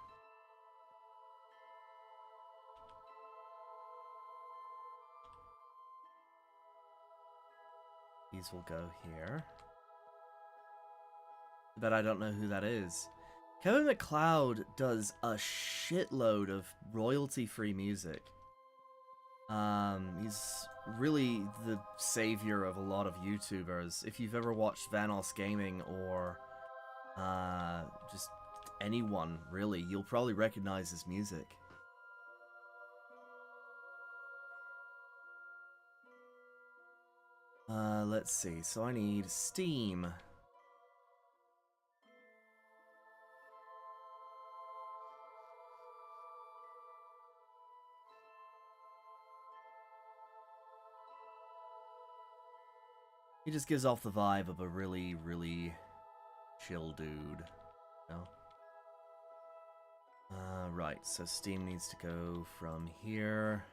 These will go here. But I don't know who that is. Kevin MacLeod does a shitload of royalty-free music. He's really the savior of a lot of YouTubers. If you've ever watched Vanos Gaming or just anyone, really, you'll probably recognize his music. Let's see. So I need Steam. He just gives off the vibe of a really, really chill dude. No? Right, so Steam needs to go from here.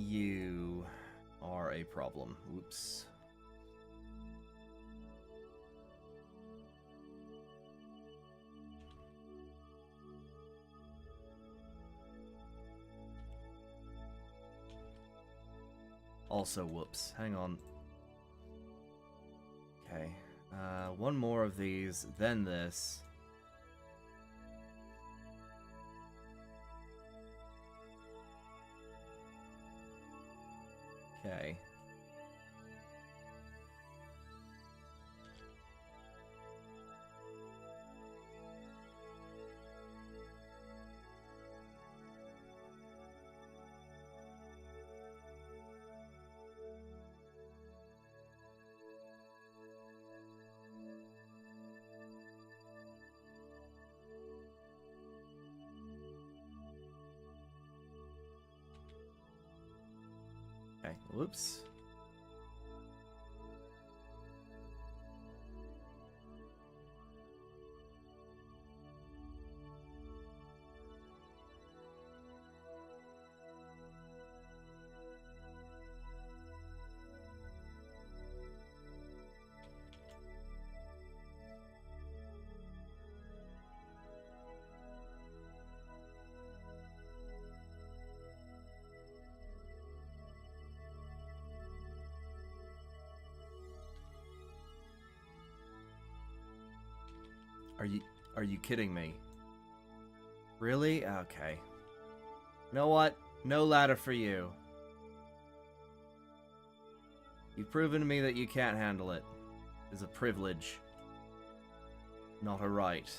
You are a problem. Oops. Also, whoops. Hang on. Okay. One more of these, then this. Okay. Okay, whoops. Are you kidding me? Really? Okay. You know what? No ladder for you. You've proven to me that you can't handle it. It's a privilege, not a right.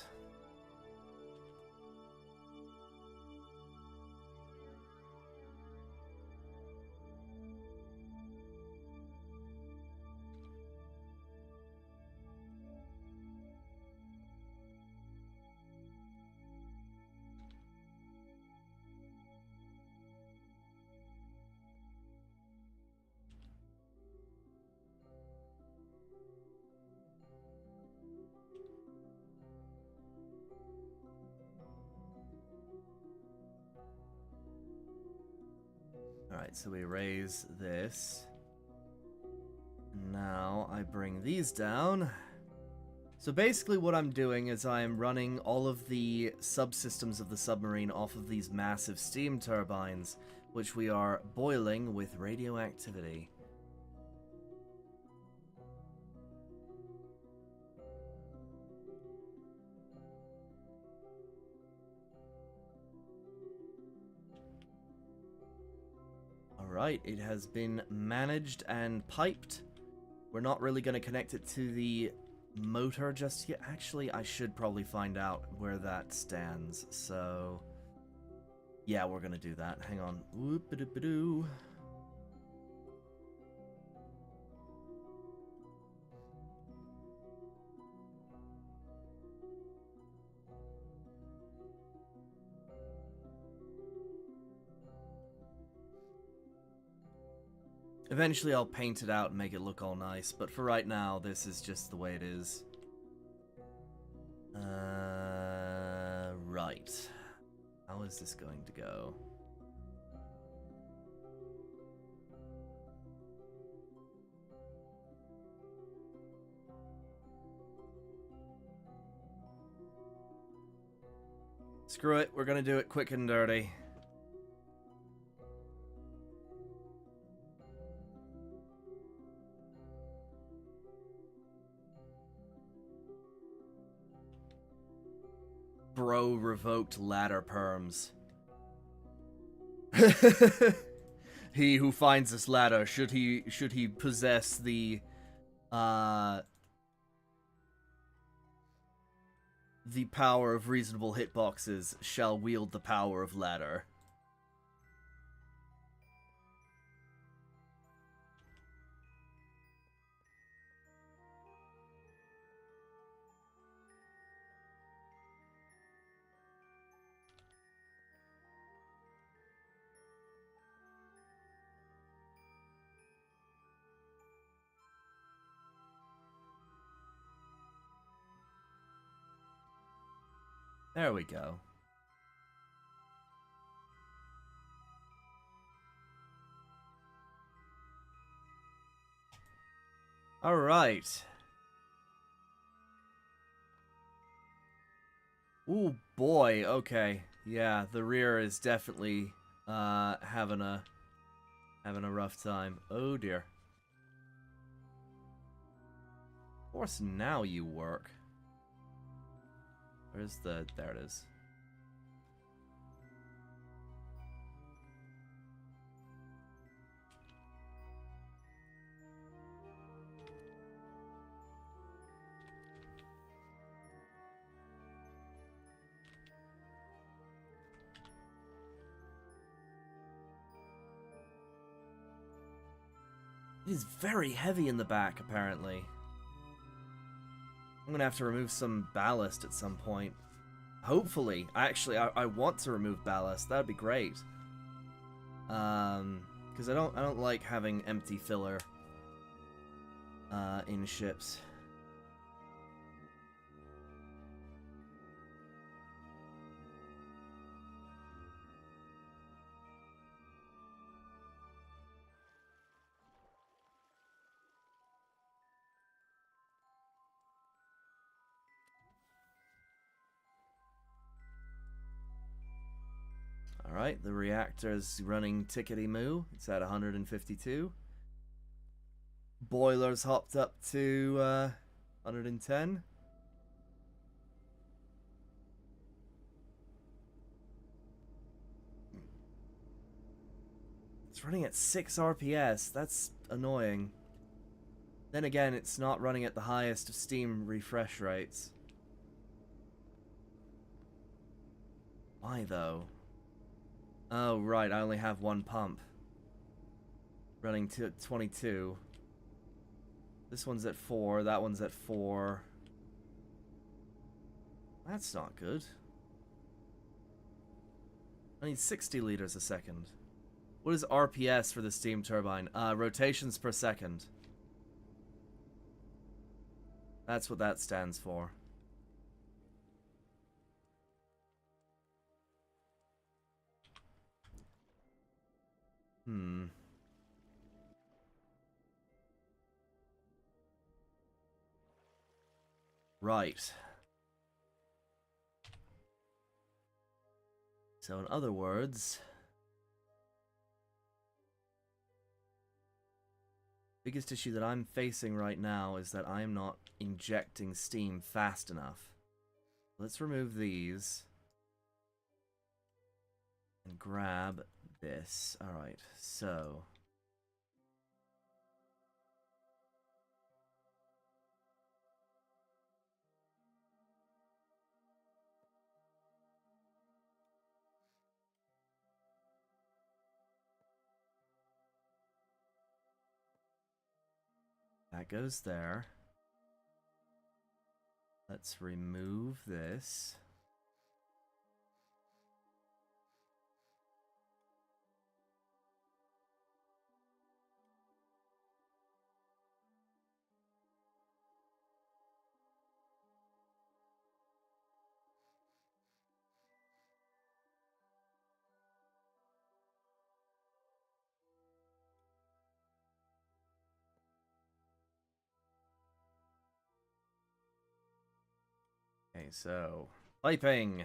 Alright, so we raise this. Now I bring these down. So basically what I'm doing is I'm running all of the subsystems of the submarine off of these massive steam turbines, which we are boiling with radioactivity. Alright, it has been managed and piped. We're not really going to connect it to the motor just yet. Actually, I should probably find out where that stands. So, yeah, we're going to do that. Hang on. Whoop-a-doop-a-doo. Eventually I'll paint it out and make it look all nice, but for right now, this is just the way it is. Right. How is this going to go? Screw it, we're gonna do it quick and dirty. Bro revoked ladder perms. He who finds this ladder, should he possess the power of reasonable hitboxes, shall wield the power of ladder. There we go. Alright. Ooh, boy, okay. Yeah, the rear is definitely having a rough time. Oh dear. Of course, now you work. Where's the... there it is. It is very heavy in the back, apparently. I'm gonna have to remove some ballast at some point. Hopefully. Actually, I want to remove ballast. That'd be great. Because I don't like having empty filler in ships. Alright, the reactor's running tickety-moo. It's at 152. Boiler's hopped up to 110. It's running at 6 RPS. That's annoying. Then again, it's not running at the highest of Steam refresh rates. Why, though? Oh, right, I only have one pump. Running to 22. This one's at 4, that one's at 4. That's not good. I need 60 liters a second. What is RPS for the steam turbine? Rotations per second. That's what that stands for. Right. So in other words, biggest issue that I'm facing right now is that I'm not injecting steam fast enough. Let's remove these and grab this. Alright, so that goes there. Let's remove this. Okay, so piping.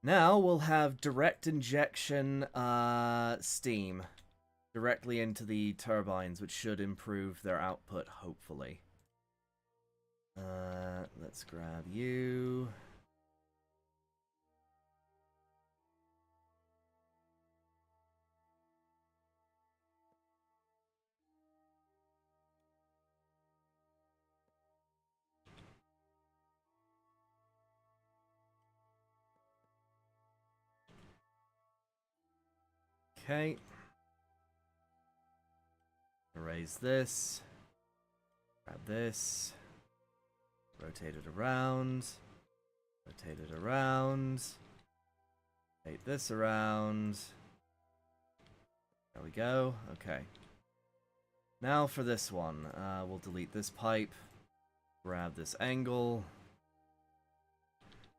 Now we'll have direct injection steam directly into the turbines, which should improve their output, hopefully. Let's grab you. Okay. Erase this. Grab this. Rotate it around. Rotate it around. Rotate this around. There we go. Okay. Now for this one. We'll delete this pipe. Grab this angle.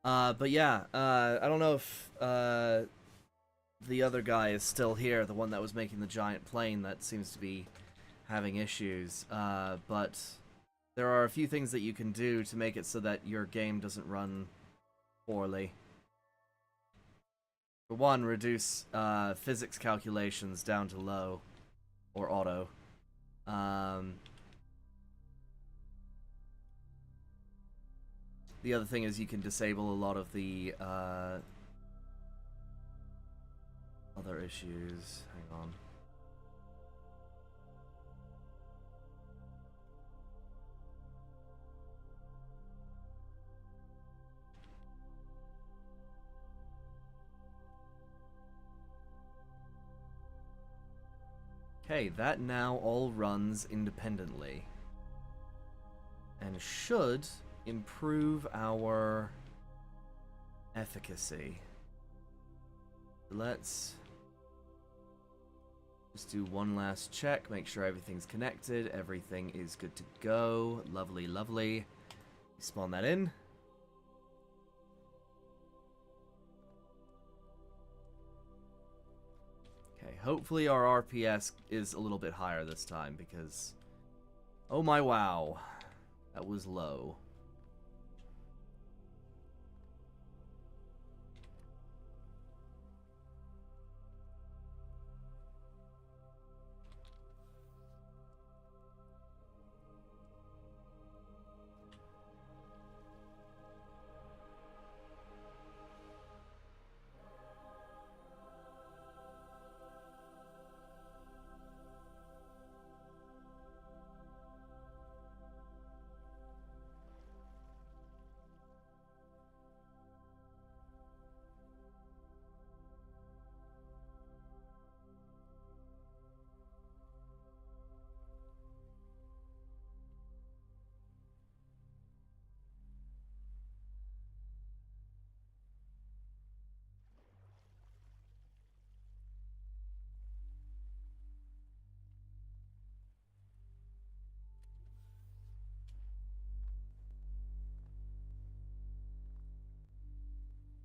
But yeah, I don't know if the other guy is still here, the one that was making the giant plane that seems to be having issues. But there are a few things that you can do to make it so that your game doesn't run poorly. For one, reduce physics calculations down to low or auto. The other thing is you can disable a lot of the other issues. Hang on. Okay, that now all runs independently. And should improve our efficacy. Let's just do one last check, make sure everything's connected, everything is good to go. Lovely, lovely. Spawn that in. Okay, hopefully our RPS is a little bit higher this time because... oh my wow. That was low.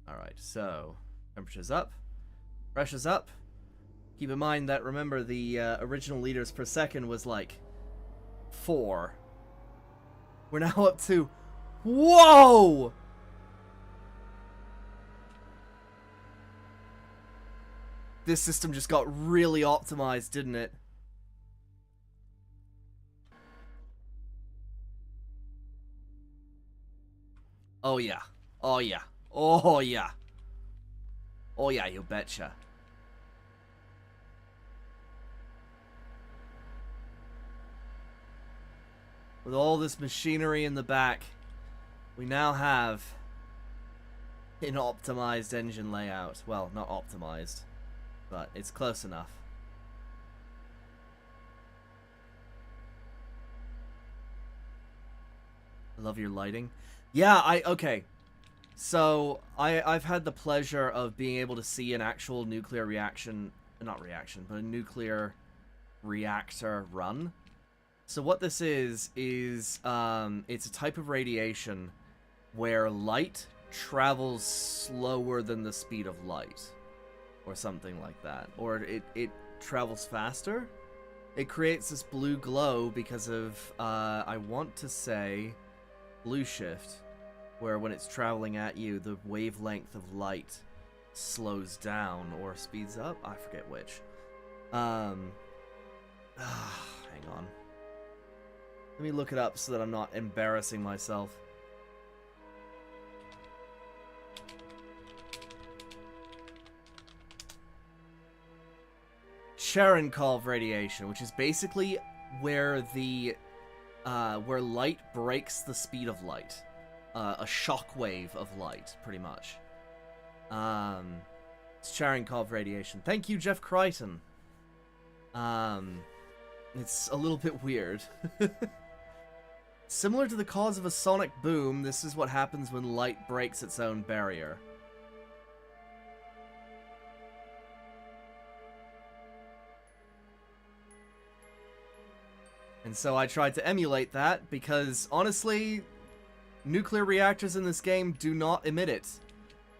Alright, so temperature's up, pressure's up. Keep in mind that, remember, the original liters per second was like 4. We're now up to... whoa! This system just got really optimized, didn't it? Oh yeah. Oh yeah. Oh yeah. Oh yeah, you betcha. With all this machinery in the back, we now have an optimized engine layout. Well, not optimized, but it's close enough. I love your lighting. Yeah, okay. So, I've had the pleasure of being able to see an actual nuclear reaction, not reaction, but a nuclear reactor run. So what this is it's a type of radiation where light travels slower than the speed of light, or something like that. Or it travels faster. It creates this blue glow because of, I want to say, blue shift. where when it's traveling at you, the wavelength of light slows down or speeds up. I forget which. Hang on. Let me look it up so that I'm not embarrassing myself. Cherenkov radiation, which is basically where the where light breaks the speed of light, a shockwave of light, pretty much. It's Cherenkov radiation. Thank you, Jeff Crichton. It's a little bit weird. Similar to the cause of a sonic boom, this is what happens when light breaks its own barrier. And so I tried to emulate that because, honestly, nuclear reactors in this game do not emit it.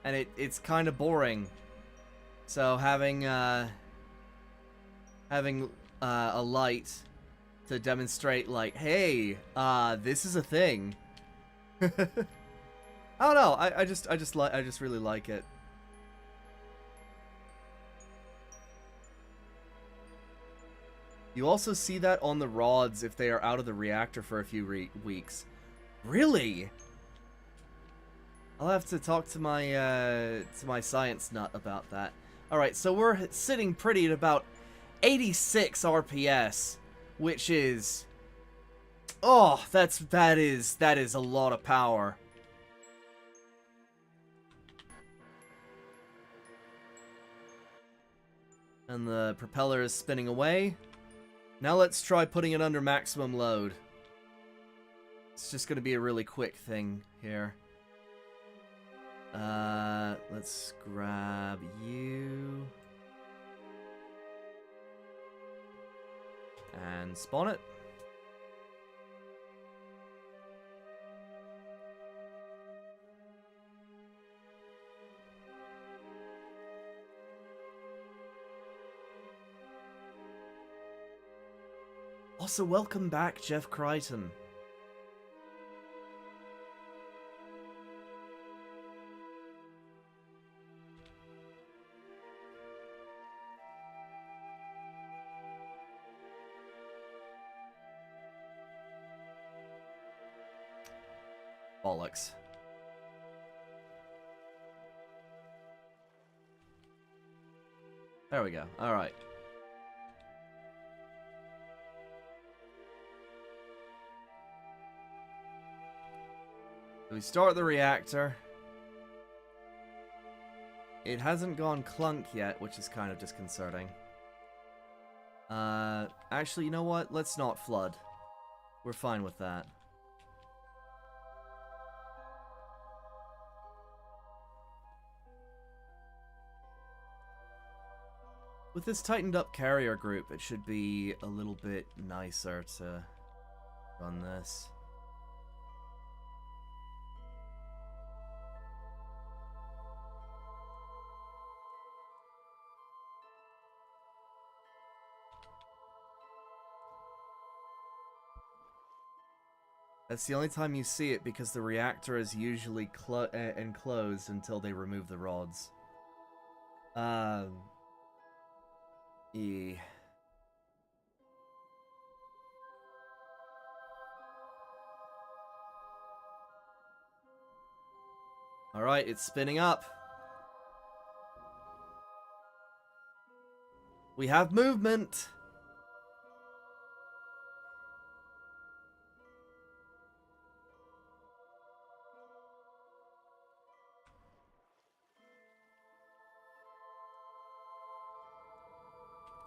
And it's kind of boring. So having a light to demonstrate, like, hey, this is a thing. I don't know. I just really like it. You also see that on the rods if they are out of the reactor for a few weeks. Really? I'll have to talk to my science nut about that. All right, so we're sitting pretty at about 86 RPS, which is, oh, that is a lot of power. And the propeller is spinning away. Now let's try putting it under maximum load. It's just going to be a really quick thing here. Let's grab you. And spawn it. Also, welcome back, Jeff Crichton. Bollocks. There we go. All right. We start the reactor. It hasn't gone clunk yet, which is kind of disconcerting. Actually, you know what? Let's not flood. We're fine with that. With this tightened up carrier group, it should be a little bit nicer to run this. That's the only time you see it because the reactor is usually enclosed until they remove the rods. Alright, it's spinning up. We have movement!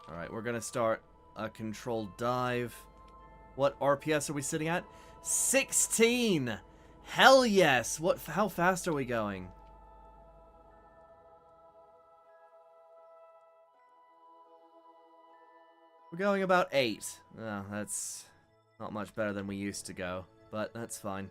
Alright, we're gonna start a controlled dive. What RPS are we sitting at? 16! Hell yes! How fast are we going? We're going about 8. Oh, that's not much better than we used to go, but that's fine.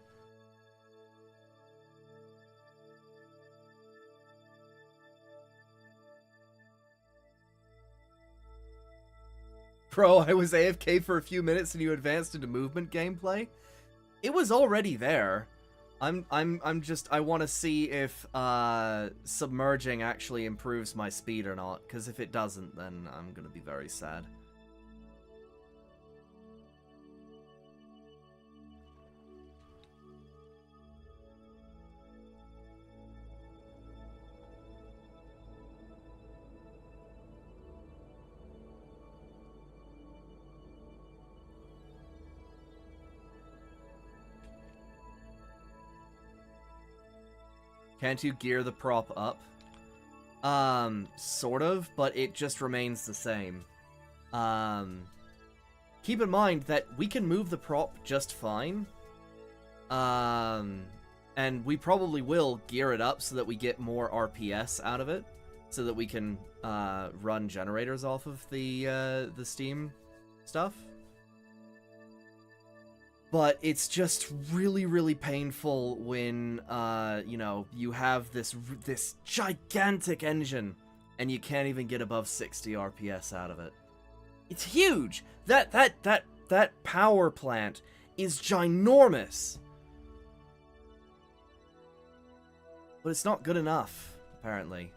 Bro, I was AFK for a few minutes and you advanced into movement gameplay? It was already there. I want to see if submerging actually improves my speed or not, because if it doesn't, then I'm gonna be very sad. Can't you gear the prop up? Sort of, but it just remains the same. Keep in mind that we can move the prop just fine. And we probably will gear it up so that we get more RPS out of it, so that we can run generators off of the Steam stuff. But it's just really, really painful when, you know, you have this gigantic engine and you can't even get above 60 RPS out of it. It's huge! That power plant is ginormous! But it's not good enough, apparently.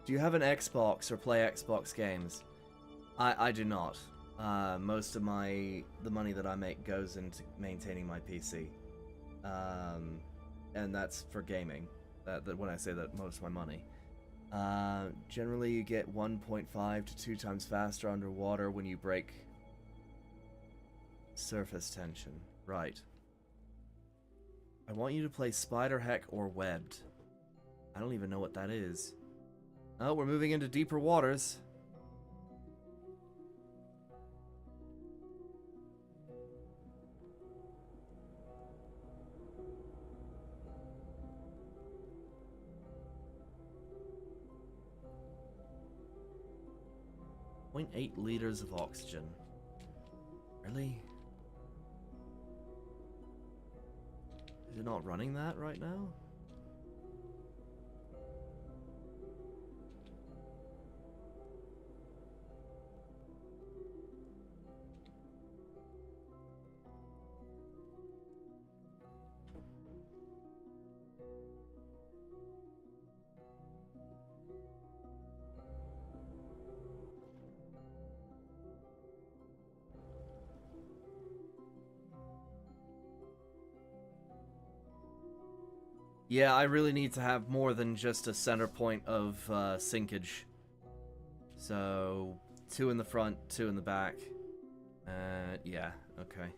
Do you have an Xbox or play Xbox games? I do not. Most of the money that I make goes into maintaining my PC. And that's for gaming. That when I say that, most of my money. Generally you get 1.5 to 2 times faster underwater when you break surface tension. Right. I want you to play Spider Heck or Webbed. I don't even know what that is. Oh, we're moving into deeper waters. .8 liters of oxygen. Really? Is it not running that right now? Yeah, I really need to have more than just a center point of sinkage. So, 2 in the front, 2 in the back. Yeah, okay.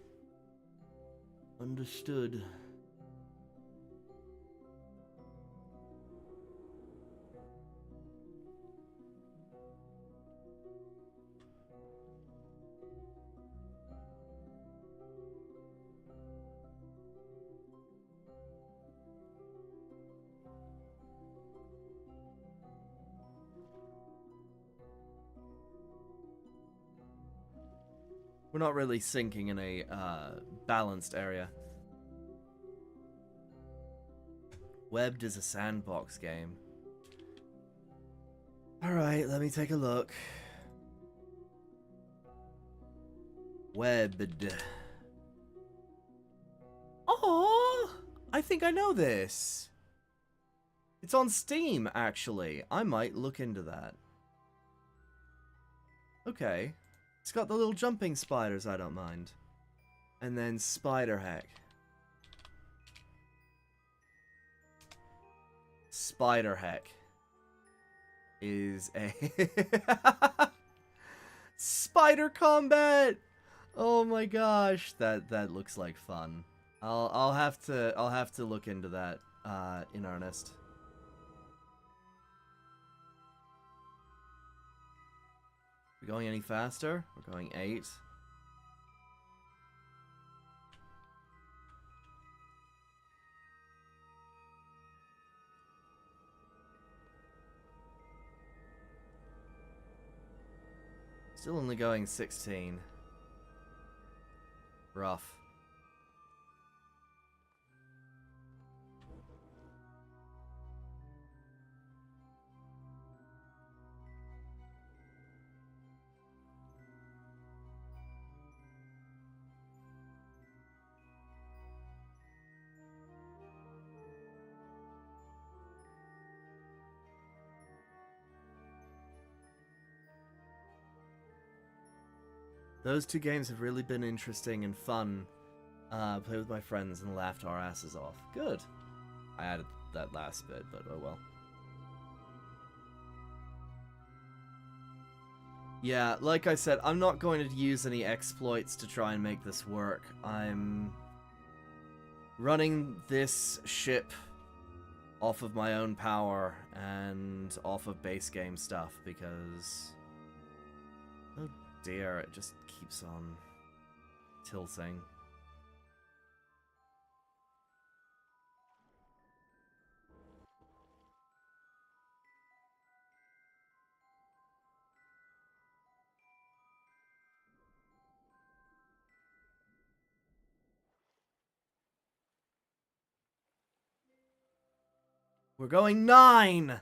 Understood. We're not really sinking in a balanced area. Webbed is a sandbox game. Alright, let me take a look. Webbed. Oh, I think I know this. It's on Steam, actually. I might look into that. Okay. It's got the little jumping spiders, I don't mind. And then Spider Heck. Spider Heck is a spider combat. Oh my gosh, that looks like fun. I'll have to look into that in earnest. We going any faster? We're going 8. Still only going 16. Rough. Those two games have really been interesting and fun. Play with my friends and laughed our asses off. Good. I added that last bit, but oh well. Yeah, like I said, I'm not going to use any exploits to try and make this work. I'm running this ship off of my own power and off of base game stuff because... oh dear, it just keeps on tilting. We're going 9!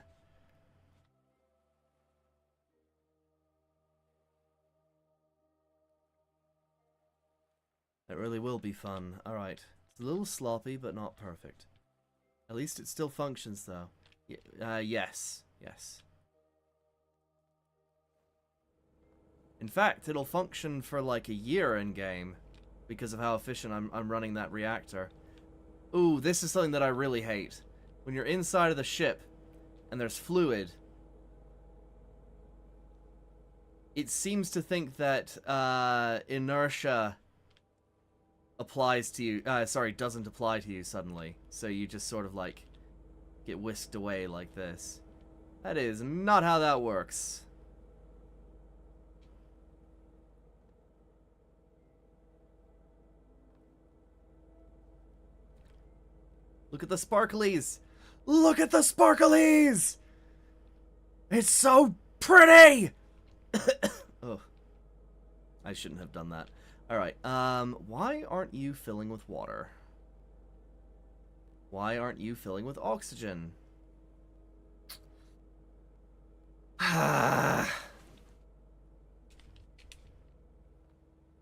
That really will be fun. Alright. It's a little sloppy, but not perfect. At least it still functions, though. Yes. Yes. In fact, it'll function for like a year in-game because of how efficient I'm running that reactor. Ooh, this is something that I really hate. When you're inside of the ship and there's fluid, it seems to think that inertia applies to you. Doesn't apply to you suddenly. So you just sort of like get whisked away like this. That is not how that works. Look at the sparklies! Look at the sparklies! It's so pretty! Oh. I shouldn't have done that. Alright, why aren't you filling with water? Why aren't you filling with oxygen?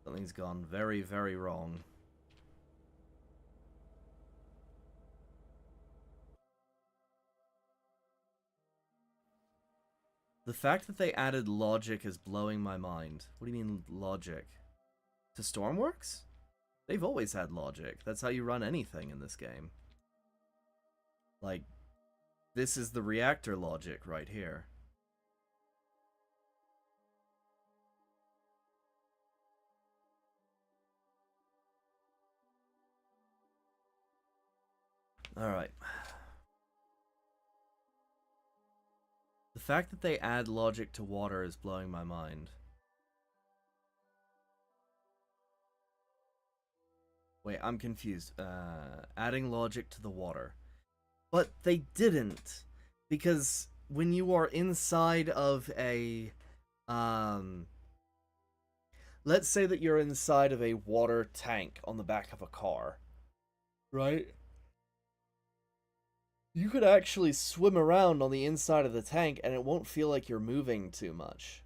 Something's gone very, very wrong. The fact that they added logic is blowing my mind. What do you mean, logic? To Stormworks? They've always had logic. That's how you run anything in this game. Like, this is the reactor logic right here. Alright. The fact that they add logic to water is blowing my mind. Wait, I'm confused. Adding logic to the water. But they didn't. Because when you are inside of a... let's say that you're inside of a water tank on the back of a car. Right? You could actually swim around on the inside of the tank and it won't feel like you're moving too much.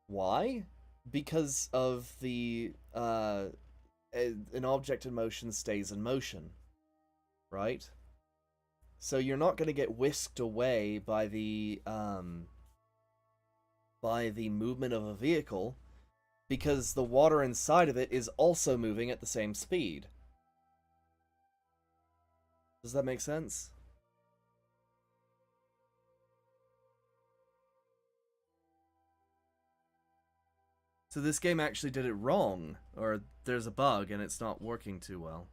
Why? Because of the, an object in motion stays in motion. Right? So you're not going to get whisked away by the movement of a vehicle because the water inside of it is also moving at the same speed. Does that make sense? So this game actually did it wrong, or there's a bug and it's not working too well.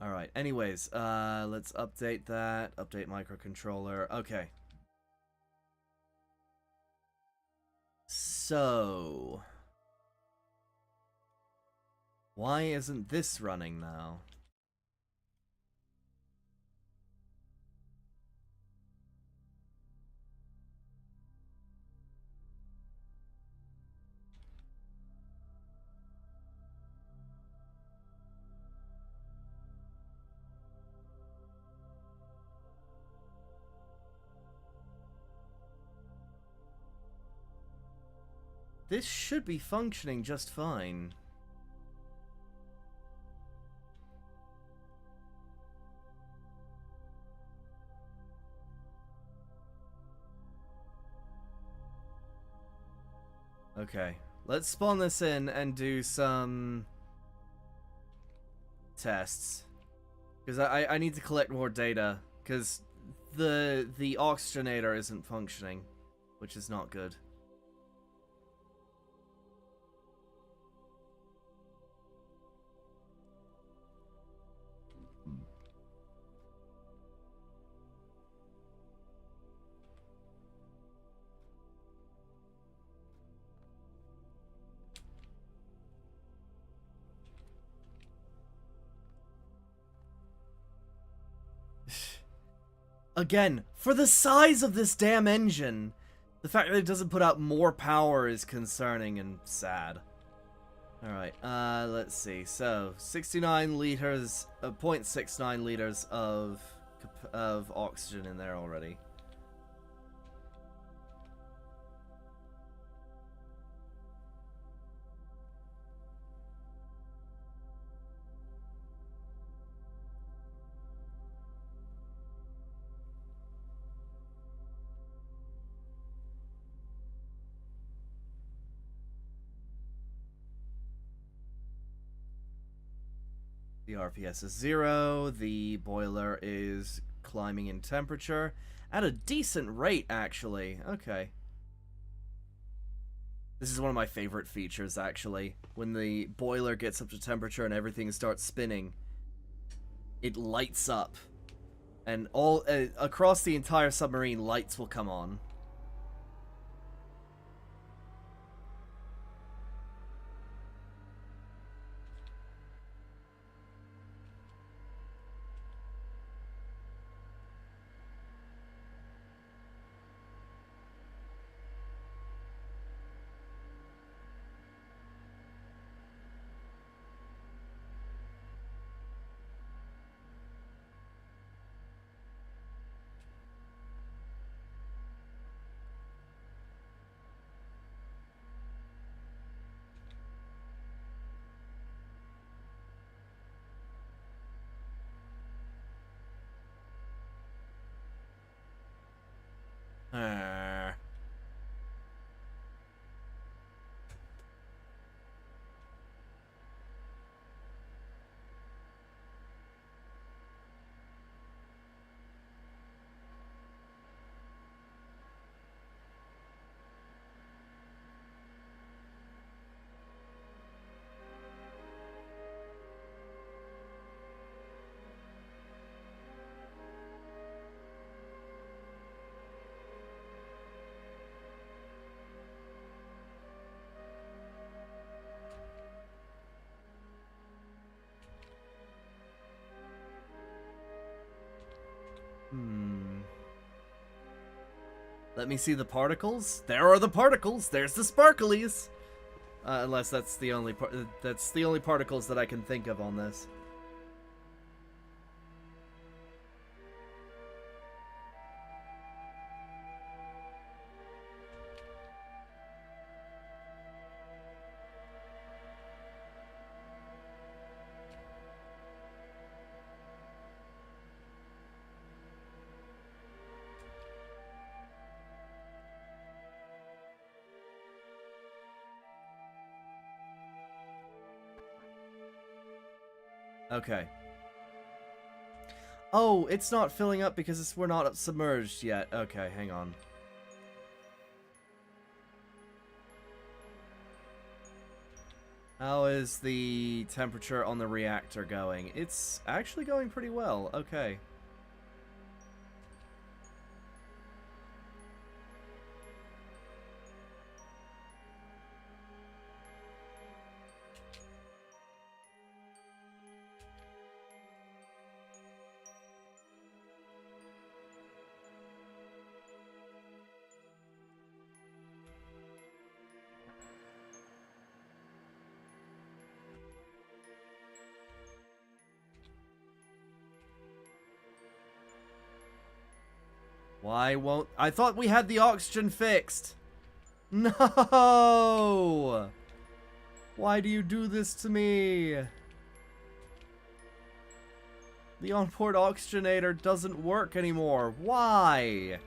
Alright, anyways, let's update that. Update microcontroller. Okay. So... why isn't this running now? This should be functioning just fine. Okay, let's spawn this in and do some tests. Because I need to collect more data, because the oxygenator isn't functioning, which is not good. Again, for the size of this damn engine, the fact that it doesn't put out more power is concerning and sad. Alright, let's see. So, 69 liters, 0.69 liters of oxygen in there already. The RPS is 0, the boiler is climbing in temperature at a decent rate, actually. Okay. This is one of my favorite features, actually. When the boiler gets up to temperature and everything starts spinning, it lights up. And all across the entire submarine, lights will come on. Let me see the particles. There are the particles. There's the sparklies. Unless that's the only particles that I can think of on this. Okay. Oh, it's not filling up because we're not submerged yet. Okay, hang on. How is the temperature on the reactor going? It's actually going pretty well. Okay. Why won't... I thought we had the oxygen fixed! No! Why do you do this to me? The onboard oxygenator doesn't work anymore. Why?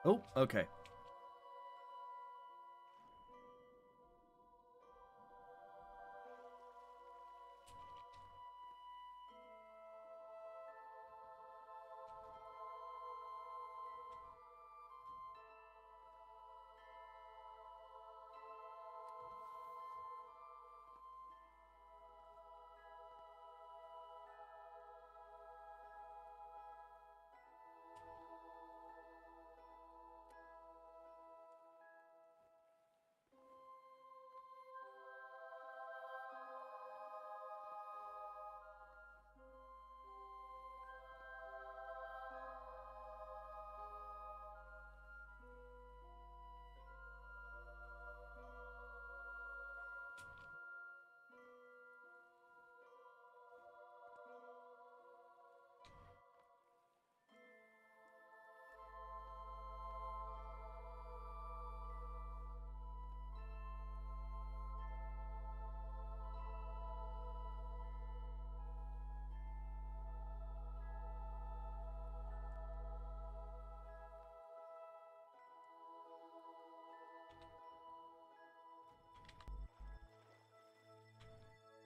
Oh, okay.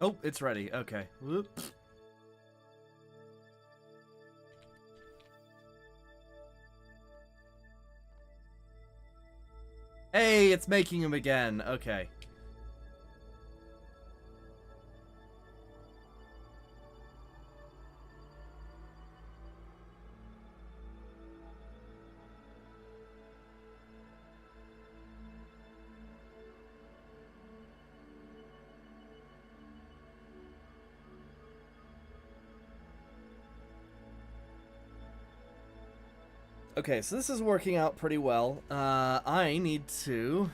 Oh, it's ready. Okay. Whoops. Hey, it's making him again. Okay. Okay, so this is working out pretty well. I need to...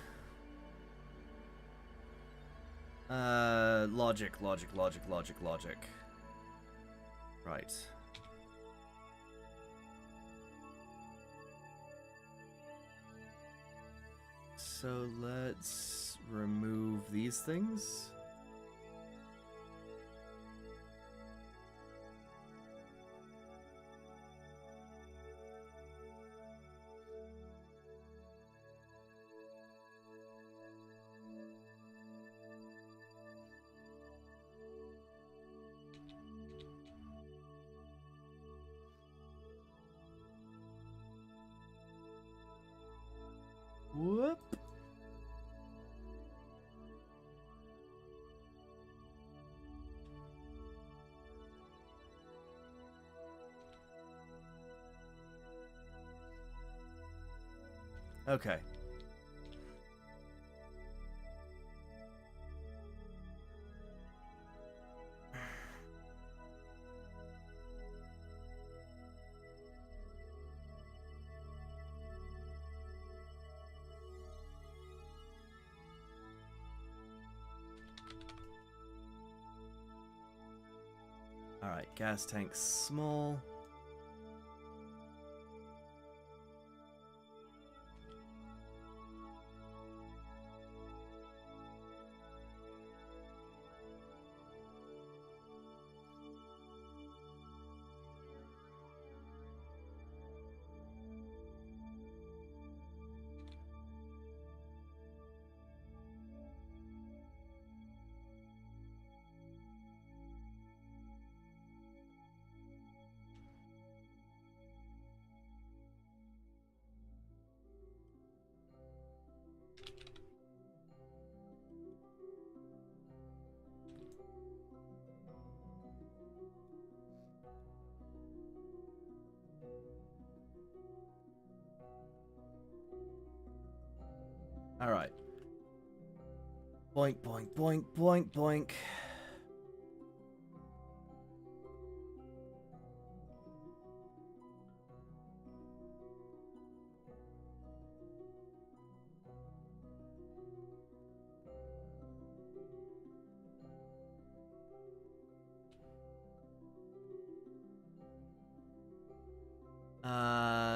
logic. Right. So let's remove these things. Whoop. Okay. Alright, gas tank small. Alright. Boink, boink, boink, boink, boink.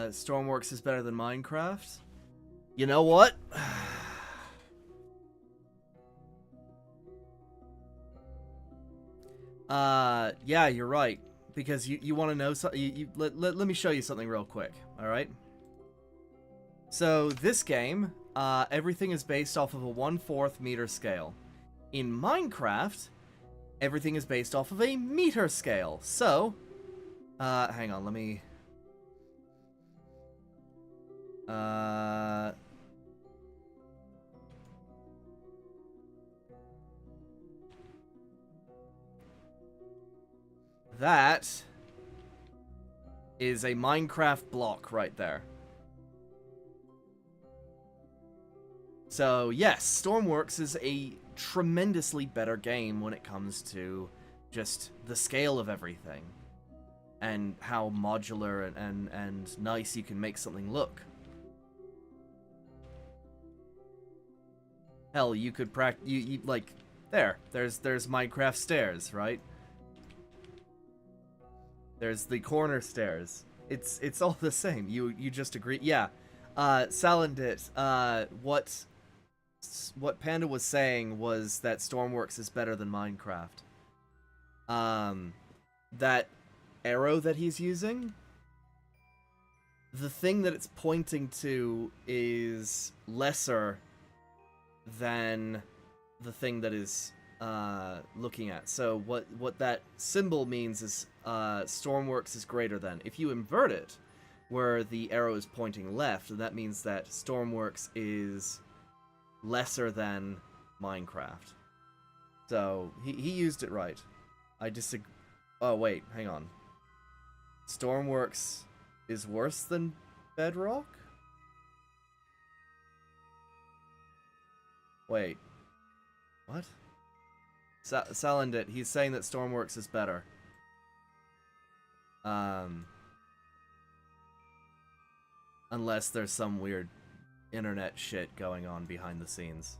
Stormworks is better than Minecraft? You know what? Yeah, you're right. Because you want to know something. Let me show you something real quick. All right. So this game, everything is based off of a 1/4 meter scale. In Minecraft, everything is based off of a meter scale. So, hang on, let me. That is a Minecraft block right there. So, yes, Stormworks is a tremendously better game when it comes to just the scale of everything and how modular and nice you can make something look. Hell, you could you like there's Minecraft stairs, right? There's the corner stairs. It's all the same. You just agree. Yeah. Salandit, what Panda was saying was that Stormworks is better than Minecraft. That arrow that he's using, the thing that it's pointing to is lesser than the thing that is looking at. So what that symbol means is Stormworks is greater than. If you invert it, where the arrow is pointing left, that means that Stormworks is lesser than Minecraft. So he used it right. I disagree. Oh wait, hang on. Stormworks is worse than Bedrock? Wait. What? Salandit, he's saying that Stormworks is better. Unless there's some weird internet shit going on behind the scenes.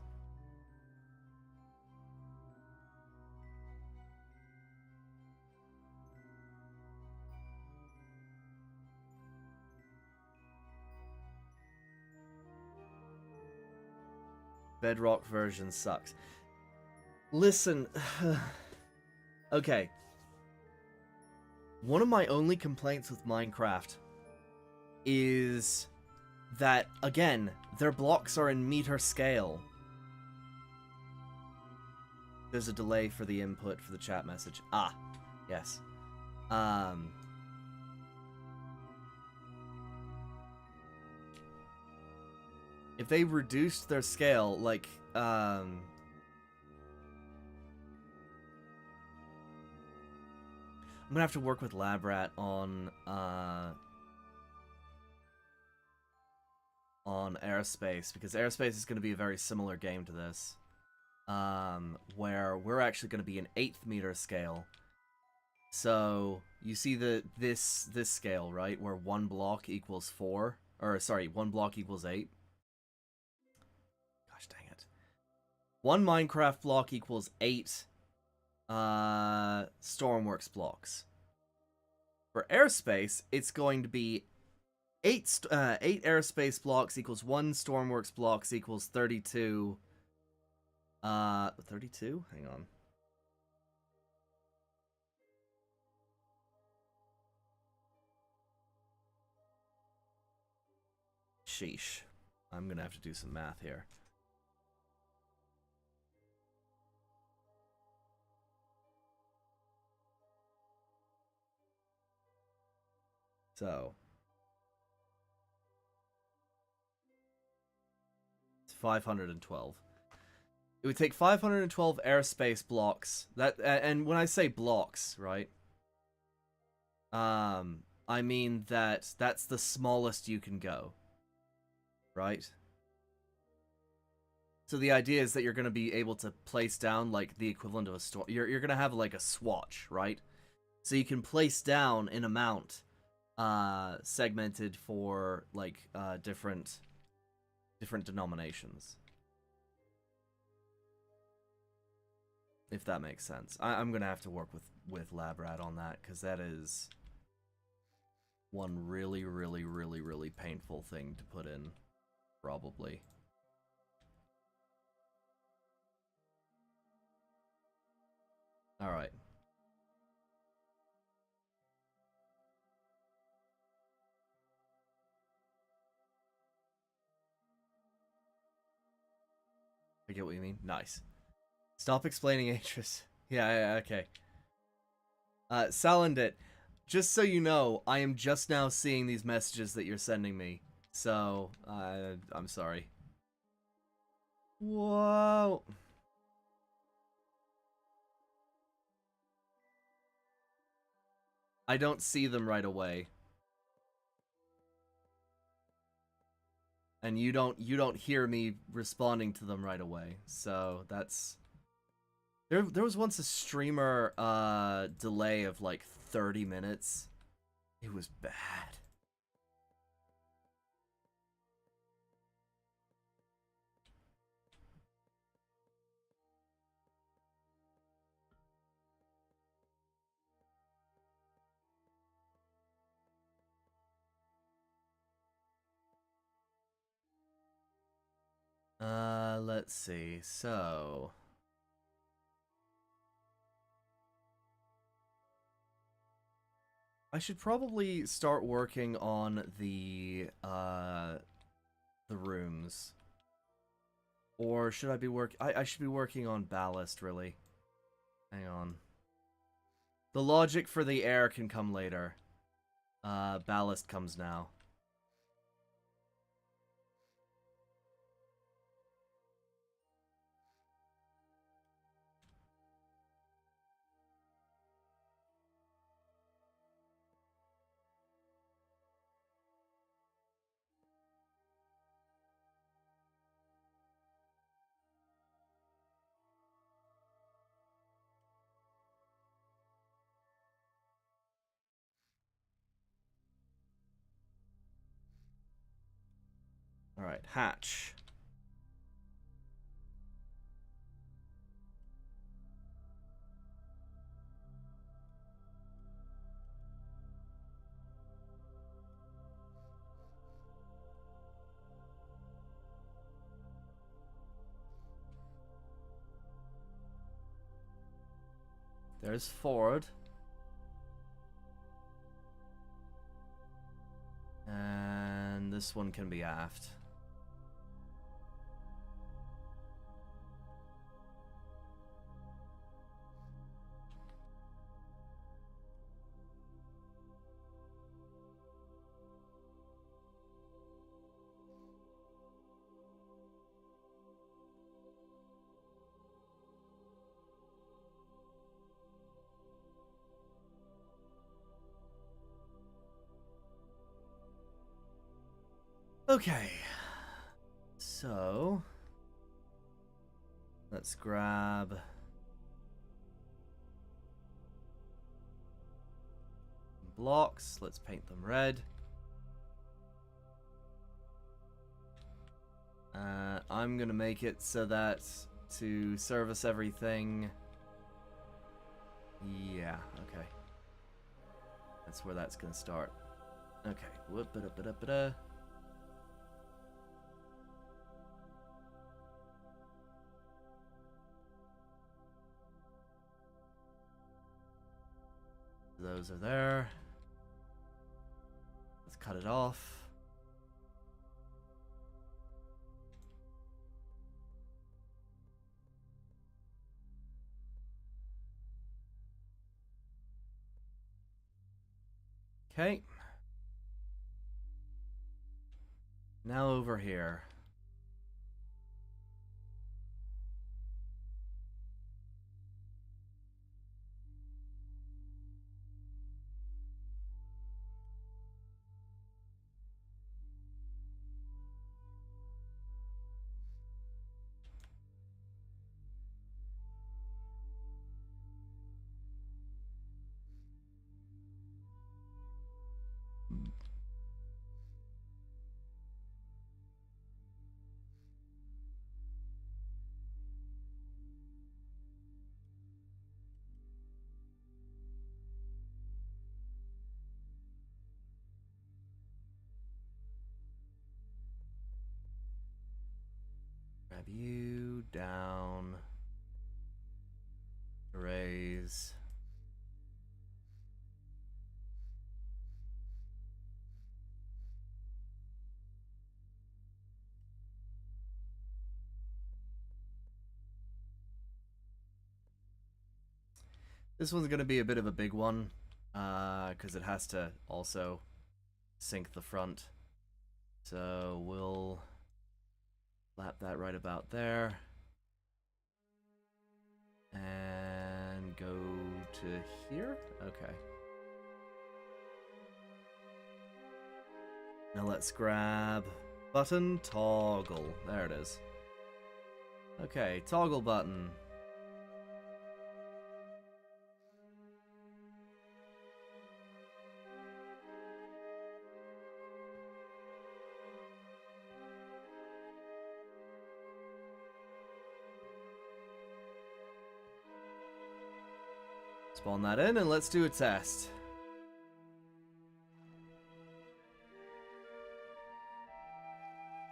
Bedrock version sucks. Listen. Okay. One of my only complaints with Minecraft is that, again, their blocks are in meter scale. There's a delay for the input for the chat message. Ah, yes. if they reduced their scale, like, I'm gonna have to work with Labrat on Airspace, because Airspace is going to be a very similar game to this, where we're actually going to be an 8th meter scale. So you see this scale, right, where 1 block equals 4, or sorry, 1 block equals 8. Gosh dang it! 1 Minecraft block equals 8 Stormworks blocks. For Airspace, it's going to be 8 airspace blocks equals 1 Stormworks blocks equals 32. 32? Hang on. Sheesh. I'm gonna have to do some math here. So 512. It would take 512 airspace blocks. That, and when I say blocks, right? I mean that's the smallest you can go. Right? So the idea is that you're going to be able to place down like the equivalent of a storm. You're going to have like a swatch, right? So you can place down an amount segmented for like different denominations. If that makes sense. I'm going to have to work with Labrat on that, because that is one really, really, really, really painful thing to put in, probably. Alright. I get what you mean. Nice. Stop explaining Atris. Yeah, okay. Salandit, just so you know, I am just now seeing these messages that you're sending me. So, I'm sorry. Whoa. I don't see them right away. And you don't hear me responding to them right away. So, that's... There was once a streamer delay of like 30 minutes. It was bad. Let's see. So, I should probably start working on the rooms. Or should I be I should be working on ballast, really. Hang on. The logic for the air can come later. Ballast comes now. Alright, hatch. There's forward. And this one can be aft. Okay. So let's grab blocks. Let's paint them red. I'm gonna make it so that to service everything. Yeah, okay. That's where that's gonna start. Okay. Whoop-a-da-ba-da-ba-da. Those are there. Let's cut it off. Okay. Now over here. Grab you down. Raise. This one's gonna be a bit of a big one, because it has to also sink the front. So we'll lap that right about there. And go to here? Okay. Now let's grab button toggle. There it is. Okay, toggle button. Spawn that in and let's do a test.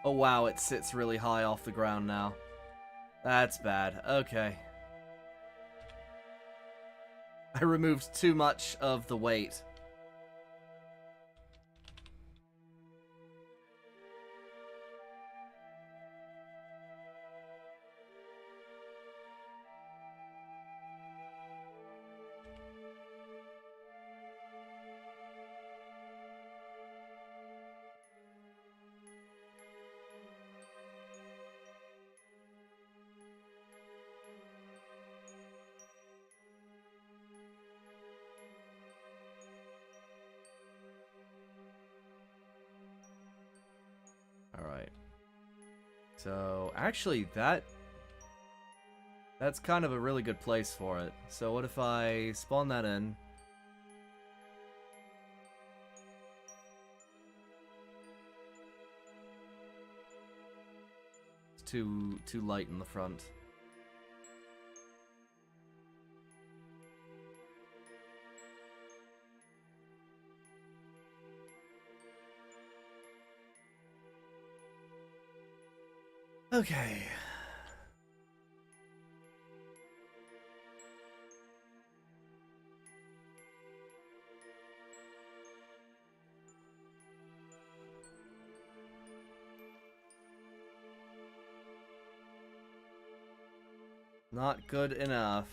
Oh wow, it sits really high off the ground now. That's bad. Okay. I removed too much of the weight. Alright. So, actually, that's kind of a really good place for it. So what if I spawn that in? It's too light in the front. Okay. Not good enough.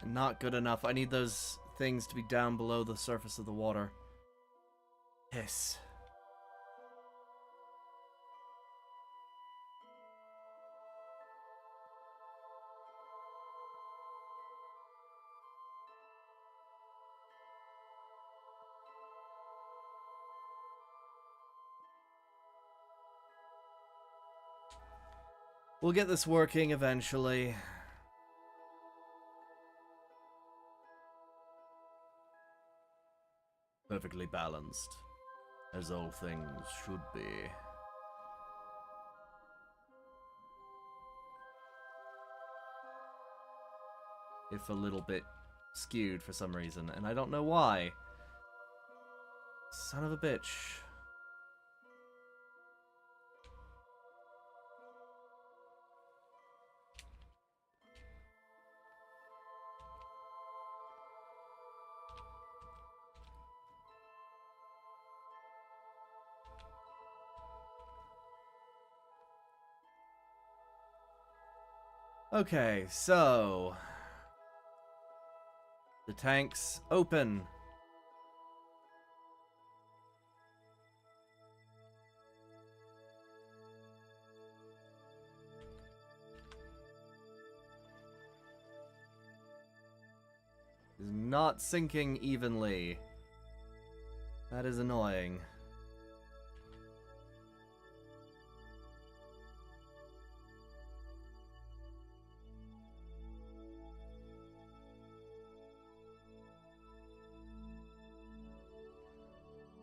Not good enough. I need those things to be down below the surface of the water. Yes. We'll get this working eventually. Perfectly balanced, as all things should be. If a little bit skewed for some reason, and I don't know why. Son of a bitch. Okay, so the tanks open. Is not sinking evenly. That is annoying.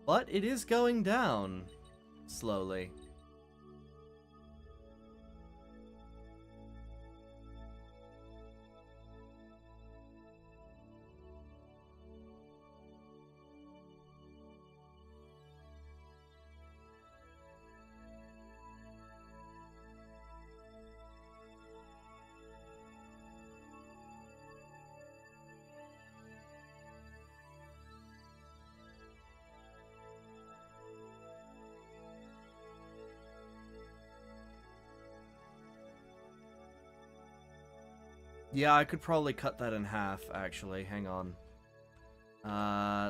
But it is going down slowly. Yeah, I could probably cut that in half, actually. Hang on.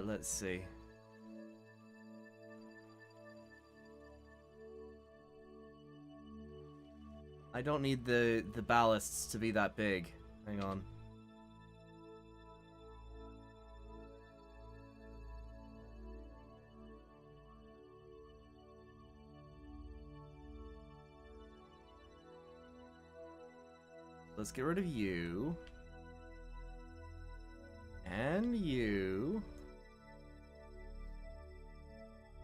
Let's see. I don't need the ballasts to be that big. Hang on. Let's get rid of you. And you.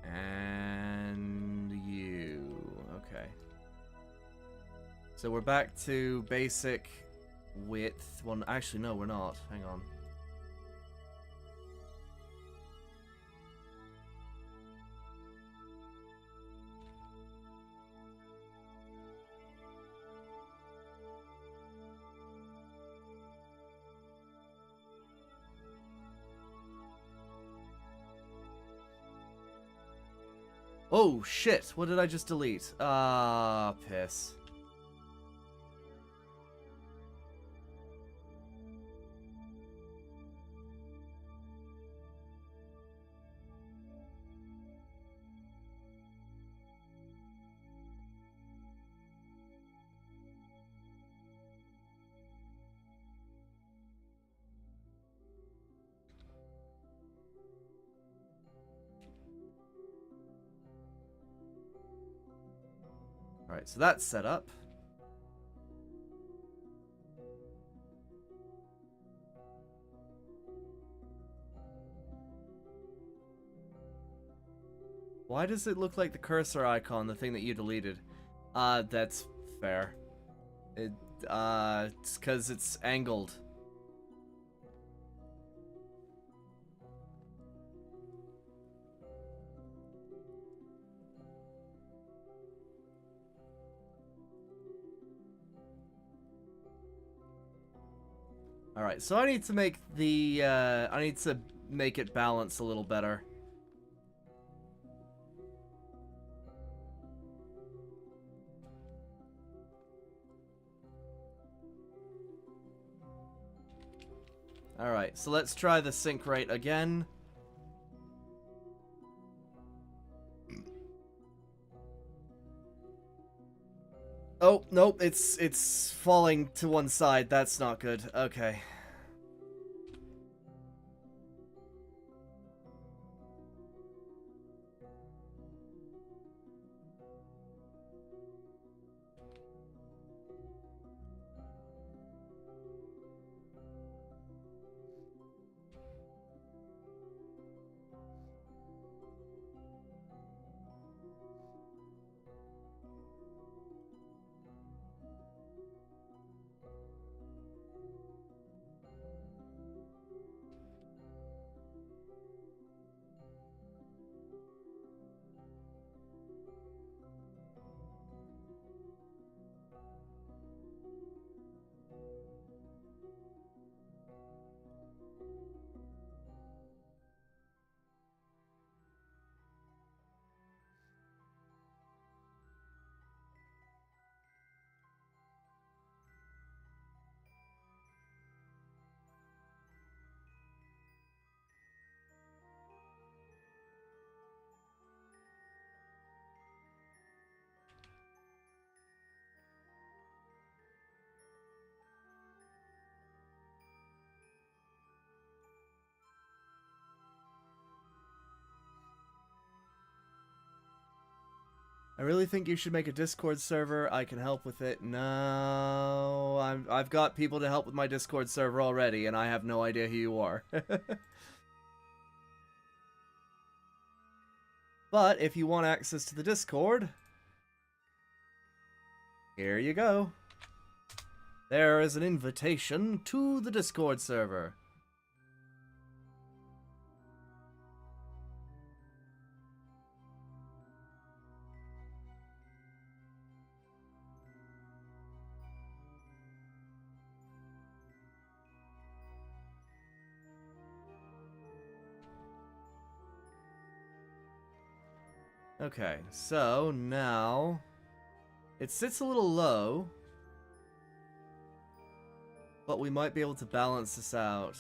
And you. Okay. So we're back to basic width. Well, actually, no, we're not. Hang on. Oh, shit. What did I just delete? Ah, piss. Alright, so that's set up. Why does it look like the cursor icon, the thing that you deleted? That's fair. It's because it's angled. Alright, so I need to make the, I need to make it balance a little better. Alright, so let's try the sync rate again. Oh, nope, it's falling to one side. That's not good. Okay. I really think you should make a Discord server. I can help with it. No, I've got people to help with my Discord server already, and I have no idea who you are. But if you want access to the Discord, here you go. There is an invitation to the Discord server. Okay, so now it sits a little low, but we might be able to balance this out.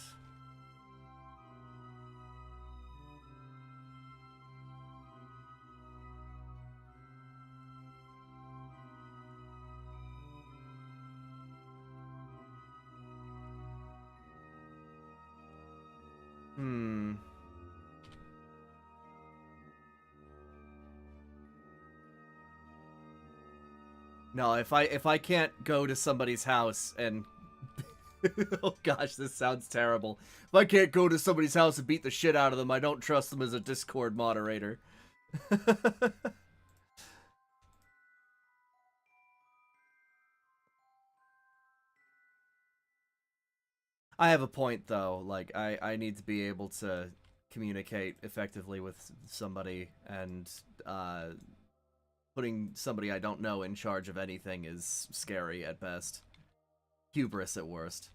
No, if I can't go to somebody's house and oh gosh, this sounds terrible. If I can't go to somebody's house and beat the shit out of them, I don't trust them as a Discord moderator. I have a point though. Like I need to be able to communicate effectively with somebody, and putting somebody I don't know in charge of anything is scary at best. Hubris at worst.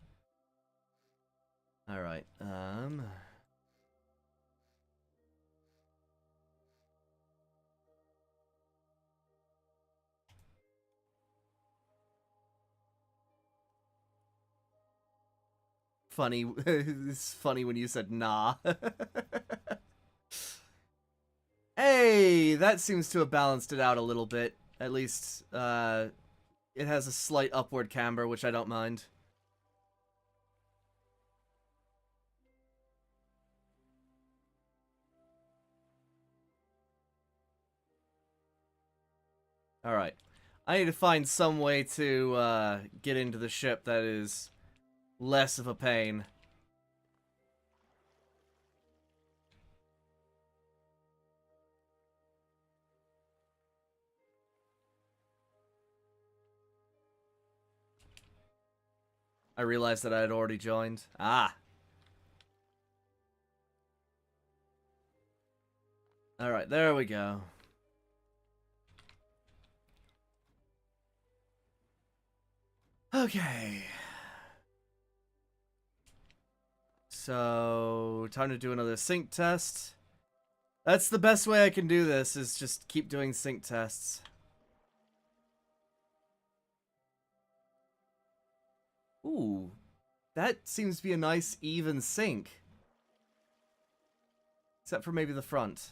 Alright, funny. It's funny when you said nah. Hey, that seems to have balanced it out a little bit. At least, it has a slight upward camber, which I don't mind. Alright. I need to find some way to, get into the ship that is less of a pain. I realized that I had already joined. Ah! Alright, there we go. Okay. So, time to do another sync test. That's the best way I can do this, is just keep doing sync tests. Ooh. That seems to be a nice, even sink. Except for maybe the front.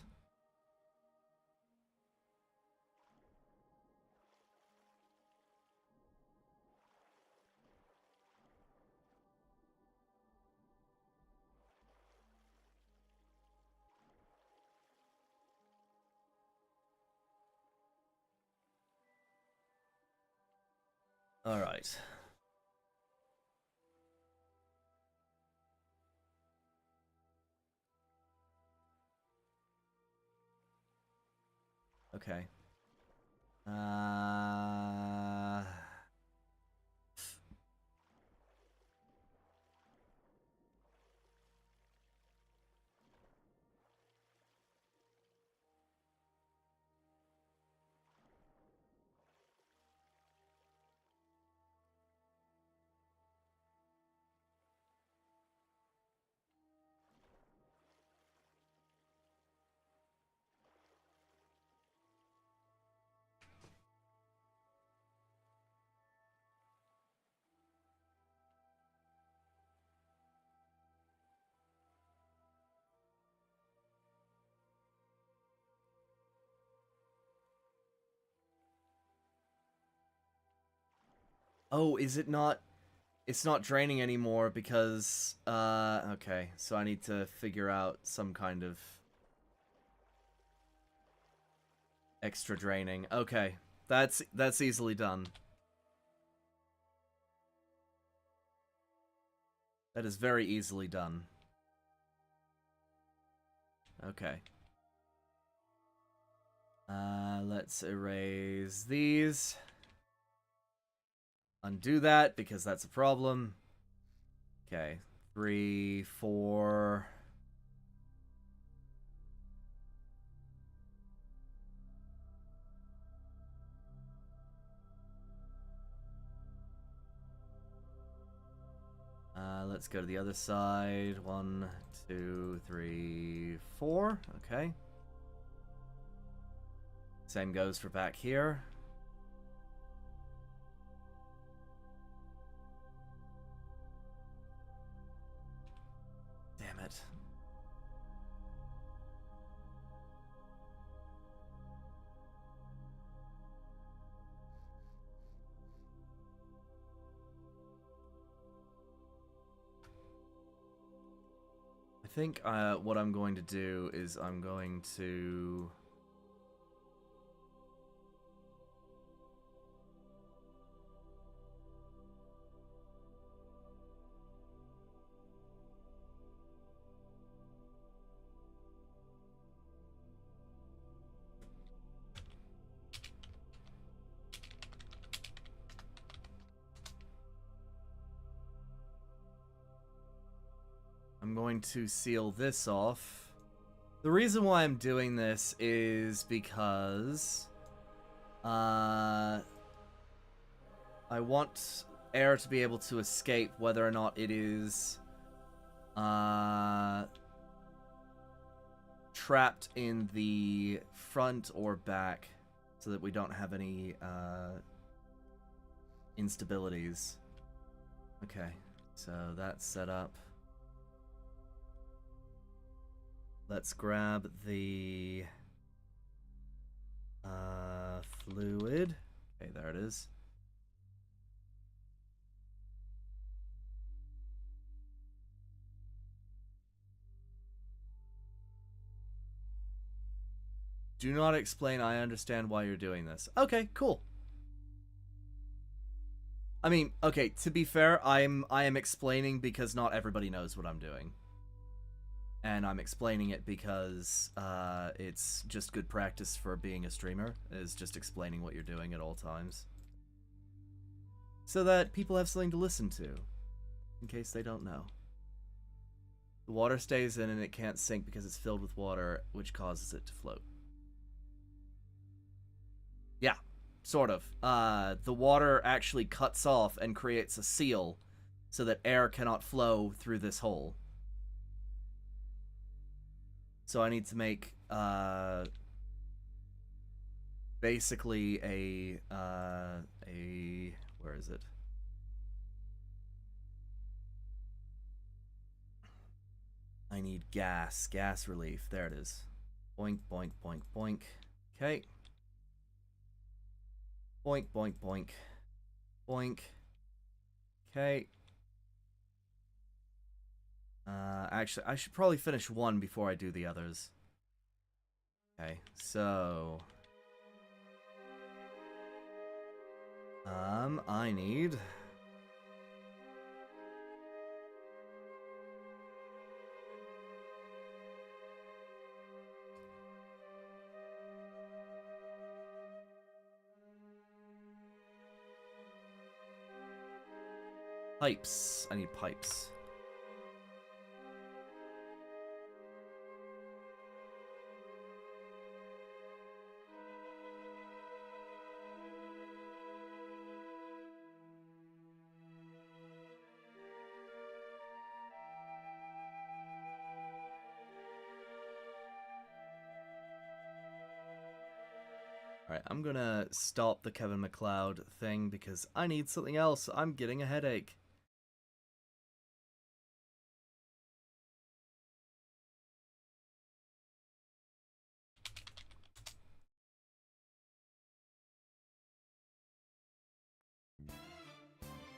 Alright. Okay. Oh, is it not? It's not draining anymore because, okay. So I need to figure out some kind of extra draining. Okay. That's easily done. That is very easily done. Okay. Let's erase these. Undo that, because that's a problem. Okay. 3, 4... let's go to the other side. 1, 2, 3, 4. Okay. Same goes for back here. Damn it. I think what I'm going to do is I'm going to... I'm going to seal this off. The reason why I'm doing this is because I want air to be able to escape whether or not it is trapped in the front or back, so that we don't have any instabilities. Okay, so that's set up. Let's grab the fluid. Okay, there it is. Do not explain. I understand why you're doing this. Okay, cool. I mean, okay, to be fair, I am explaining because not everybody knows what I'm doing. And I'm explaining it because it's just good practice for being a streamer, is just explaining what you're doing at all times. So that people have something to listen to, in case they don't know. The water stays in and it can't sink because it's filled with water, which causes it to float. Yeah, sort of. The water actually cuts off and creates a seal so that air cannot flow through this hole. So I need to make basically a where is it? I need gas. Gas relief. There it is. Boink, boink, boink, boink. Okay. Boink, boink, boink. Boink. Okay. Actually, I should probably finish one before I do the others. Okay, so... I need... pipes. I need pipes. Alright, I'm gonna stop the Kevin MacLeod thing because I need something else. I'm getting a headache.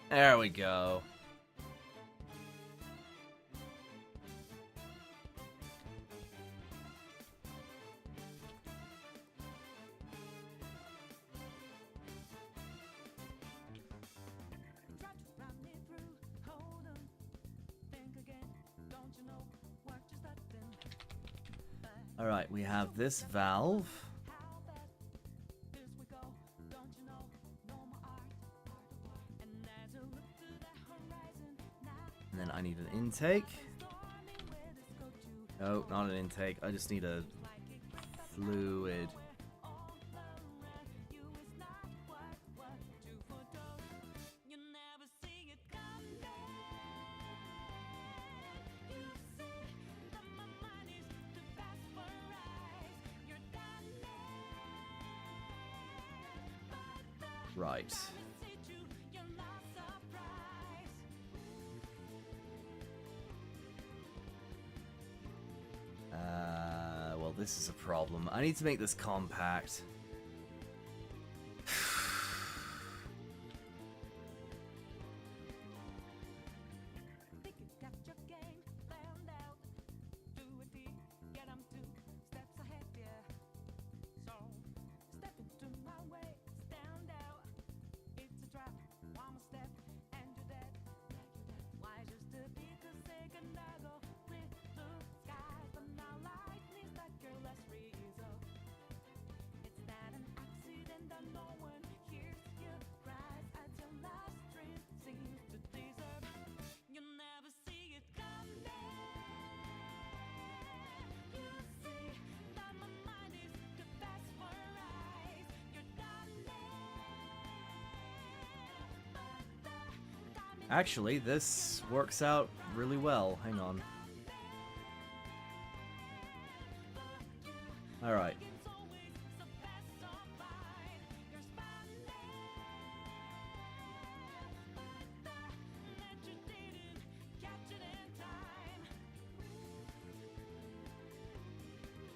There we go. Alright, we have this valve. And then I need an intake. No, not an intake. I just need a fluid. Right. Well, this is a problem. I need to make this compact. Actually, this works out really well. Hang on. Alright.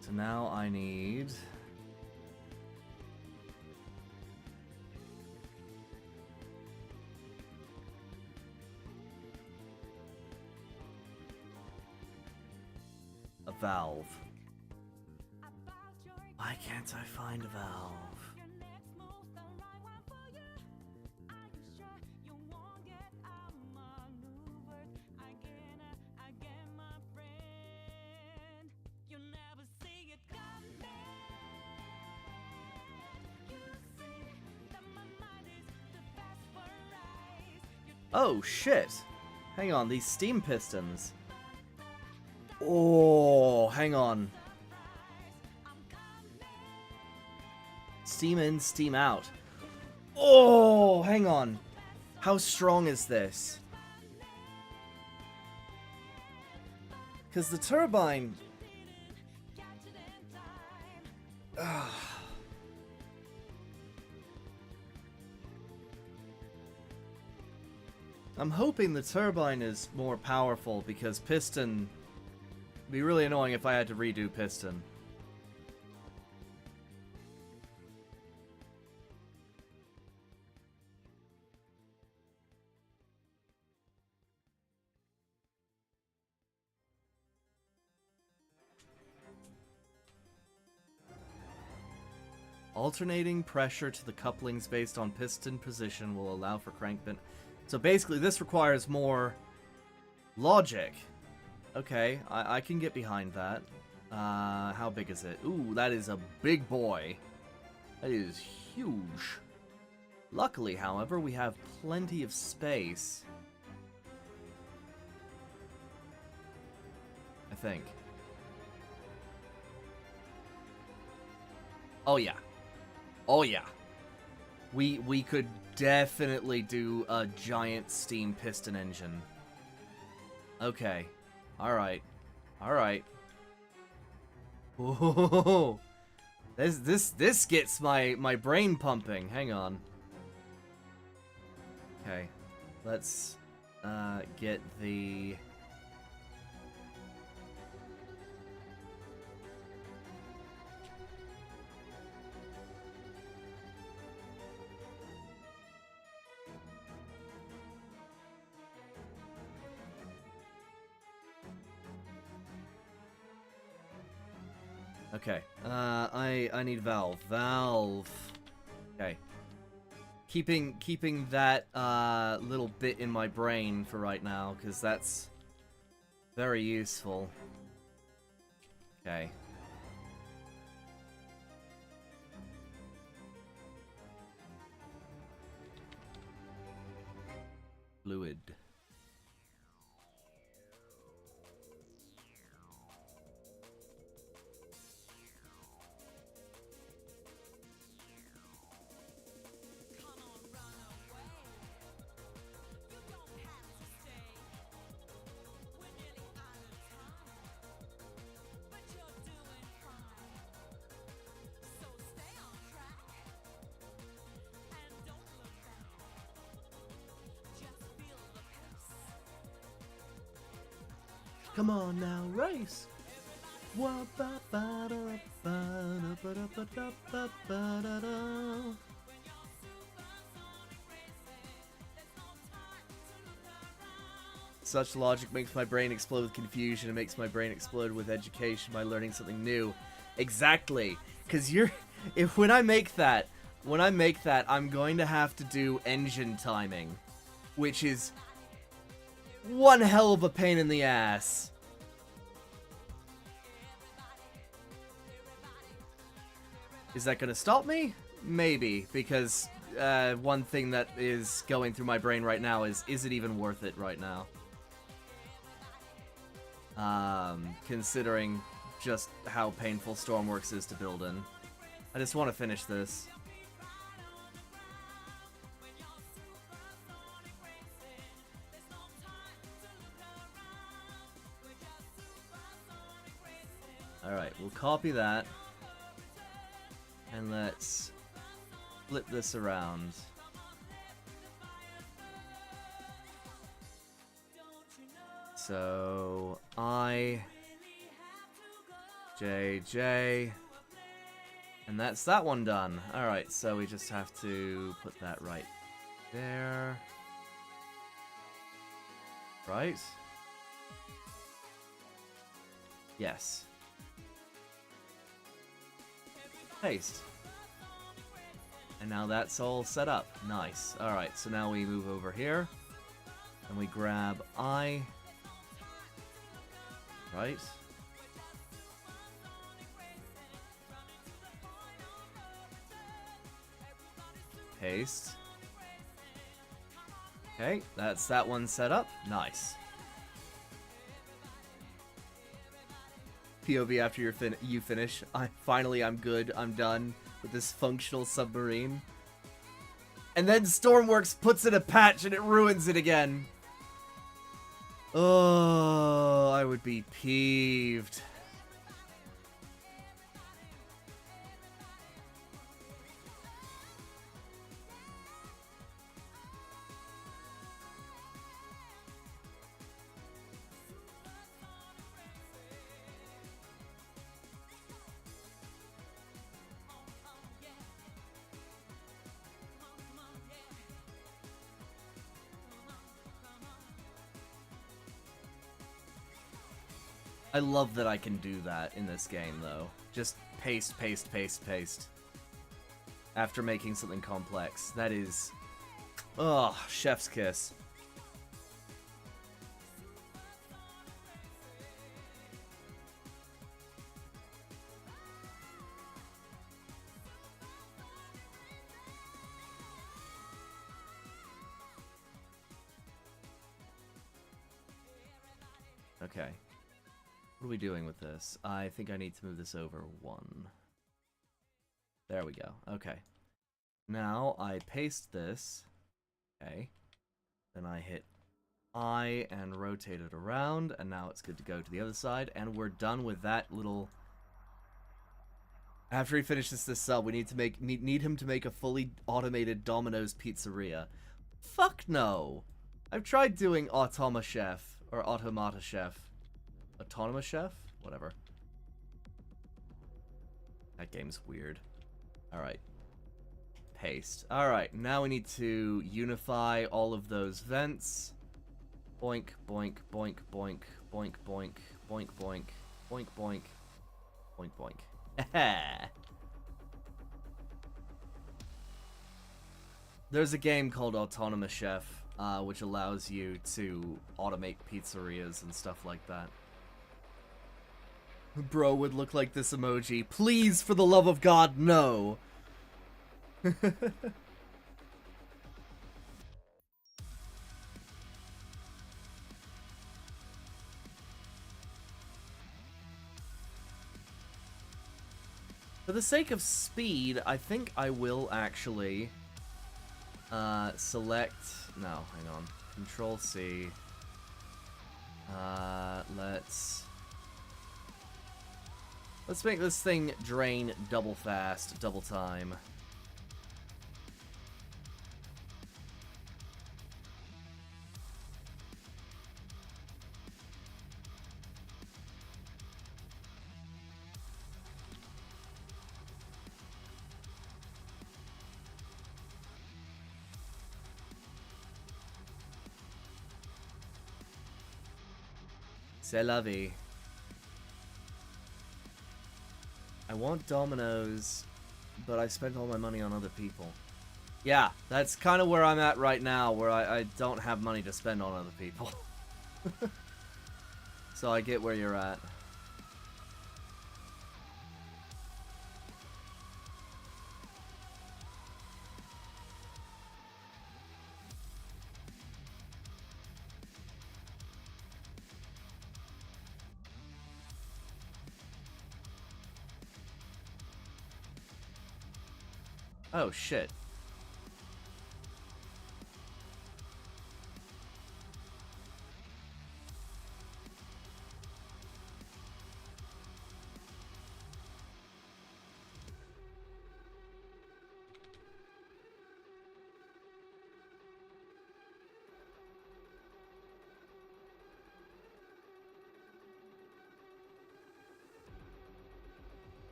So now I need... a valve. Why can't I find a valve? Oh shit! Hang on, these steam pistons. Oh, hang on. Steam in, steam out. Oh, hang on. How strong is this? Because the turbine... Ugh. I'm hoping the turbine is more powerful because piston be really annoying if I had to redo piston. Alternating pressure to the couplings based on piston position will allow for crank bend. So basically, this requires more logic. Okay, I can get behind that. How big is it? Ooh, that is a big boy. That is huge. Luckily, however, we have plenty of space. I think. Oh yeah. Oh yeah. We could definitely do a giant steam piston engine. Okay. Alright. Alright. Whoa. This gets my brain pumping. Hang on. Okay. Let's get the Okay. I need valve. Valve. Okay. Keeping that little bit in my brain for right now, because that's very useful. Okay. Fluid. Come on now, race! Such logic makes my brain explode with confusion and makes my brain explode with education by learning something new. Exactly, because when I make that, I'm going to have to do engine timing, which is one hell of a pain in the ass. Is that gonna stop me? Maybe, because one thing that is going through my brain right now is it even worth it right now? Considering just how painful Stormworks is to build in. I just want to finish this. Alright, we'll copy that. And let's flip this around. So, J, and that's that one done. Alright, so we just have to put that right there. Right? Yes. Paste. And now that's all set up. Nice. Alright, so now we move over here. And we grab I. Right? Paste. Okay, that's that one set up. Nice. POV after you finish. I'm good. I'm done with this functional submarine. And then Stormworks puts in a patch and it ruins it again. Oh, I would be peeved. I love that I can do that in this game, though. Just paste, paste, paste, paste. After making something complex. That is... ugh, chef's kiss. Okay. What are we doing with this? I think I need to move this over 1. There we go. Okay. Now I paste this. Okay. Then I hit I and rotate it around, and now it's good to go to the other side, and we're done with that little... After he finishes this sub, we need him to make a fully automated Domino's pizzeria. Fuck no! I've tried doing Automa Chef, or Automata Chef. Autonomous Chef? Whatever. That game's weird. Alright. Paste. Alright, now we need to unify all of those vents. Boink, boink, boink, boink, boink, boink, boink, boink, boink, boink, boink, boink. There's a game called Autonomous Chef, which allows you to automate pizzerias and stuff like that. Bro would look like this emoji. Please, for the love of God, no! For the sake of speed, I think I will actually select... No, hang on. Control C. Let's make this thing drain double fast, double time. C'est la vie. I want Domino's, but I spent all my money on other people. Yeah, that's kind of where I'm at right now, where I don't have money to spend on other people. So I get where you're at. Oh, shit.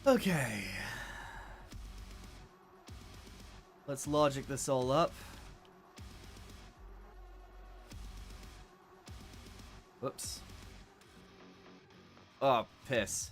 Okay. Let's logic this all up. Whoops. Oh, piss.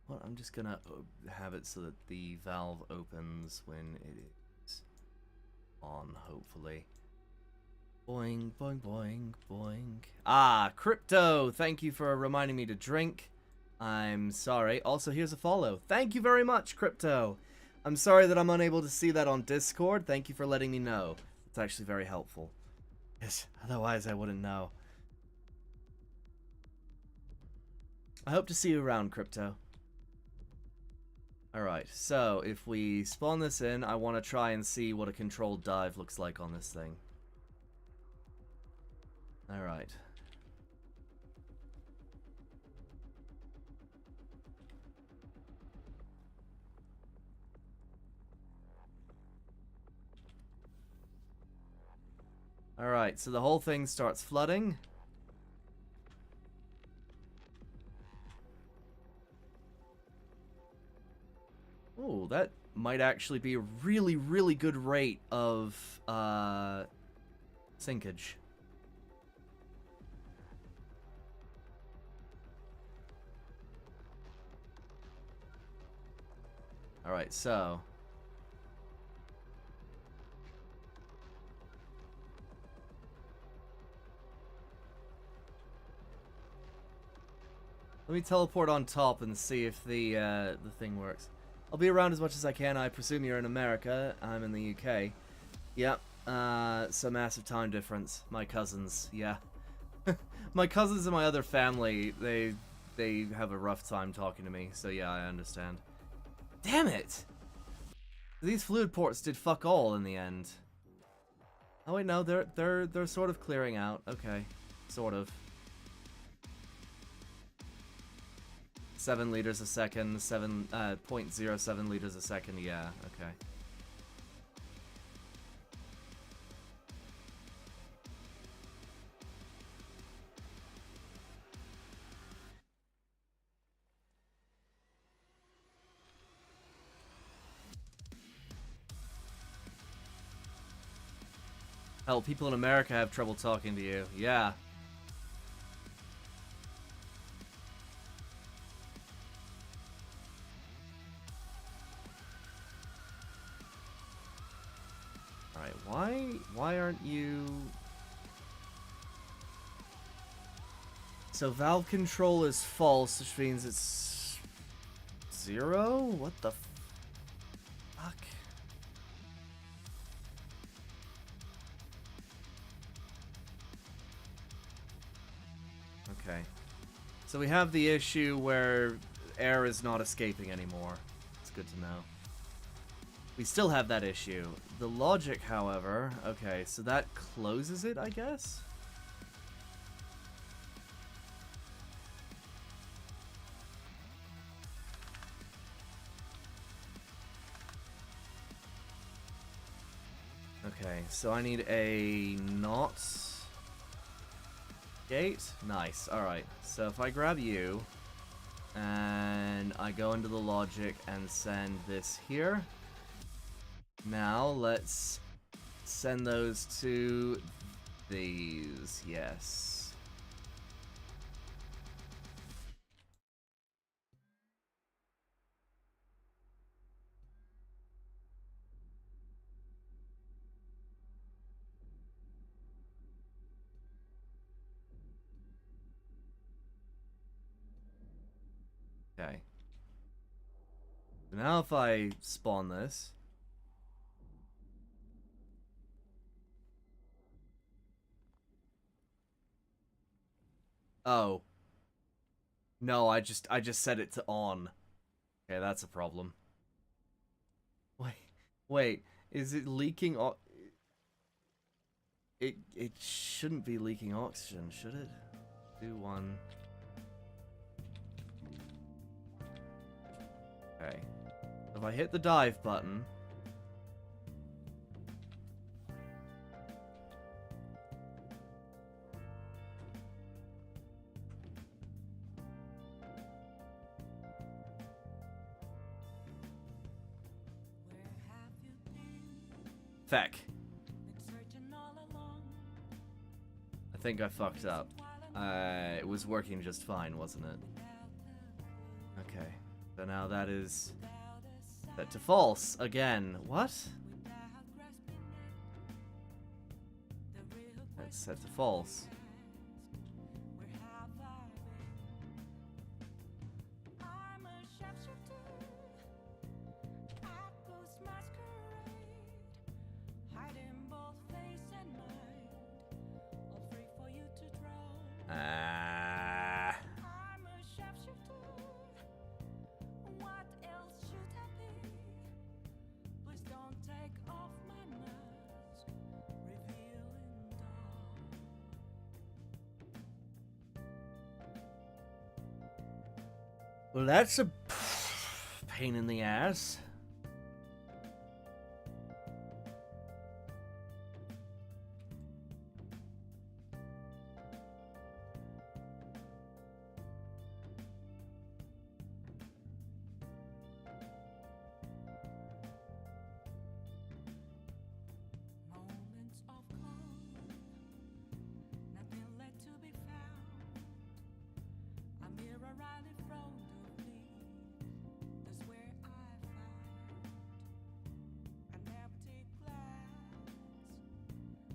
Well, I'm just gonna have it so that the valve opens when it is on, hopefully. Boing, boing, boing, boing. Ah, Crypto! Thank you for reminding me to drink. I'm sorry. Also, here's a follow. Thank you very much, Crypto! I'm sorry that I'm unable to see that on Discord. Thank you for letting me know. It's actually very helpful. Yes, otherwise I wouldn't know. I hope to see you around, Crypto. Alright, so if we spawn this in, I want to try and see what a controlled dive looks like on this thing. Alright. Alright, so the whole thing starts flooding. Oh, that might actually be a really, really good rate of sinkage. Alright, so... let me teleport on top and see if the thing works. I'll be around as much as I can. I presume you're in America. I'm in the UK. Yep. So massive time difference. My cousins, yeah. My cousins and my other family, they have a rough time talking to me. So yeah, I understand. Damn it! These fluid ports did fuck all in the end. Oh wait, no, they're sort of clearing out. Okay, sort of. 7 liters a second, 0.07 liters a second, yeah, okay. Hell, people in America have trouble talking to you, yeah. Why aren't you... So valve control is false, which means it's... 0? What the fuck? Okay. So we have the issue where air is not escaping anymore. It's good to know. We still have that issue. The logic, however... Okay, so that closes it, I guess? Okay, so I need a not gate. Nice, alright. So if I grab you, and I go into the logic and send this here... Now, let's send those to these, yes. Okay. Now if I spawn this... Oh. No, I just set it to on. Okay, that's a problem. Wait, is it leaking it shouldn't be leaking oxygen, should it? Do one. Okay. If I hit the dive button... Feck. I think I fucked up. It was working just fine, wasn't it? Okay. So now that is set to false again. What? That's set to false. Well, that's a pain in the ass.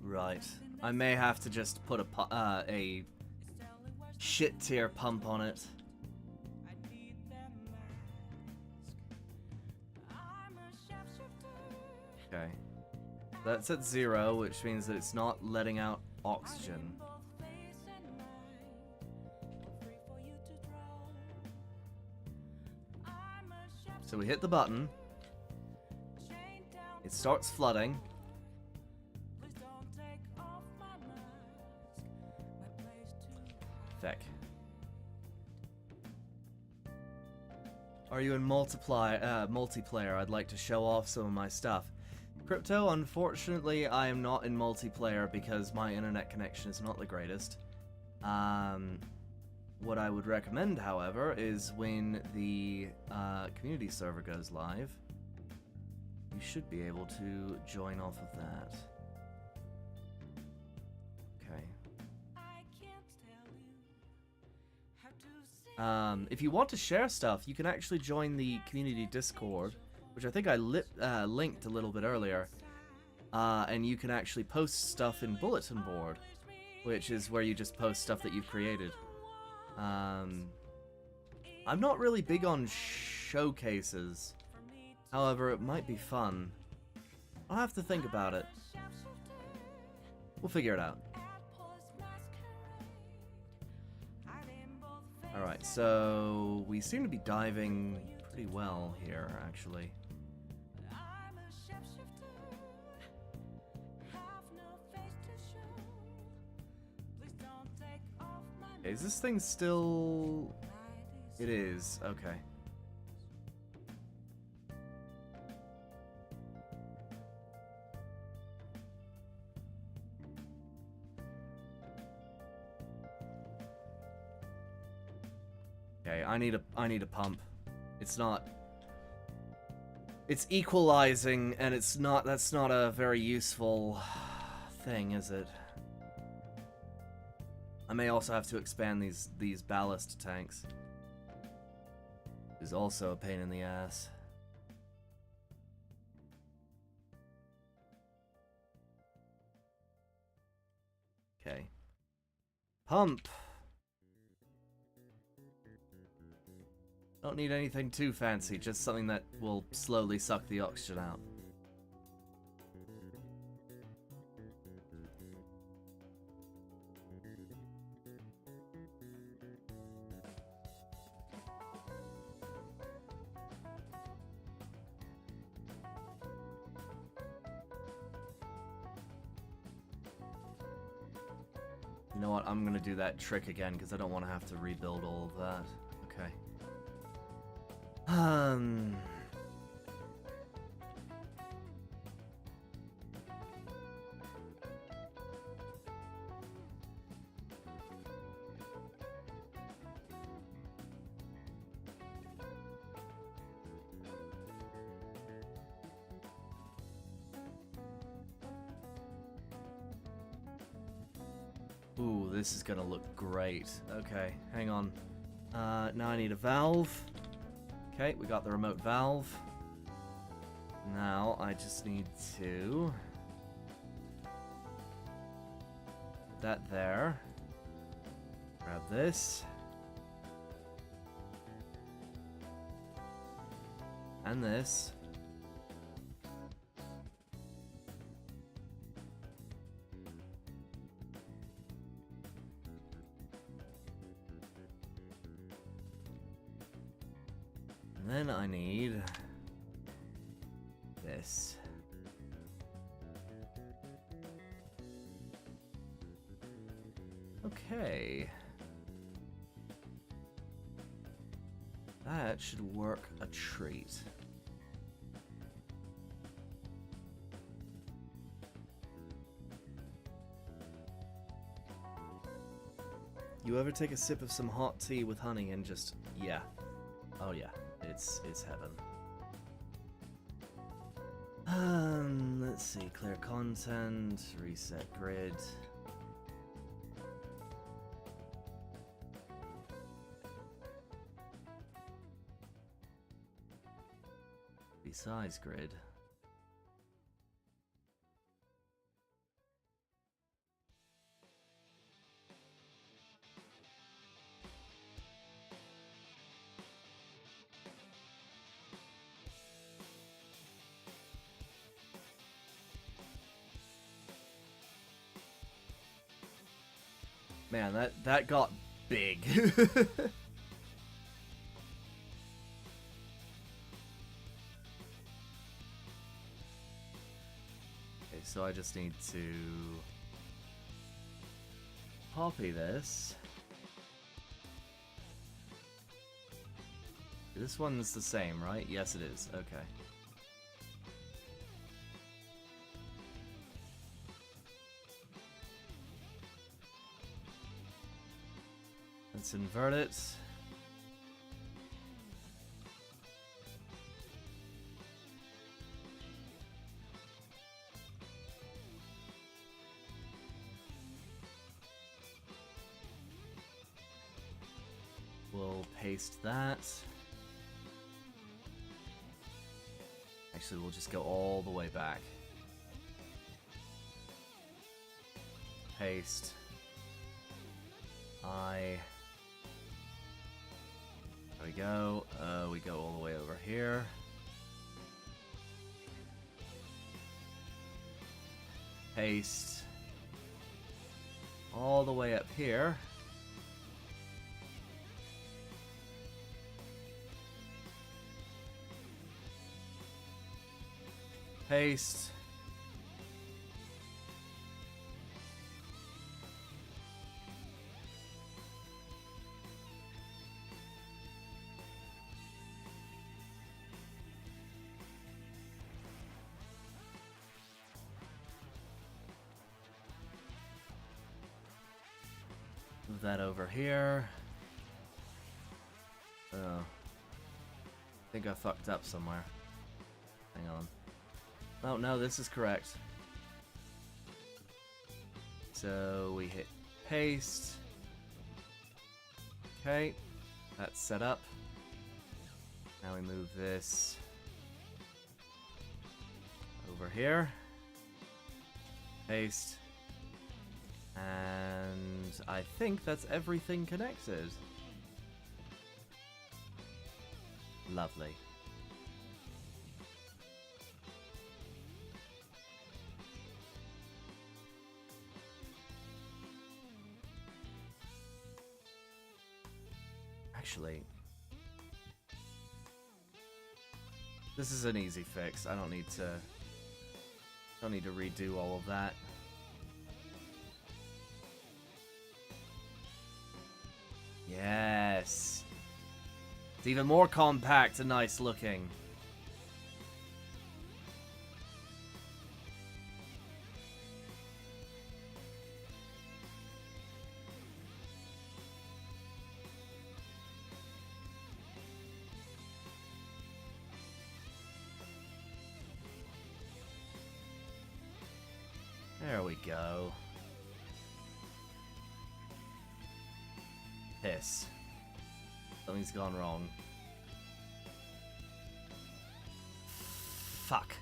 Right. I may have to just put a shit tier pump on it. Okay. That's at 0, which means that it's not letting out oxygen. So we hit the button. It starts flooding. Feck. Are you in multiplayer? I'd like to show off some of my stuff. Crypto, unfortunately, I am not in multiplayer because my internet connection is not the greatest. What I would recommend, however, is when the community server goes live, you should be able to join off of that. Okay. If you want to share stuff, you can actually join the community Discord, which I think I linked a little bit earlier, and you can actually post stuff in Bulletin Board, which is where you just post stuff that you've created. I'm not really big on showcases, however, it might be fun. I'll have to think about it. We'll figure it out. Alright, so we seem to be diving pretty well here, actually. Okay, is this thing still... It is, okay. Okay, I need a pump. It's not... It's equalizing, and it's not... That's not a very useful thing, is it? I may also have to expand these ballast tanks. Is also a pain in the ass. Okay. Pump! Don't need anything too fancy, just something that will slowly suck the oxygen out. You know what, I'm gonna do that trick again because I don't want to have to rebuild all of that. Okay. Ooh, this is gonna look great. Okay, hang on. Now I need a valve. Okay, we got the remote valve. Now I just need to... put that there. Grab this. And this. And then I need this. Okay. That should work a treat. You ever take a sip of some hot tea with honey and just, yeah. Oh yeah, it's heaven. Let's see, clear content, reset grid. Resize grid. Man, that got big. Okay, so I just need to copy this. This one's the same, right? Yes, it is. Okay. Let's invert it. We'll paste that. Actually, we'll just go all the way back. Paste. There we go. We go all the way over here. Paste. All the way up here. Paste. Move that over here. Oh. I think I fucked up somewhere. Hang on. Oh, no, this is correct. So we hit paste. Okay, that's set up. Now we move this over here. Paste. And I think that's everything connected. Lovely. Actually, this is an easy fix. I don't need to redo all of that. Yes. It's even more compact and nice looking. There we go. Piss. Something's gone wrong. Fuck.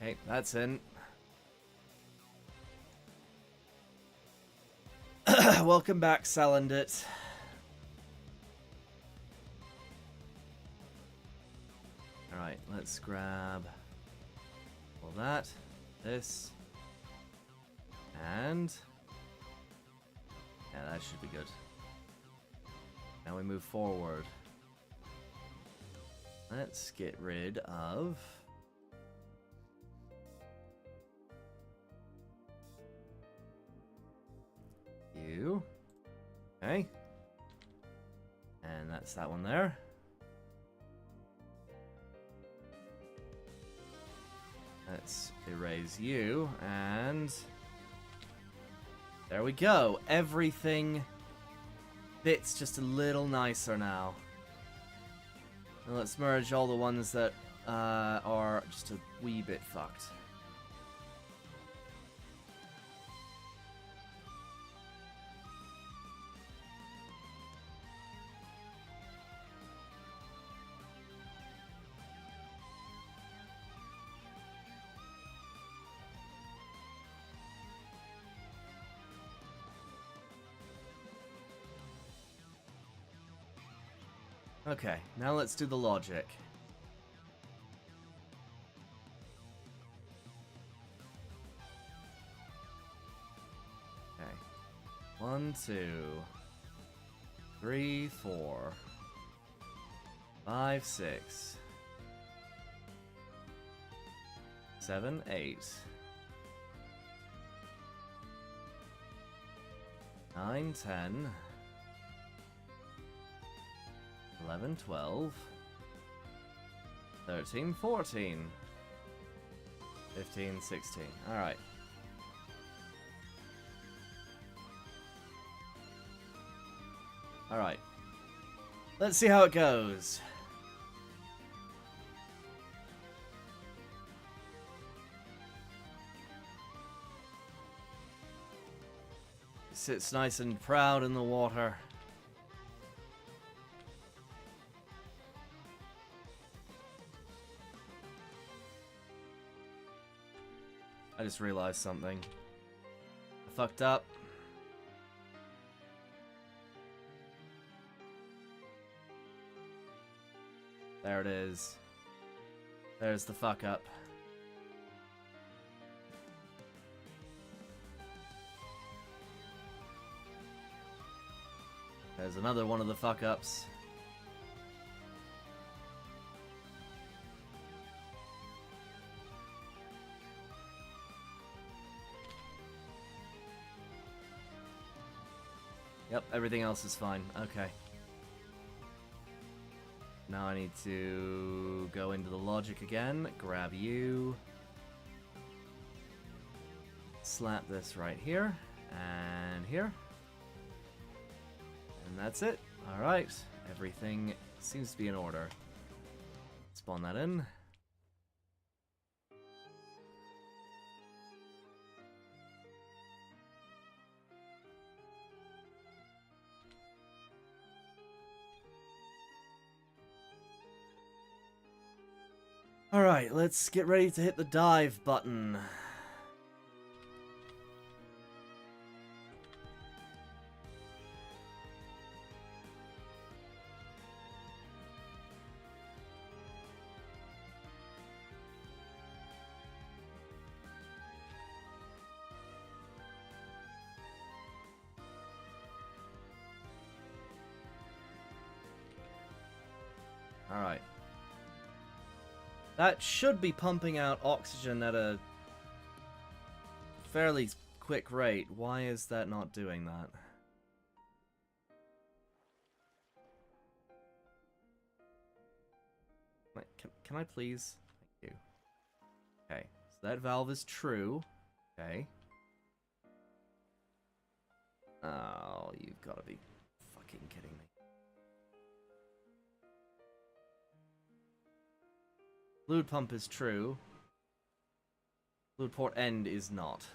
Okay, that's in. Welcome back, Salandit. Alright, let's grab all that, this, and yeah, that should be good. Now we move forward. Let's get rid of you. Okay. And that's that one there. Let's erase you, and there we go. Everything fits just a little nicer now. And let's merge all the ones that are just a wee bit fucked. Okay, now let's do the logic. Okay. 1, 2, 3, 4, 5, 6, 7, 8, 9, 10, 11, 12, 13, 14, 15, 16. Alright. Alright. Let's see how it goes. It sits nice and proud in the water. I just realized something. I fucked up. There it is. There's the fuck up. There's another one of the fuck ups. Yep, everything else is fine. Okay. Now I need to go into the logic again, grab you, slap this right here, and here. And that's it. Alright, everything seems to be in order. Spawn that in. Alright, let's get ready to hit the dive button. Alright. That should be pumping out oxygen at a fairly quick rate. Why is that not doing that? Can I please? Thank you. Okay, so that valve is true. Okay. Oh, you've got to be fucking kidding me. Fluid pump is true. Fluid port end is not.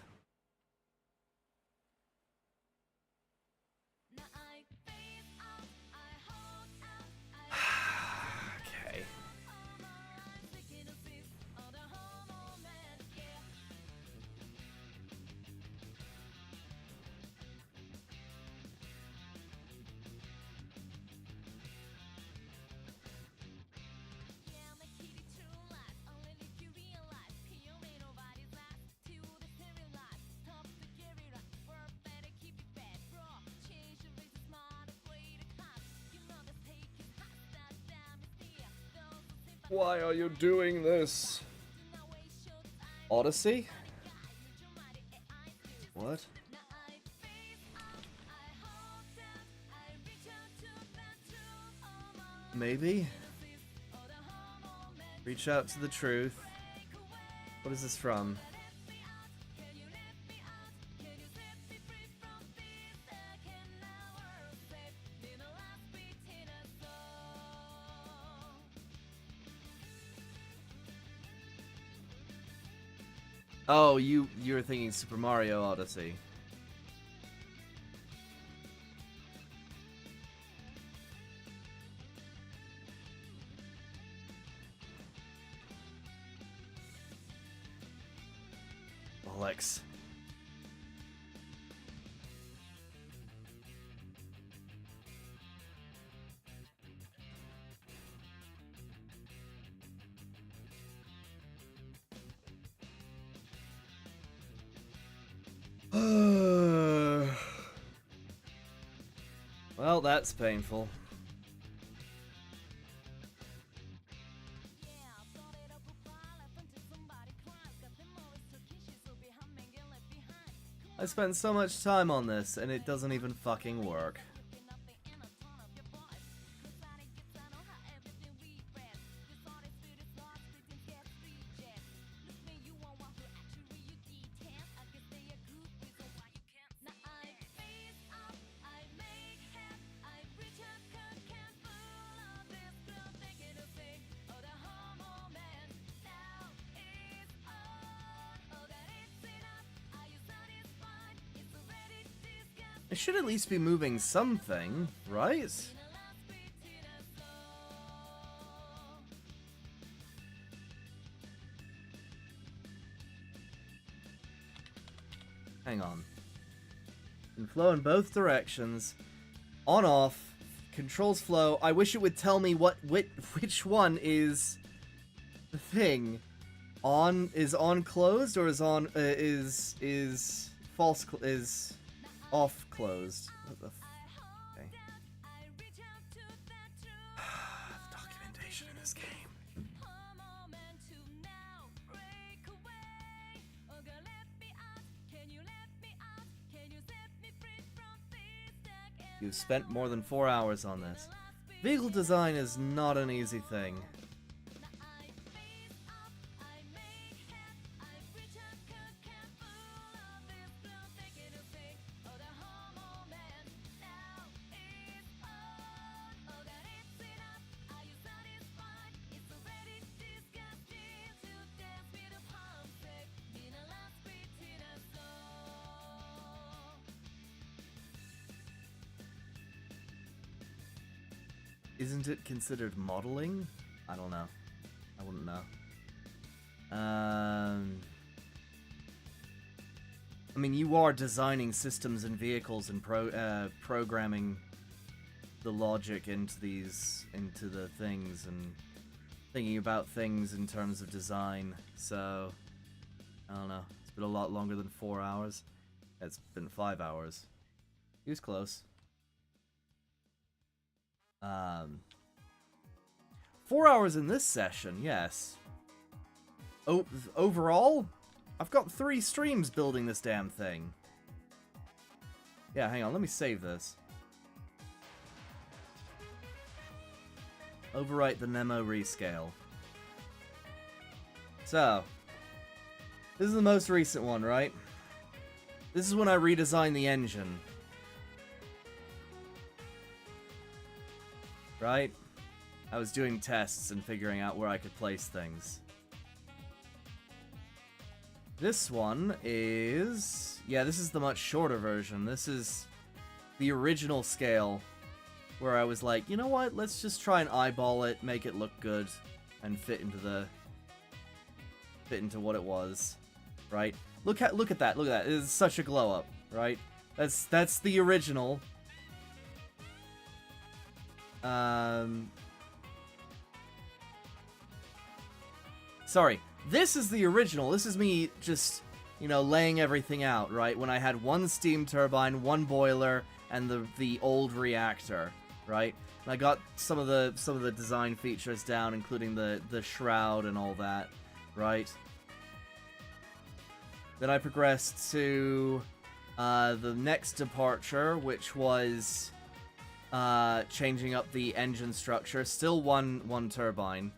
Okay. Why are you doing this? Odyssey? What? Maybe? Reach out to the truth. What is this from? Oh, you're thinking Super Mario Odyssey. Alex. Well, that's painful. I spent so much time on this, and it doesn't even fucking work. It should at least be moving something, right? Hang on. Can flow in both directions. On, off. Controls flow. I wish it would tell me which one is the thing. On is on closed or is on is false is off closed. What the okay. The documentation in this game. You've spent more than 4 hours on this. Vehicle design is not an easy thing. Isn't it considered modeling? I don't know. I wouldn't know. I mean, you are designing systems and vehicles and programming the logic into the things and thinking about things in terms of design. So, I don't know. It's been a lot longer than 4 hours. It's been 5 hours. He was close. 4 hours in this session, yes. Overall, I've got 3 streams building this damn thing. Yeah, hang on, let me save this. Overwrite the Nemo rescale. So, this is the most recent one, right? This is when I redesigned the engine. Right? I was doing tests and figuring out where I could place things. This one is... yeah, this is the much shorter version. This is the original scale, where I was like, you know what? Let's just try and eyeball it, make it look good, and fit into what it was. Right? Look at that. Look at that. It's such a glow up, right? That's the original. Sorry, this is the original. This is me just, you know, laying everything out, right? When I had one steam turbine, one boiler, and the old reactor, right? I got some of the design features down, including the shroud and all that, right? Then I progressed to the next departure, which was changing up the engine structure. Still one turbine.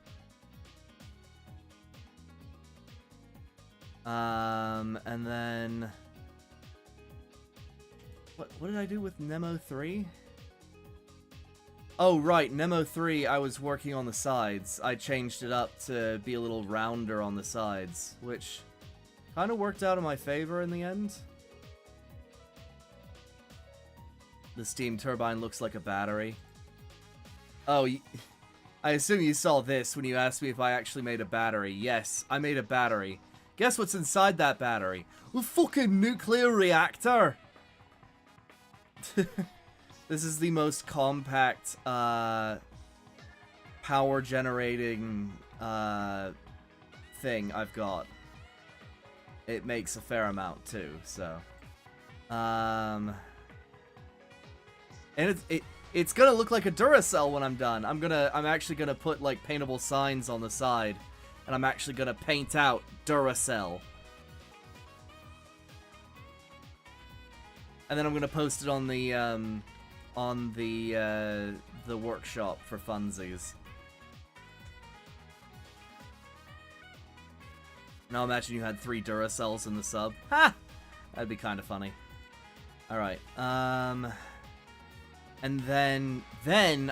And then what did I do with Nemo 3? Oh, right, Nemo 3, I was working on the sides. I changed it up to be a little rounder on the sides, which kind of worked out in my favor in the end. The steam turbine looks like a battery. Oh, I assume you saw this when you asked me if I actually made a battery. Yes, I made a battery. Guess what's inside that battery? A fucking nuclear reactor! This is the most compact, power-generating, thing I've got. It makes a fair amount, too, so... And it's gonna look like a Duracell when I'm done. I'm actually gonna put, like, paintable signs on the side. And I'm actually gonna paint out Duracell. And then I'm gonna post it on the workshop for funsies. Now imagine you had 3 Duracells in the sub. Ha! That'd be kind of funny. Alright, and then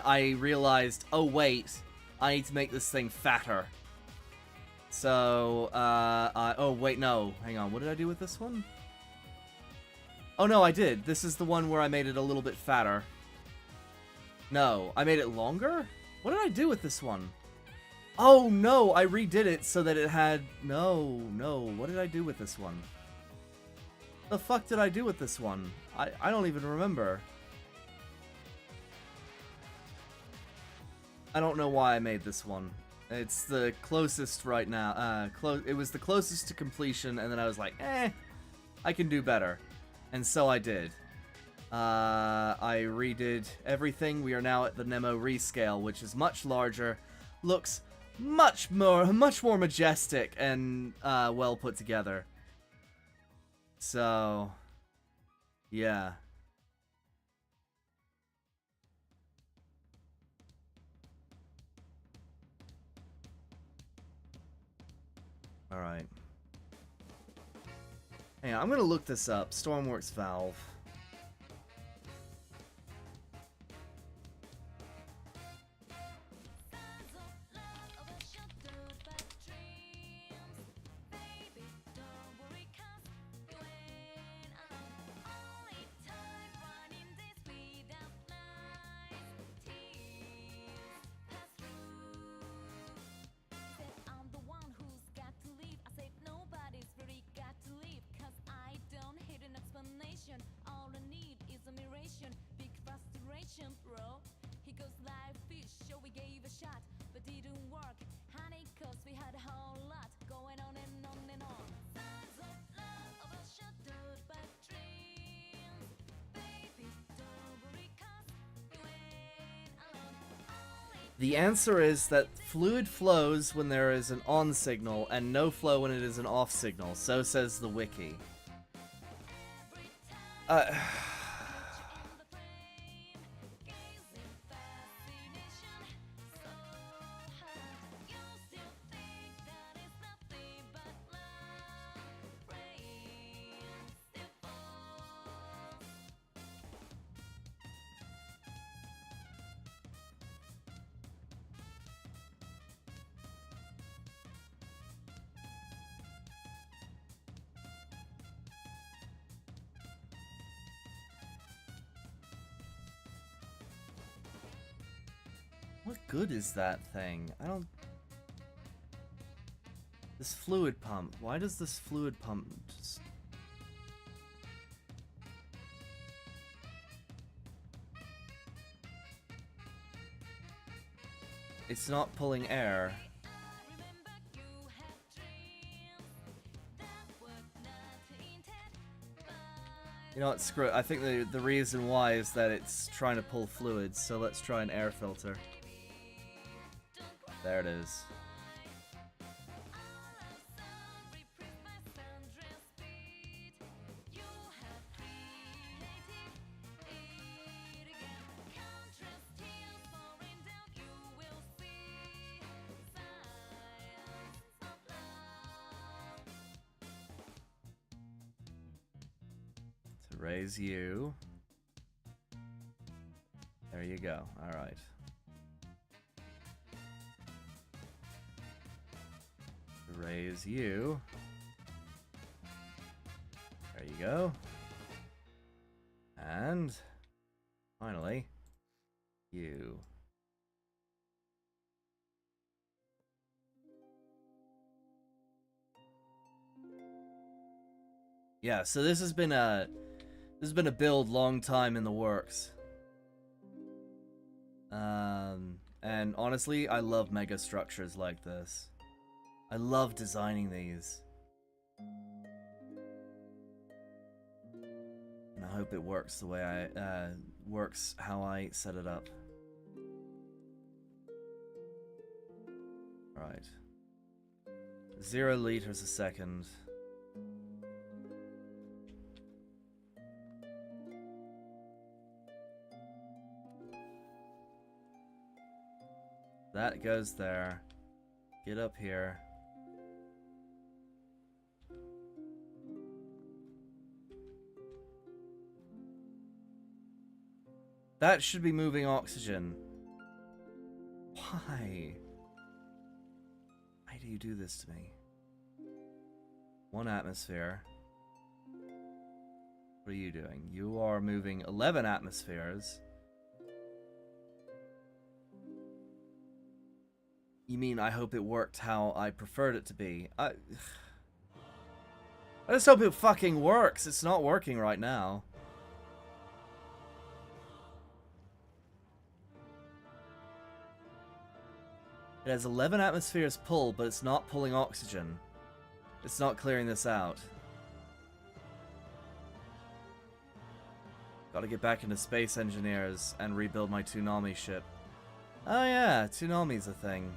I realized, oh wait, I need to make this thing fatter. So, oh wait, no, hang on, what did I do with this one? Oh no, I did. This is the one where I made it a little bit fatter. No, I made it longer? What did I do with this one? Oh no, I redid it so that it had... No, what did I do with this one? The fuck did I do with this one? I don't even remember. I don't know why I made this one. It's the closest right now. It was the closest to completion, and then I was like, I can do better. And so I did. I redid everything. We are now at the Nemo rescale, which is much larger, looks much more majestic, and well put together. So, yeah. Alright. Hang on, I'm gonna look this up. Stormworks valve. All I need is admiration, big frustration, bro. He goes like fish, so we gave a shot, but didn't work. Honey, cause we had a whole lot going on and on and on. Signs of love overshadowed by dreams. Baby, don't worry, cause you ain't alone. The answer is that fluid flows when there is an on signal and no flow when it is an off signal. So says the wiki. What good is that thing? I don't... This fluid pump. Why does this fluid pump just... It's not pulling air. You know what, screw it. I think the reason why is that it's trying to pull fluids, so let's try an air filter. There it is. To raise you. There you go. Alright. Raise you. There you go. And finally, you. Yeah, so this has been a build long time in the works. And honestly, I love mega structures like this. I love designing these. And I hope it works the way works how I set it up. Alright. 0 liters a second. That goes there. Get up here. That should be moving oxygen. Why? Why do you do this to me? 1 atmosphere. What are you doing? You are moving 11 atmospheres. You mean I hope it worked how I preferred it to be? I just hope it fucking works. It's not working right now. It has 11 atmospheres pull, but it's not pulling oxygen. It's not clearing this out. Gotta get back into Space Engineers and rebuild my Toonami ship. Oh yeah, Toonami's a thing.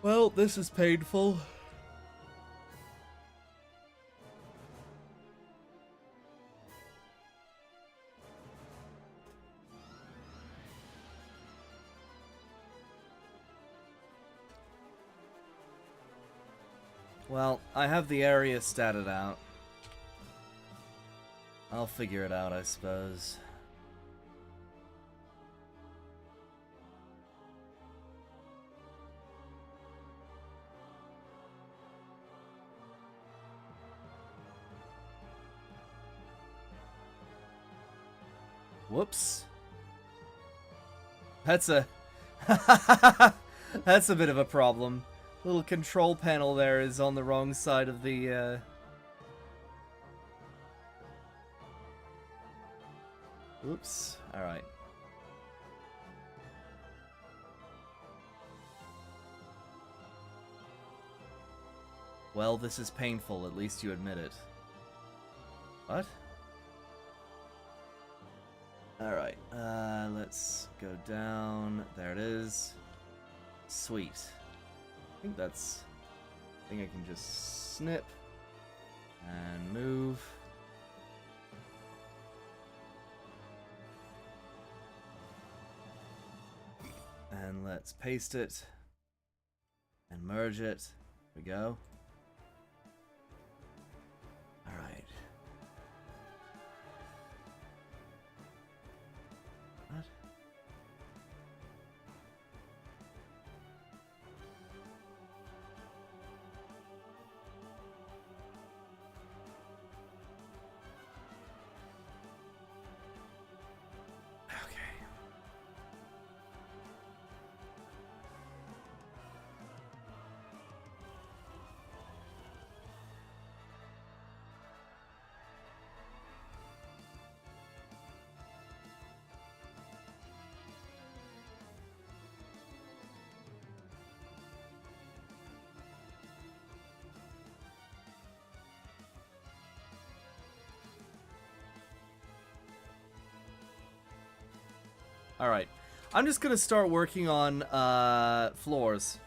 Well, this is painful. Well, I have the area statted out. I'll figure it out, I suppose. Whoops. That's a... That's a bit of a problem. Little control panel there is on the wrong side of the, Oops. Alright. Well, this is painful. At least you admit it. What? Alright, let's go down. There it is. Sweet. I think I can just snip and move. And let's paste it and merge it. There we go. Alright. What? Alright. I'm just gonna start working on, floors.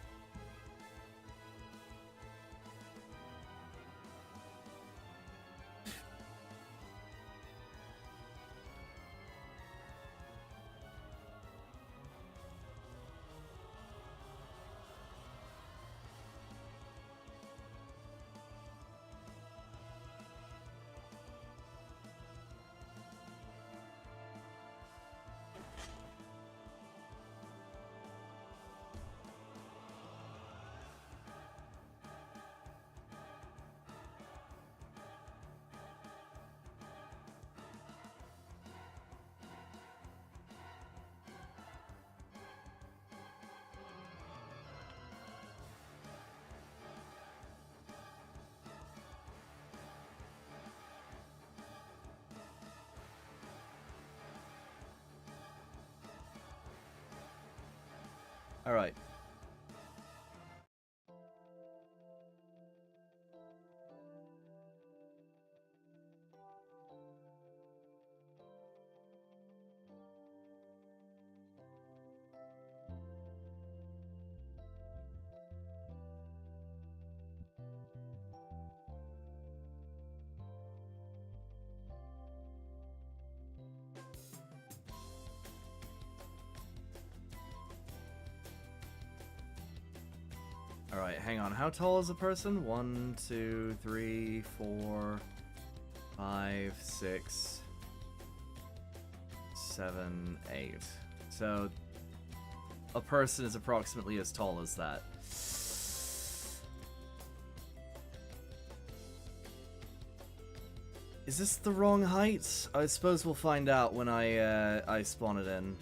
Alright. Alright, hang on. How tall is a person? 1, 2, 3, 4, 5, 6, 7, 8. So, a person is approximately as tall as that. Is this the wrong height? I suppose we'll find out when I spawn it in.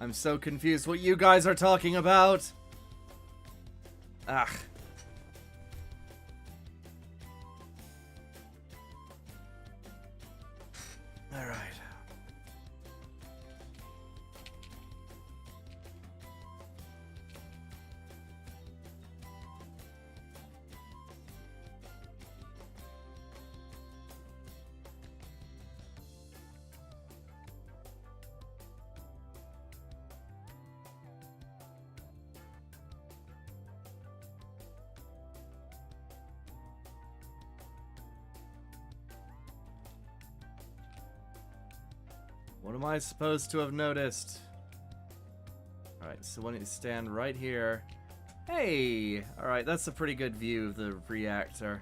I'm so confused what you guys are talking about. Ah. All right. What am I supposed to have noticed? Alright, so why don't you stand right here. Hey! Alright, that's a pretty good view of the reactor.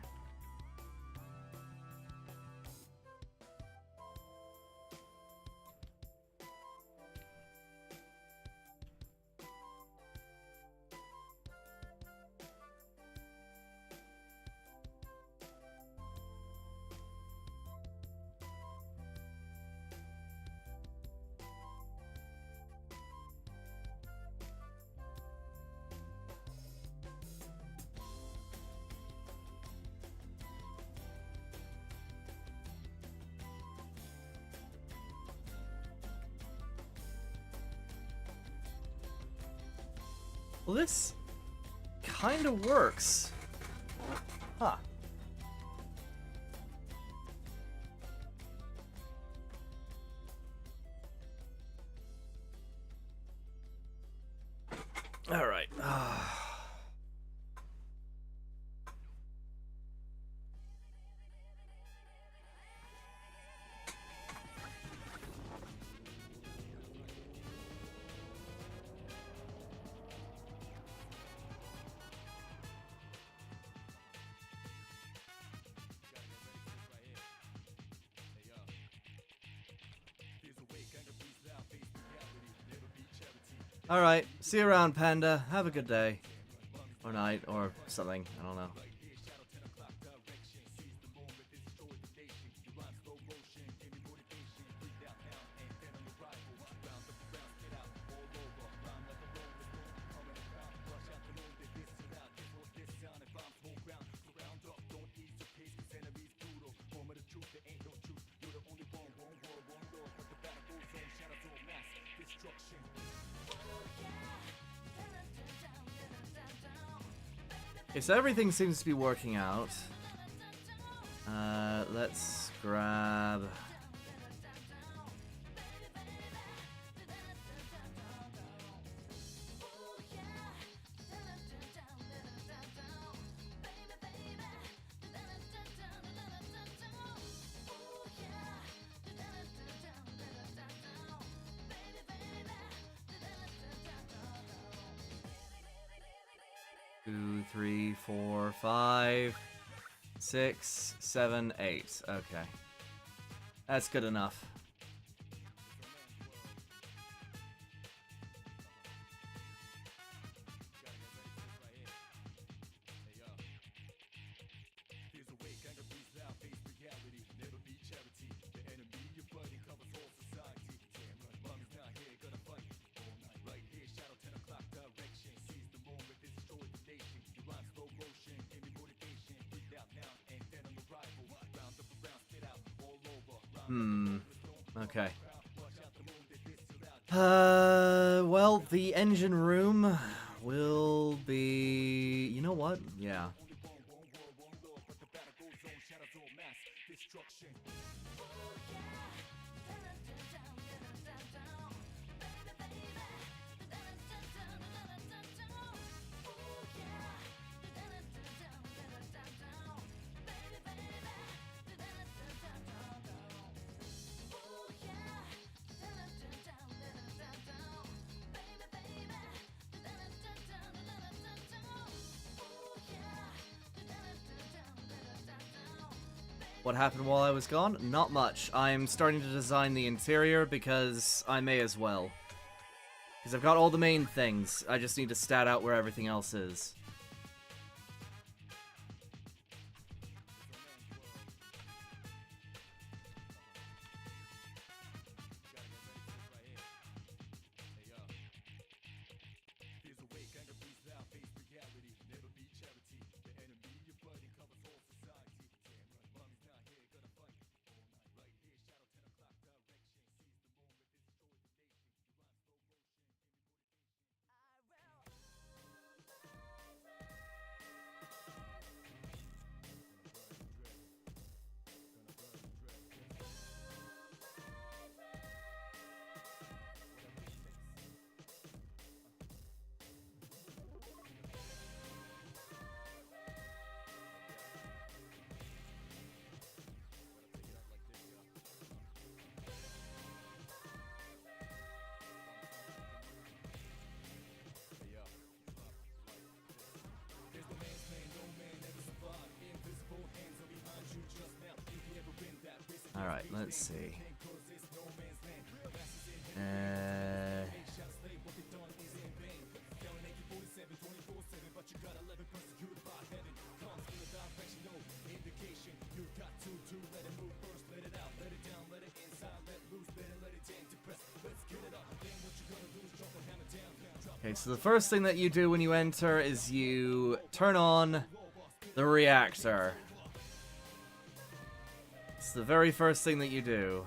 Well, this kind of works. Huh. All right. Alright, see you around, Panda. Have a good day. Or night, or something. I don't know. Destruction. Okay, so everything seems to be working out. Let's grab... Two, three, four, 5, 6, 7, 8. Okay. That's good enough. Okay. Well, the engine room will be... You know what? Yeah. What happened while I was gone? Not much. I'm starting to design the interior because I may as well. Because I've got all the main things. I just need to stat out where everything else is. Alright, let's see. Okay, so the first thing that you do when you enter is you turn on the reactor. It's the very first thing that you do.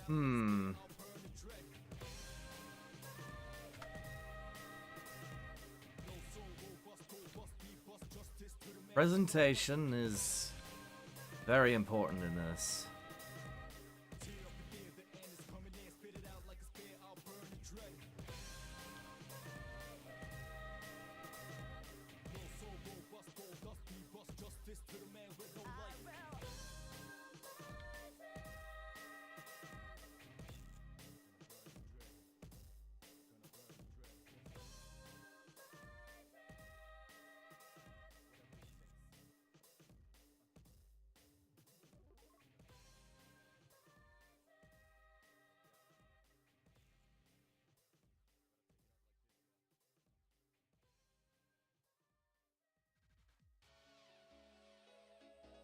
Hmm. Presentation is very important in this.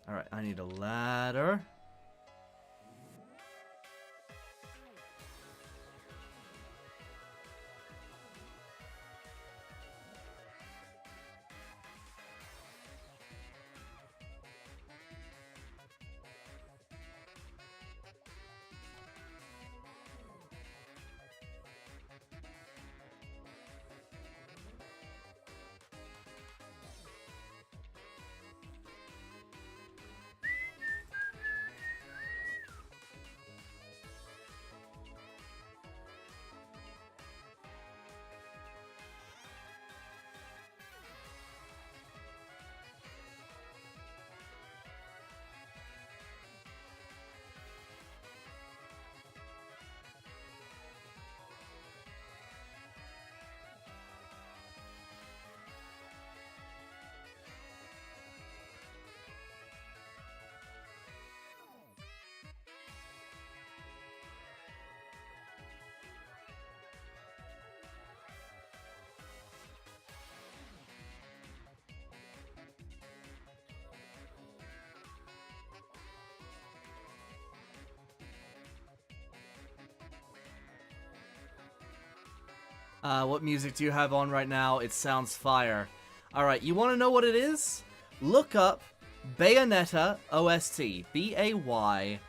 Alright, I need a ladder. What music do you have on right now? It sounds fire. Alright, you want to know what it is? Look up Bayonetta OST. Bayonetta.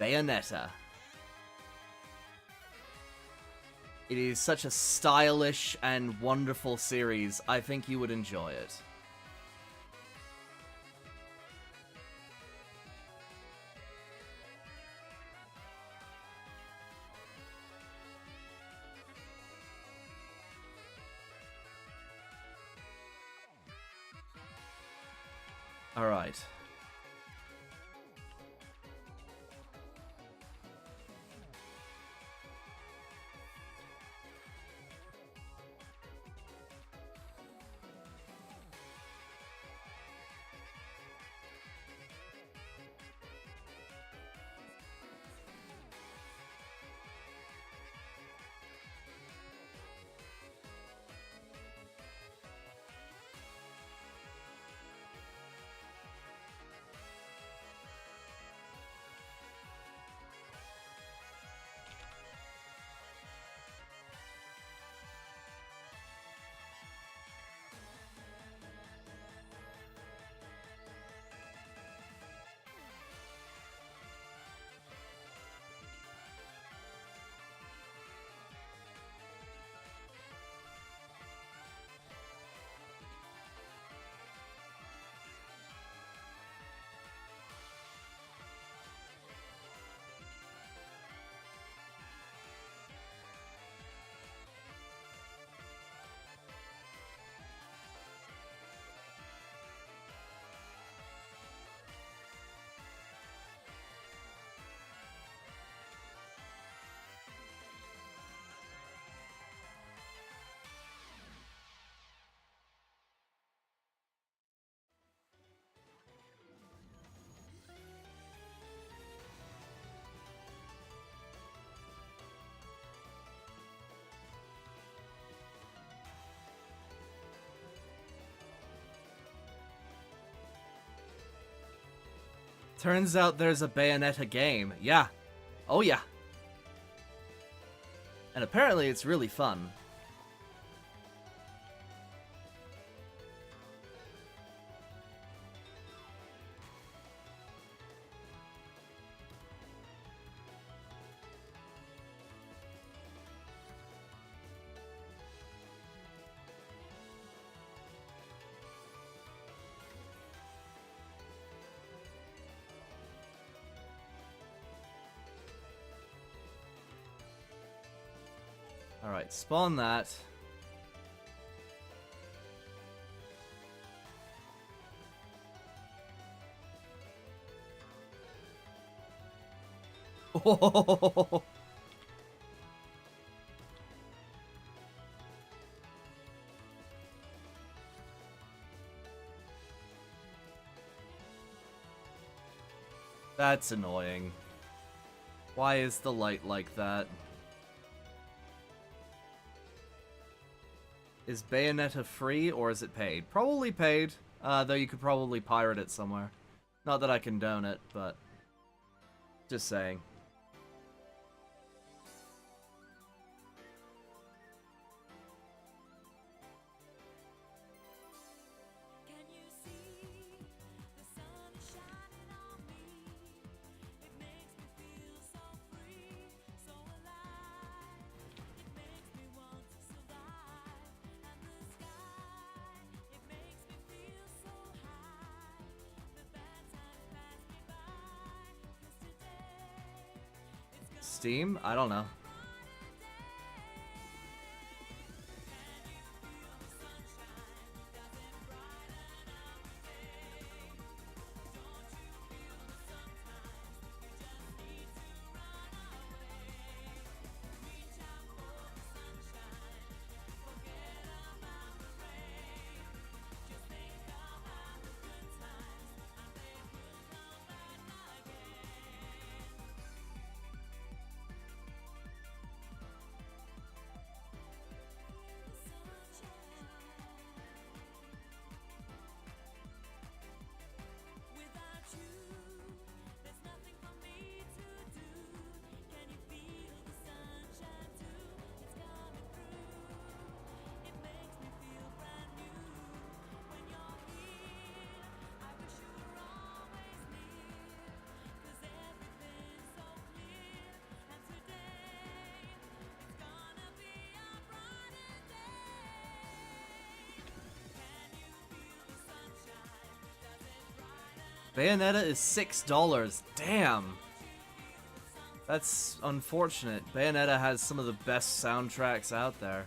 Bayonetta. It is such a stylish and wonderful series. I think you would enjoy it. Alright. Turns out there's a Bayonetta game. Yeah. Oh yeah. And apparently it's really fun. Alright, spawn that. Oh. That's annoying. Why is the light like that? Is Bayonetta free or is it paid? Probably paid, though you could probably pirate it somewhere. Not that I condone it, but just saying. Can you see the sun is shining on me? It makes me feel so free, so alive. It makes me want to survive. And the sky, it makes me feel so high. The bad times pass me by. 'Cause today, it's gonna Steam? I don't know. Without you, there's nothing for me to do. Can you feel the sunshine too? It's coming through. It makes me feel brand new. When you're here, I wish you were always near. 'Cause everything's so clear. And today, it's gonna be a brighter day. Can you feel the sunshine? Does it brighten? Bayonetta is $6. Damn. That's unfortunate. Bayonetta has some of the best soundtracks out there.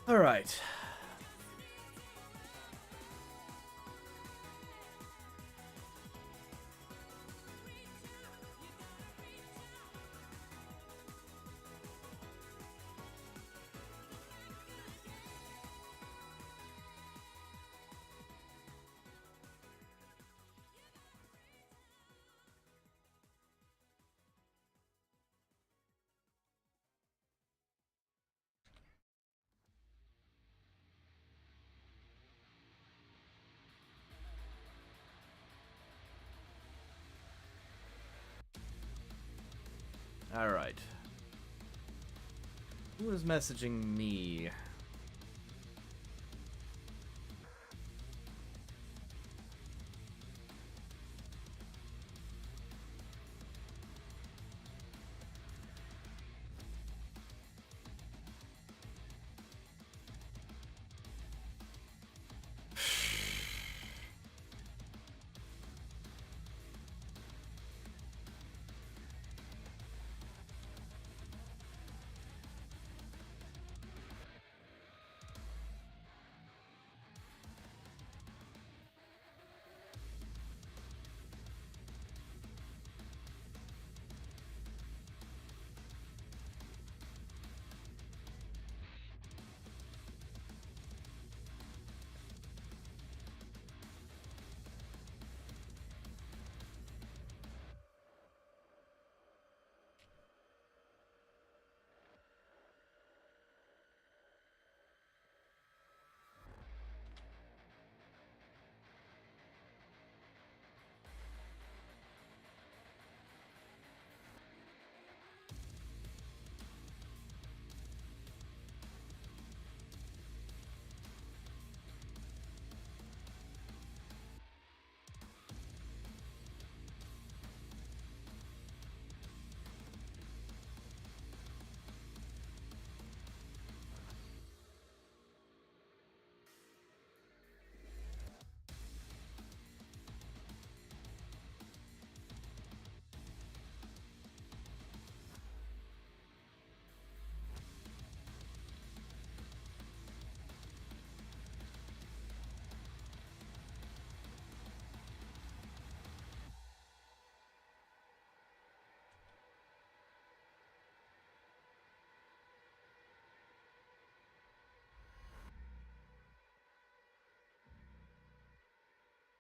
All right. All right. Who is messaging me?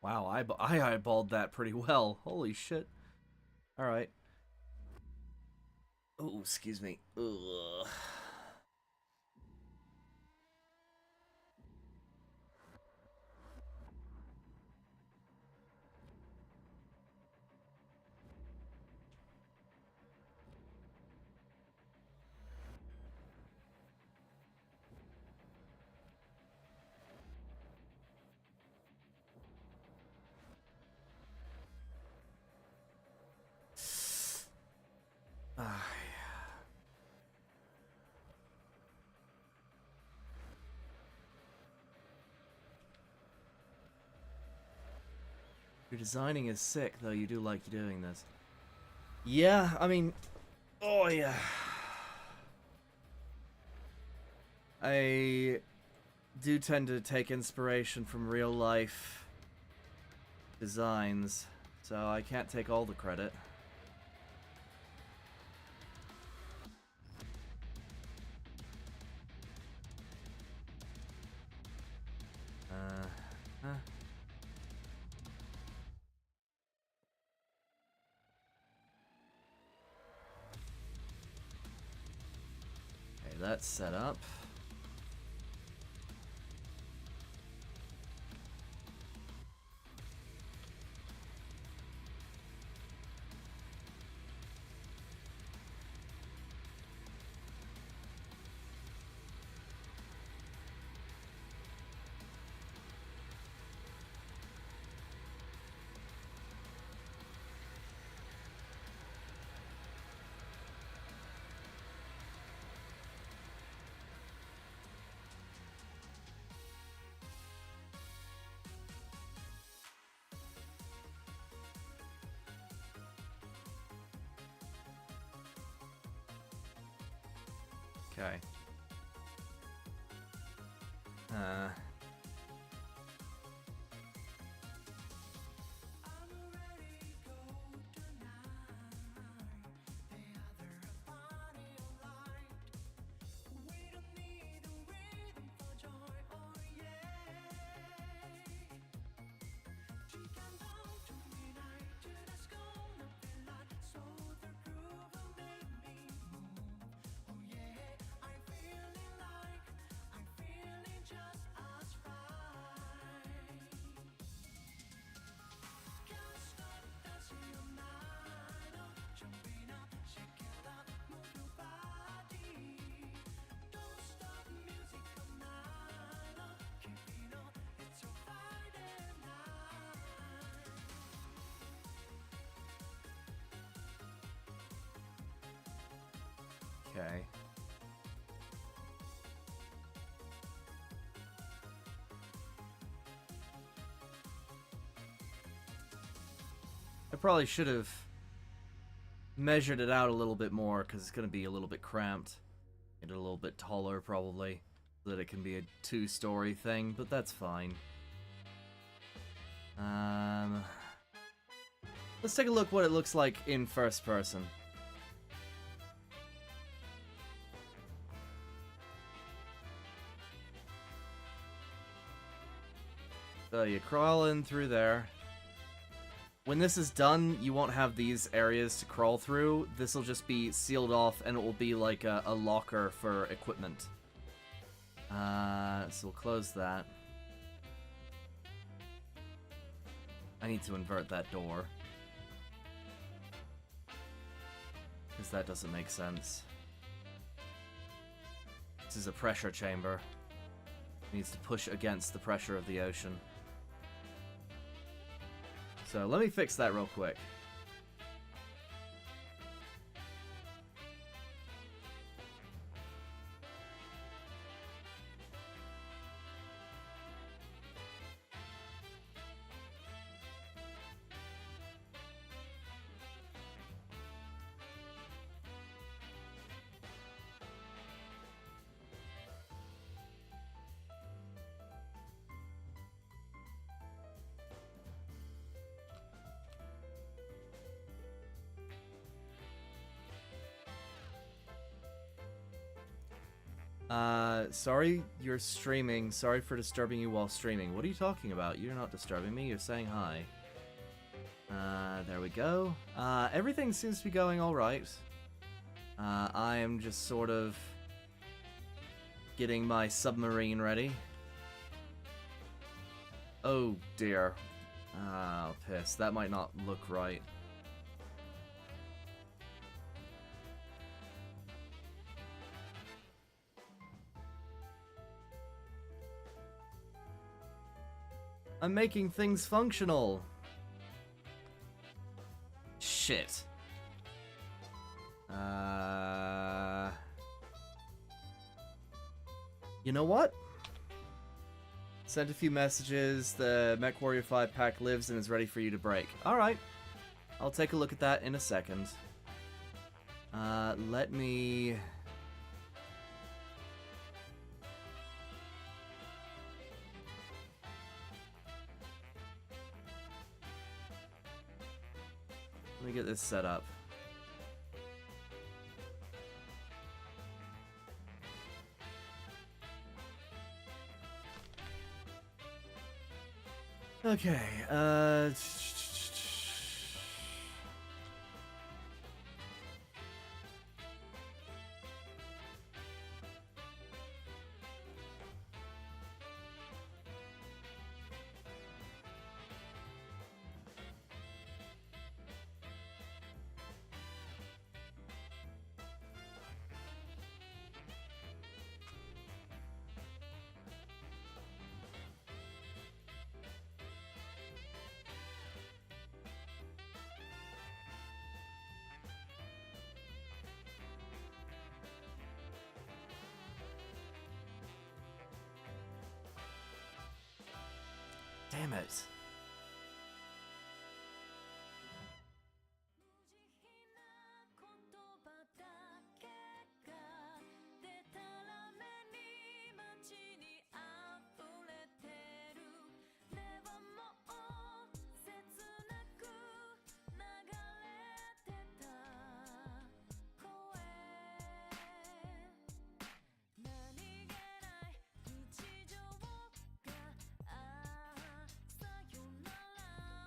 Wow, I eyeballed that pretty well. Holy shit. All right. Oh, excuse me. Ugh. Ah, your designing is sick, though you do like doing this. Yeah, I mean, oh yeah. I do tend to take inspiration from real life designs, so I can't take all the credit. Huh. Okay, that's set up. Okay. Uh, okay. I probably should have measured it out a little bit more, because it's going to be a little bit cramped. Get it a little bit taller, probably, so that it can be a two-story thing, but that's fine. Let's take a look what it looks like in first person. So you crawl in through there. When this is done, you won't have these areas to crawl through. This will just be sealed off, and it will be like a locker for equipment. So we'll close that. I need to invert that door, because that doesn't make sense. This is a pressure chamber. It needs to push against the pressure of the ocean. So let me fix that real quick. Sorry you're streaming. Sorry for disturbing you while streaming. What are you talking about? You're not disturbing me. You're saying hi. There we go. Everything seems to be going alright. I am just sort of getting my submarine ready. Oh dear. Oh, piss. That might not look right. I'm making things functional. Shit. You know what? Sent a few messages. The MechWarrior 5 pack lives and is ready for you to break. Alright. I'll take a look at that in a second. Let me... Let me get this set up. Okay, damn it.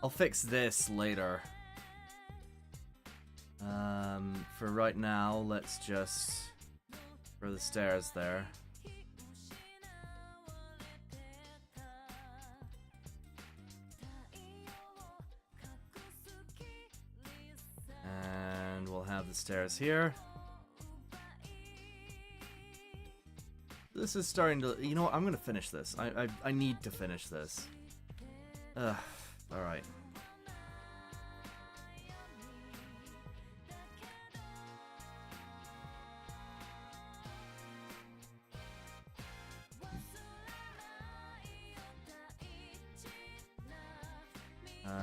I'll fix this later. For right now, let's just throw the stairs there. And we'll have the stairs here. This is starting to... You know what? I'm going to finish this. I need to finish this. Ugh. Alright.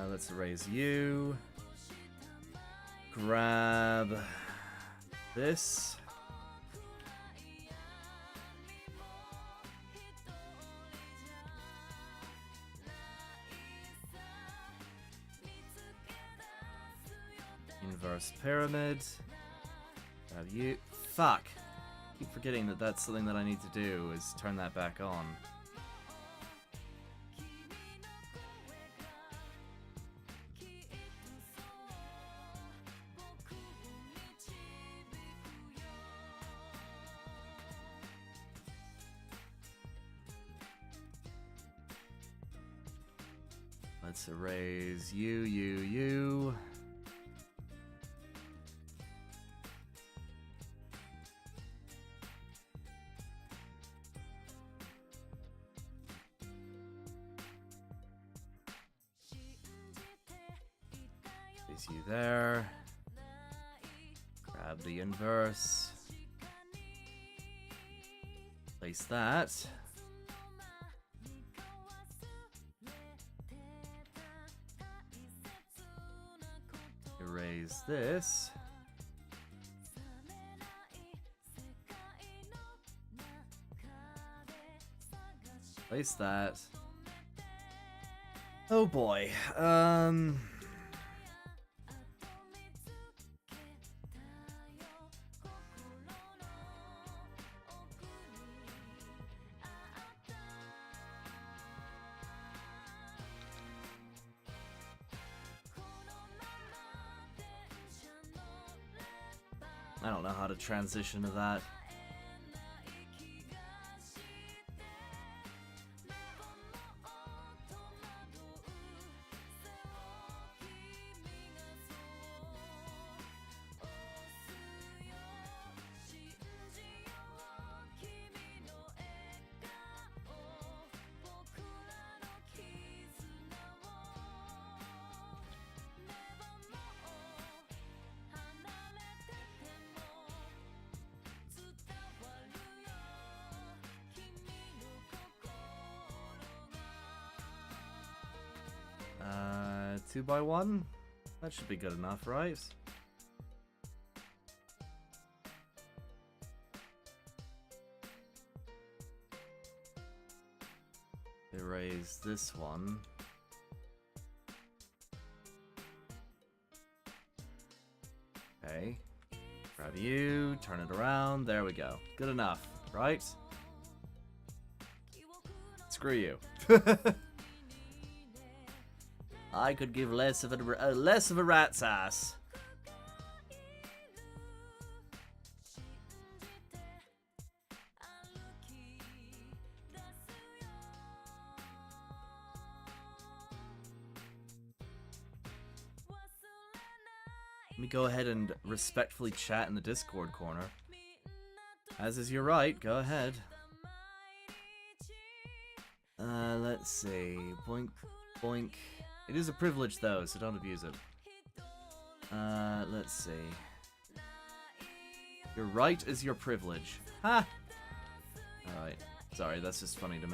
Let's erase you. Grab this. Inverse pyramid. Grab you. Fuck. Keep forgetting that that's something that I need to do, is turn that back on. Let's erase you. Place you there. Grab the inverse. Place that. Erase this. Place that. Oh boy. I don't know how to transition to that. Two by one? That should be good enough, right? Erase this one. Okay. Grab you, turn it around, there we go. Good enough, right? Screw you. I could give less of a rat's ass. Let me go ahead and respectfully chat in the Discord corner. As is your right, go ahead. Let's see. Boink, boink. It is a privilege though, so don't abuse it. Let's see. Your right is your privilege. Ha! Alright. Sorry, that's just funny to me.